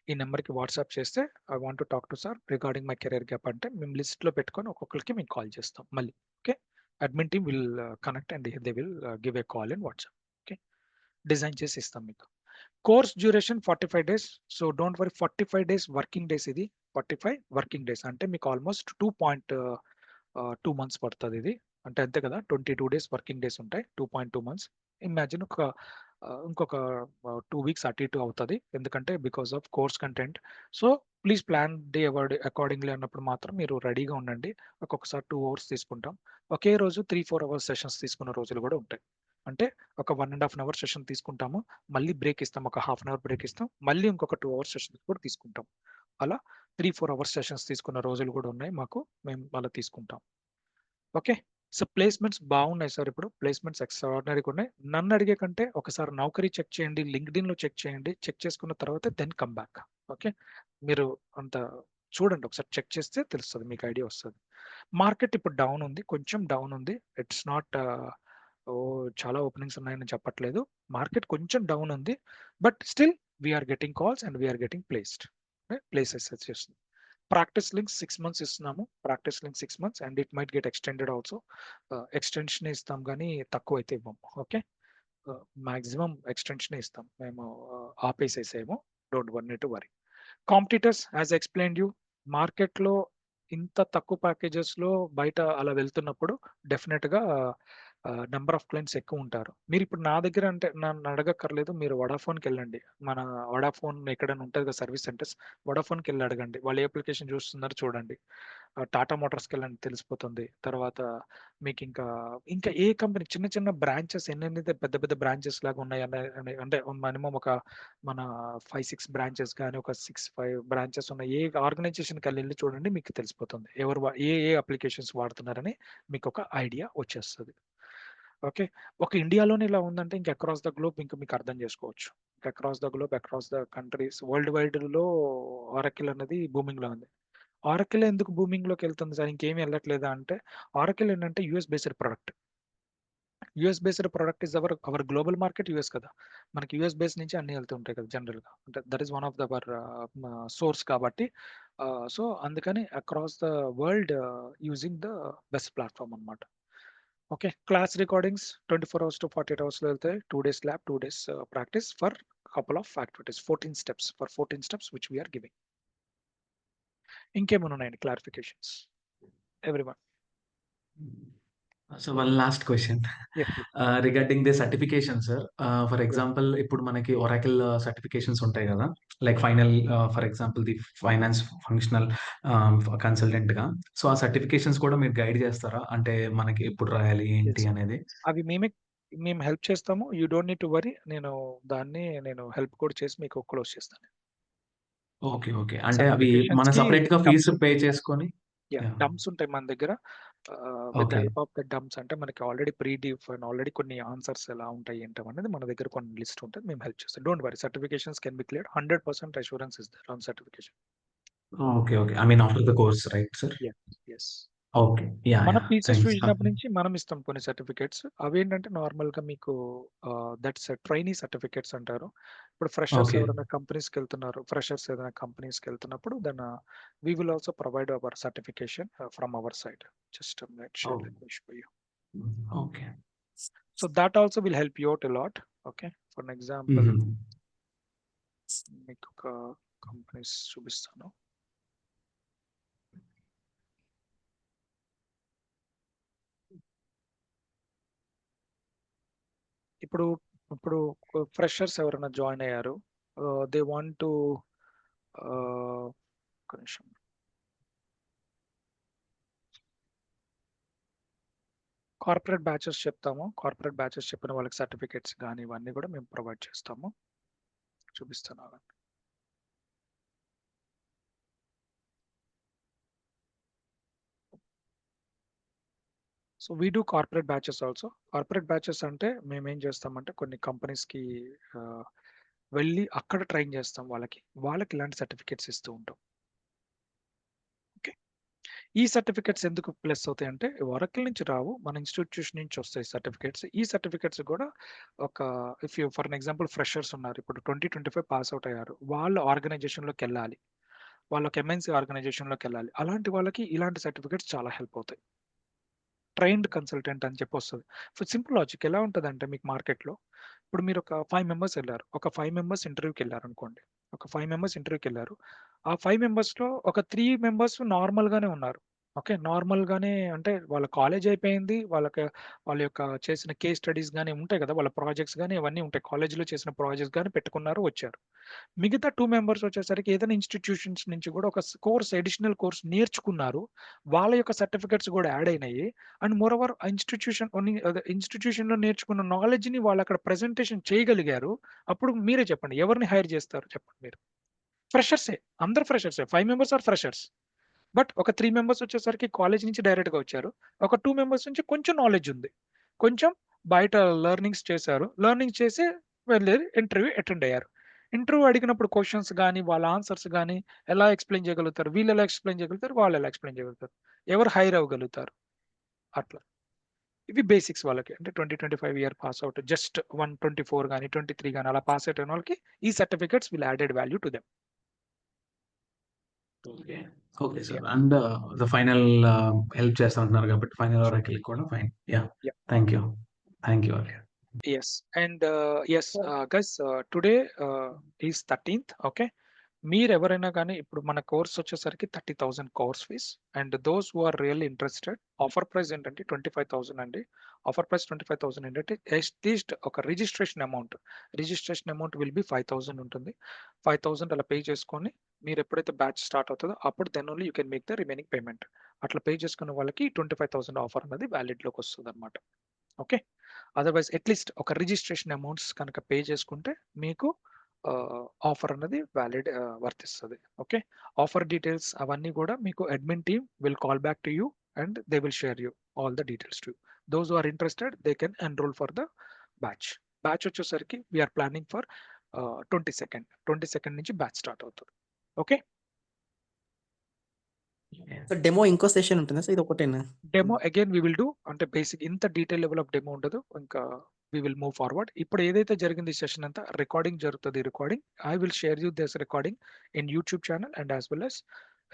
ఈ నెంబర్కి వాట్సాప్ చేస్తే I want to talk to sir regarding my career gap అంటే మేము లిస్ట్లో పెట్టుకొని ఒక్కొక్కరికి మేము కాల్ చేస్తాం మళ్ళీ. Okay, admin team will connect and they will give a call in WhatsApp. Okay, design చేసి ఇస్తాం మీకు. Course duration 45 days. So don't worry, 45 days working days. ఇది 45 వర్కింగ్ డేస్ అంటే మీకు ఆల్మోస్ట్ 2 months పడుతుంది ఇది. అంటే అంతే కదా, 22 days వర్కింగ్ డేస్ ఉంటాయి, 2.2 months. ఇమాజిన్ ఇంకొక 2 weeks అటు ఇటు అవుతుంది, ఎందుకంటే because of course content. So please plan day accordingly అన్నప్పుడు మాత్రం మీరు రెడీగా ఉండండి. ఒక్కొక్కసారి 2 hours తీసుకుంటాం, ఒకే రోజు 3-4 hours సెషన్స్ తీసుకున్న రోజులు కూడా ఉంటాయి. అంటే ఒక 1.5 hour సెషన్ తీసుకుంటాము, మళ్ళీ బ్రేక్ ఇస్తాం, ఒక 1/2 hour బ్రేక్ ఇస్తాం, మళ్ళీ ఇంకొక 2 hours సెషన్స్ కూడా తీసుకుంటాం. అలా 3-4 hours సెషన్స్ తీసుకున్న రోజులు కూడా ఉన్నాయి మాకు, మేము అలా తీసుకుంటాం. ఓకే, సో ప్లేస్మెంట్స్ బాగున్నాయి సార్, ఇప్పుడు ప్లేస్మెంట్స్ ఎక్స్ట్రాడినరీగా ఉన్నాయి. నన్ను అడిగే కంటే ఒకసారి నౌకరీ చెక్ చేయండి, లింక్డ్ఇన్లో చెక్ చేయండి, చెక్ చేసుకున్న తర్వాత దెన్ కమ్ బ్యాక్. ఓకే, మీరు అంత చూడండి, ఒకసారి చెక్ చేస్తే తెలుస్తుంది, మీకు ఐడియా వస్తుంది. మార్కెట్ ఇప్పుడు డౌన్ ఉంది, కొంచెం డౌన్ ఉంది. ఇట్స్ నాట్ చాలా ఓపెనింగ్స్ ఉన్నాయని చెప్పట్లేదు, మార్కెట్ కొంచెం డౌన్ ఉంది. But still we are getting calls and we are getting places వచ్చేస్తుంది. ప్రాక్టీస్ లింక్స్ 6 months ఇస్తున్నాము, practice link 6 months and it might get extended also. Extension ఇస్తాం కానీ తక్కువ అయితే ఇవ్వము. ఓకే, మాక్సిమం ఎక్స్టెన్షన్ ఇస్తాం మేము, ఆపేసేసేమో. Don't want to worry. Competitors as explained you, మార్కెట్లో ఇంత తక్కువ ప్యాకేజెస్లో బయట అలా వెళ్తున్నప్పుడు డెఫినెట్గా నెంబర్ ఆఫ్ క్లయింట్స్ ఎక్కువ ఉంటారు. మీరు ఇప్పుడు నా దగ్గర అంటే నన్ను అడగక్కర్లేదు, మీరు వడాఫోన్కి వెళ్ళండి, మన వడాఫోన్ ఎక్కడైనా ఉంటుంది కదా సర్వీస్ సెంటర్స్, వడాఫోన్కి వెళ్ళి అడగండి, వాళ్ళు ఏ అప్లికేషన్ చూస్తున్నారో చూడండి. టాటా మోటార్స్కి వెళ్ళండి, తెలిసిపోతుంది. తర్వాత మీకు ఇంకా ఇంకా ఏ కంపెనీ చిన్న చిన్న బ్రాంచెస్ ఎన్ని పెద్ద పెద్ద బ్రాంచెస్ లాగా ఉన్నాయి అంటే మినిమం ఒక మన 5-6 బ్రాంచెస్ కానీ ఒక 6-5 బ్రాంచెస్ ఉన్న ఏ ఆర్గనైజేషన్కి వెళ్ళి చూడండి, మీకు తెలిసిపోతుంది ఏ అప్లికేషన్స్ వాడుతున్నారని మీకు ఒక ఐడియా వచ్చేస్తుంది. ఓకే, ఒక ఇండియాలోనే ఇలా ఉందంటే ఇంకా అక్రాస్ ద గ్లోబ్ ఇంకా మీకు అర్థం చేసుకోవచ్చు. Across the globe, across the countries, world వైడ్లో ఆరకిల్ అనేది బూమింగ్లో ఉంది. ఆరకిల్ ఎందుకు బూమింగ్లోకి వెళ్తుంది సార్, ఇంకేమీ వెళ్ళట్లేదా అంటే, ఆరకిల్ ఏంటంటే US based product. US based product is our global market US కదా, మనకి యూఎస్ బేస్ నుంచి అన్ని వెళ్తుంటాయి కదా జనరల్గా, అంటే that is one of the our source కాబట్టి. సో అందుకని across the world using the best platform అనమాట. Okay, class recordings 24 hours to 48 hours లో వెళ్తాయి. 2 days lab, 2 days practice for couple of activities, 14 steps, for 14 steps which we are giving. ఇంకేమైనా ఉన్నాయండి clarifications everyone? So one last question regarding the certification sir. For example ఇప్పుడు మనకి ఒరాకిల్ సర్టిఫికేషన్స్ ఉంటాయి కదా, like final for example the finance functional consultant గా. సో ఆ సర్టిఫికేషన్స్ కూడా మీరు గైడ్ చేస్తారా, అంటే మనకి ఎప్పుడు రాయాలి ఏంటి అనేది? అవి మేము హెల్ప్ చేస్తాము, you don't need to worry. నేను హెల్ప్ కూడా చేసి మీకు క్లోజ్ చేస్తాను. ఓకే, ఓకే, అంటే అవి మన Certifications కి సపరేట్ గా dumps ఫీజు పే ఉంటాయి. చేసుకొని. డమ్స్ ఉంటాయి మన దగ్గర. With the okay, help of the డమ్స్ అంటే మనకి ఆల్రెడీ ప్రీ-డిఫైన్ ఆల్రెడీ కొన్ని ఆన్సర్స్ ఎలా ఉంటాయి ఏంటనేది మన దగ్గర కొన్ని లిస్ట్ ఉంటుంది, మేము హెల్ప్ చేస్తాం. Don't worry, certifications can be clear. 100% assurance is there on certification. Okay, okay, I mean after the course right sir? Yes, okay, yeah, మన యా, పీసెస్ థ్యాంక్స్. చూసినప్పటి నుంచి మనం ఇస్తాం కొన్ని సర్టిఫికేట్స్. అవి ఏంటంటే నార్మల్ గా మీకు దట్స్ ట్రైనీ సర్టిఫికేట్స్ అంటారు. ఇప్పుడు ఫ్రెషర్స్ ఓకే, ఎవరైనా కంపెనీస్కి వెళ్తున్నారు, ఫ్రెషర్స్ ఏదైనా కంపెనీస్కి వెళ్తున్నప్పుడు then we will also provide our certification from our side. Just okay. So that also will help you out a lot. Okay, for example మీకు ఒక కంపెనీస్ చూపిస్తాను. ఇప్పుడు ఫ్రెషర్స్ ఎవరైనా జాయిన్ అయ్యారు, they want to corporate batches చెప్తాము. కార్పొరేట్ బ్యాచెస్ చెప్పిన వాళ్ళకి సర్టిఫికేట్స్ కానీ ఇవన్నీ కూడా మేము ప్రొవైడ్ చేస్తాము. చూపిస్తున్నాను. So we do corporate batches also. Corporate batches అంటే మేమేం చేస్తామంటే కొన్ని కంపెనీస్‌కి వెళ్ళి అక్కడ ట్రైన్ చేస్తాం వాళ్ళకి. వాళ్ళకి ఇలాంటి సర్టిఫికేట్స్ ఇస్తూ ఉంటాం. ఓకే. ఈ సర్టిఫికేట్స్ ఎందుకు ప్లస్ అవుతాయంటే ఒరాకిల్ నుంచి రావు. మన ఇన్‌స్టిట్యూషన్ నుంచి వస్తాయి సర్టిఫికేట్స్. ఈ సర్టిఫికేట్స్ కూడా ఒక if you for example freshers ఉన్నారు. ఇప్పుడు 2025 పాస్ అవుట్ అయ్యారు. వాళ్ళ ఆర్గనైజేషన్‌లోకెళ్ళాలి. వాళ్ళు ఒక ఎంఎన్‌సి ఆర్గనైజేషన్‌లోకెళ్ళాలి. అలాంటి వాళ్ళకి ఇలాంటి సర్టిఫికేట్స్ చాలా హెల్ప్ అవుతాయి. ట్రైన్డ్ కన్సల్టెంట్ అని చెప్పి వస్తది. సింపుల్ లాజిక్ ఎలా ఉంటదంటే మీకు మార్కెట్‌లో ఇప్పుడు మీరు ఒక 5 మెంబర్స్ ఎళ్లారు. ఒక 5 మెంబర్స్ ఇంటర్వ్యూకెళ్లారనుకోండి. ఒక 5 మెంబర్స్ ఇంటర్వ్యూకెళ్లారు. ఆ 5 మెంబర్స్‌లో ఒక 3 మెంబర్స్ నార్మల్‌గానే ఉన్నారు. ఓకే. నార్మల్‌గానే అంటే వాళ్ళ కాలేజ్ అయిపోయింది. వాళ్ళ యొక్క చేసిన కేస్ స్టడీస్ గాని ఉంటాయి కదా! వాళ్ళ ప్రాజెక్ట్స్ గాని ఇవన్నీ ఉంటాయి. కాలేజ్‌లో చేసిన ప్రాజెక్ట్స్ గాని పెట్టుకున్నారు, వచ్చారు. మిగతా 2 మెంబర్స్ వచ్చేసరికి ఏదైనా ఇన్‌స్టిట్యూషన్స్ నుంచి కూడా ఒక అడిషనల్ కోర్స్ నేర్చుకున్నారు. వాళ్ళ యొక్క సర్టిఫికేట్స్ కూడా యాడ్ అయినాయి. అండ్ మోరోవర్ ఆ ఇన్‌స్టిట్యూషన్‌లో నేర్చుకున్న నాలెడ్జ్‌ని వాళ్ళు అక్కడ ప్రెజెంటేషన్ చేయగలిగారు. అప్పుడు మీరే చెప్పండి. ఎవరిని హైర్ చేస్తారు చెప్పండి మీరు? ఫ్రెషర్సే. అందరూ ఫ్రెషర్సే. 5 మెంబర్స్ ఆర్ ఫ్రెషర్స్. బట్ ఒక 3 మెంబర్స్ వచ్చేసరికి కాలేజ్ నుంచి డైరెక్ట్‌గా వచ్చారు. ఒక 2 మెంబర్స్ నుంచి కొంచెం నాలెడ్జ్ ఉంది. కొంచెం బయట లెర్నింగ్స్ చేశారు. లెర్నింగ్ చేసి వెళ్లి ఇంటర్వ్యూ అటెండ్ అయ్యారు. ఇంటర్వ్యూ అడిగినప్పుడు క్వెషన్స్ గాని, వాళ్ళ ఆన్సర్స్ గాని ఎలా ఎక్స్‌ప్లెయిన్ చేయగలుగుతారు? వీళ్ళు ఎలా ఎక్స్‌ప్లెయిన్ చేయగలుగుతారు? వాళ్ళు ఎలా ఎక్స్‌ప్లెయిన్ చేయగలుగుతారు? ఎవరు హైర్ అవ్వగలుగుతారు? అట్లా. ఇవి బేసిక్స్ వాళ్ళకి. అంటే 2025 ఇయర్ పాస్ అవుట్ జస్ట్ 124 గాని, 23 గాని అలా పాస్ అవుట్ అయిన వాళ్ళకి ఈ certificates will added value to them. Okay. Okay sir. Yeah! And the final help చేస్తా అంటున్నారు కాబట్టి ఫైనల్ ఒరాకిల్ కూడా fine. Yeah! Yeah! Thank you. Thank you all. Yes. And yes, guys, today is 13th. Okay. మీరెవరైనా కానీ ఇప్పుడు మన కోర్స్ వచ్చేసరికి 30,000 course fees. And those who are really interested offer price ఏంటంటే 25,000 అండి. ఆఫర్ ప్రైస్ 25,000 ఏంటంటే అట్‌లీస్ట్ ఒక రిజిస్ట్రేషన్ అమౌంట్ విల్ బి 5,000 ఉంటుంది. 5,000 అలా పే చేసుకొని మీరు ఎప్పుడైతే బ్యాచ్ స్టార్ట్ అవుతుందో అప్పుడు then only you can make the remaining payment. అట్లా పే చేసుకున్న వాళ్ళకి 25,000 ఆఫర్ అనేది వ్యాలిడ్‌లోకి వస్తదన్నమాట. ఓకే. అదర్‌వైజ్ అట్‌లీస్ట్ ఒక రిజిస్ట్రేషన్ అమౌంట్స్ కనుక పే చేసుకుంటే మీకు ఆఫర్ అన్నది వర్తిస్తది. ఓకే. ఆఫర్ డీటెయిల్స్ అవన్నీ కూడా మీకు admin team will call back to you and they will share you all the details to you. Those who are interested they can enroll for the batch. Batch వచ్చేసరికి we are planning for 22nd నుంచి బ్యాచ్ స్టార్ట్ అవుతది. ఓకే. సో డెమో ఇంకో సెషన్ ఉంటుందా? సో ఇది ఒకటేనా? Demo again we will do. అంటే బేసిక్ ఇంత డీటెయిల్ లెవెల్ ఆఫ్ డెమో ఉండదు. ఇంకా వి విల్ మూవ్ ఫార్వర్డ్. ఇప్పుడు ఏదైతే జరిగింది సెషన్ అంతా రికార్డింగ్ జరుగుతది. Recording I will share you this recording in YouTube channel and as well as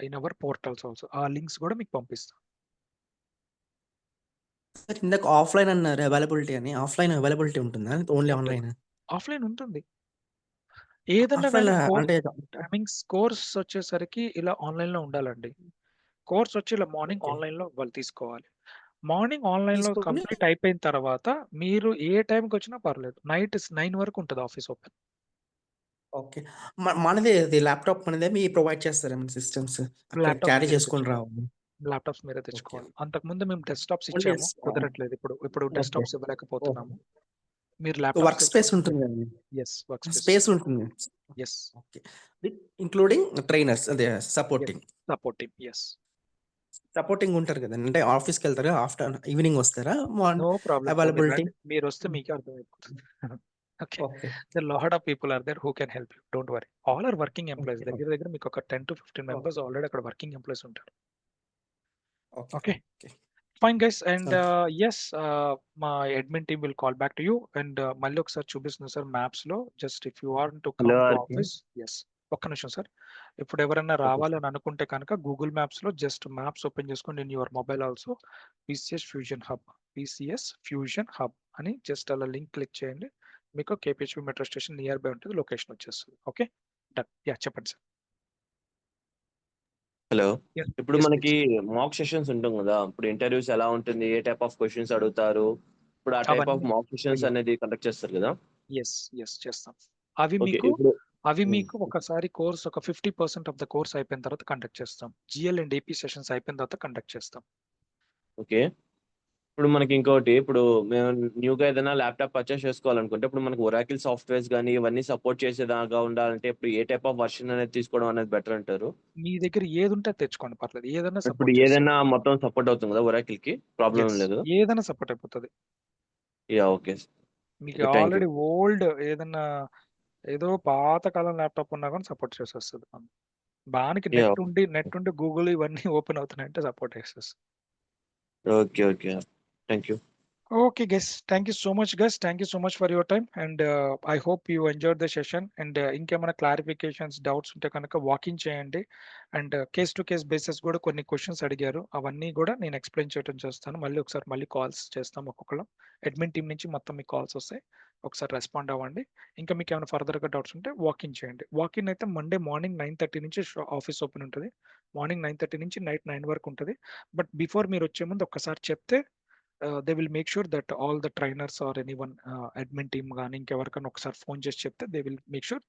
in our portals also. ఆ లింక్స్ కూడా మీకు పంపిస్తా. సార్ ఇందాక ఆఫ్‌లైన్ అన్నారు అవైలబిలిటీ అని. ఆఫ్‌లైన్ అవైలబిలిటీ ఉంటుందా? ఓన్లీ ఉంటుంది. ఆన్‌లైనా? ఆఫ్లైన్ ఉంటుంది. ఏదన్నా ఆఫ్‌లైన్ గాని అంటే కోర్స్ వచ్చేసరికి ఇలా ఆన్‌లైన్‌లో ఉండాలండి. కోర్స్ వచ్చి ఇలా మార్నింగ్ ఓకే. ఆన్‌లైన్‌లో వాళ్ళు తీసుకోవాలి. మార్నింగ్ ఆన్‌లైన్‌లో తీసుకొని కంప్లీట్ అయిపోయిన తర్వాత మీరు ఏ టైంకొచ్చినా పర్లేదు. నైట్ 9 వరకు ఉంటది ఆఫీస్ ఓపెన్. ఓకే. మనదే అది ల్యాప్‌టాప్ మనదే మీరు ప్రొవైడ్ చేస్తారేమో సిస్టమ్స్? అక్కడ ల్యాప్‌టాప్స్ క్యారీ మీరే చేసుకొని తెచ్చుకోవాలి. రావాలి. ల్యాప్‌టాప్స్ మీరే ఓకే. తెచ్చుకోవాలి. అంతకుముందు మేము డెస్క్‌టాప్స్ ఓన్లీ ఇచ్చాము. కుదరట్లేదు ఇప్పుడు. ఇప్పుడు ఓకే. Desktops okay. ఇవ్వలేకపోతున్నాము. మీరు ల్యాప్‌టాప్స్ వర్క్ స్పేస్ తెచ్చుకొని ఉంటుంది కదండీ! యెస్. Work space. స్పేస్ ఉంటుంది. Yes. Okay. With including trainers అదే yes. Supporting. Support team. Yes. Supporting ఉంటారు కదండీ! అంటే ఆఫీస్‌కెళ్తారా? ఈవినింగ్ వస్తారా? No problem. మీరు అవైలబిలిటీ రండి. మీరొస్తే మీకే అర్థమైపోతది. Okay. Okay. The lot of people are there who can help you. Don't worry. All are working employees. Okay. దగ్గర దగ్గర మీకు ఒక 10-15 ఓకే. మెంబర్స్ ఆల్రెడీ అక్కడ వర్కింగ్ ఎంప్లాయీస్ ఉంటారు. Okay. Okay. Okay. Fine guys. And so yes, మా admin team will call back to you. And మళ్ళీ ఒకసారి చూపిస్తుంది సార్ మ్యాప్స్‌లో. Just if you want to hello come to RK. Office. Yes. ఒక్క నిమిషం సార్. ఇప్పుడు ఎవరైనా ఓకే సార్. రావాలని అనుకుంటే కనుక గూగుల్ మ్యాప్స్‌లో జస్ట్ మ్యాప్స్ ఓపెన్ చేసుకోండి in your mobile also. PCS fusion hub అని జస్ట్ అలా లింక్ క్లిక్ చేయండి. మీకు KPHB metro station near by ఉంటది. లొకేషన్ వచ్చేస్తది. ఓకే. డన్. యాహ్! చెప్పండి సార్. హలో. యెస్. ఇప్పుడు యెస్ మనకి ప్లీజ్. మాక్ సెషన్స్ ఉంటుంది కదా! ఇప్పుడు ఇంటర్వ్యూస్ ఎలా ఉంటుంది? ఏ టైప్ ఆఫ్ క్వెషన్స్ అడుగుతారు? ఇప్పుడు ఆ టైప్ ఆఫ్ అవన్నీ మాక్ సెషన్స్ యాహ్! అనేది కండక్ట్ చేస్తారు కదా! యెస్. చేస్తాం. అవి ఓకే. మీకు ఇప్పుడు అవి హ్మ్. మీకు ఒకసారి కోర్స్ ఒక 50% ఆఫ్ ద కోర్స్ అయిపోయిన తర్వాత కండక్ట్ చేస్తాం. జీఎల్ అండ్ ఏపీ సెషన్స్ అయిపోయిన తర్వాత కండక్ట్ చేస్తాం. ఓకే. ఇప్పుడు మనకి ఇంకోటి, ఇప్పుడు మేము న్యూగా ఏదైనా ల్యాప్టాప్ పర్చేస్ చేసుకోవాలనుకుంటే ఇప్పుడు మనకి ఒరాకిల్ సాఫ్ట్వేర్స్ కానీ ఇవన్నీ సపోర్ట్ చేసేదాకా ఉండాలంటే ఇప్పుడు ఏ టైప్ ఆఫ్ వర్షన్ అనేది తీసుకోవడం అనేది బెటర్ అంటారు? మీ దగ్గర ఏది ఉంటే తెచ్చుకోండి, పర్లేదు, ఏదైనా ఇప్పుడు సపోర్ట్ చేస్తుంది. ఏదైనా మొత్తం సపోర్ట్ అవుతుంది కదా ఒరాకిల్ కి, ప్రాబ్లం Yes, లేదు. ఏదైనా సపోర్ట్ అయిపోతుంది. Yeah okay. మీకు థ్యాంక్ యూ. ఆల్రెడీ ఓల్డ్ ఏదన్నా ఏదో పాత కాలం ల్యాప్టాప్ ఉన్నా కానీ సపోర్ట్ చేసేస్తుంది. దానికి యా నెట్ ఉండి గూగుల్ ఇవన్నీ ఓపెన్ అవుతున్నాయంటే సపోర్ట్ చేసేస్తుంది. Okay okay. Thank you. Okay, guys. Thank you so much, guys. Thank you so much for your time. And I hope you enjoyed the session. And ఇంకేమైనా క్లారిఫికేషన్స్, డౌట్స్ ఉంటే కనుక వాకింగ్ చేయండి. And case to case basis కూడా కొన్ని క్వశ్చన్స్ అడిగారు, అవన్నీ కూడా నేను ఎక్స్ప్లెయిన్ చేయడం చేస్తాను. మళ్ళీ కాల్స్ చేస్తాం ఒక్కొక్కరు. అడ్మిన్ టీం నుంచి మొత్తం మీకు కాల్స్ వస్తాయి, ఒకసారి రెస్పాండ్ అవ్వండి. ఇంకా మీకు ఏమైనా ఫర్దర్గా డౌట్స్ ఉంటే వాకింగ్ చేయండి. వాకింగ్ అయితే మండే మార్నింగ్ 9:30 నుంచి ఆఫీస్ ఓపెన్ ఉంటుంది. మార్నింగ్ 9:30 నుంచి నైట్ 9 వరకు ఉంటుంది. బట్ బిఫోర్ మీరు వచ్చే ముందు ఒక్కసారి చెప్తే they will make sure that all the trainers or anyone admin team గానీ ఇంకెవరికైనా ఒకసారి ఫోన్ చేసి చెప్తే they will make sure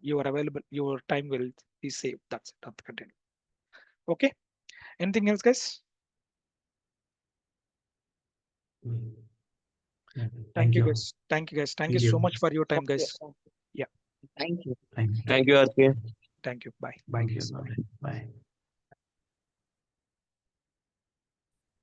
you are available, your time will be saved. That's it. అంతకంటే. Okay, anything else, guys? Thank you, guys. Thank you so much for your time, guys. Yeah, thank you. Thank you. Thank you RK. thank you. Bye. Thank you. Bye.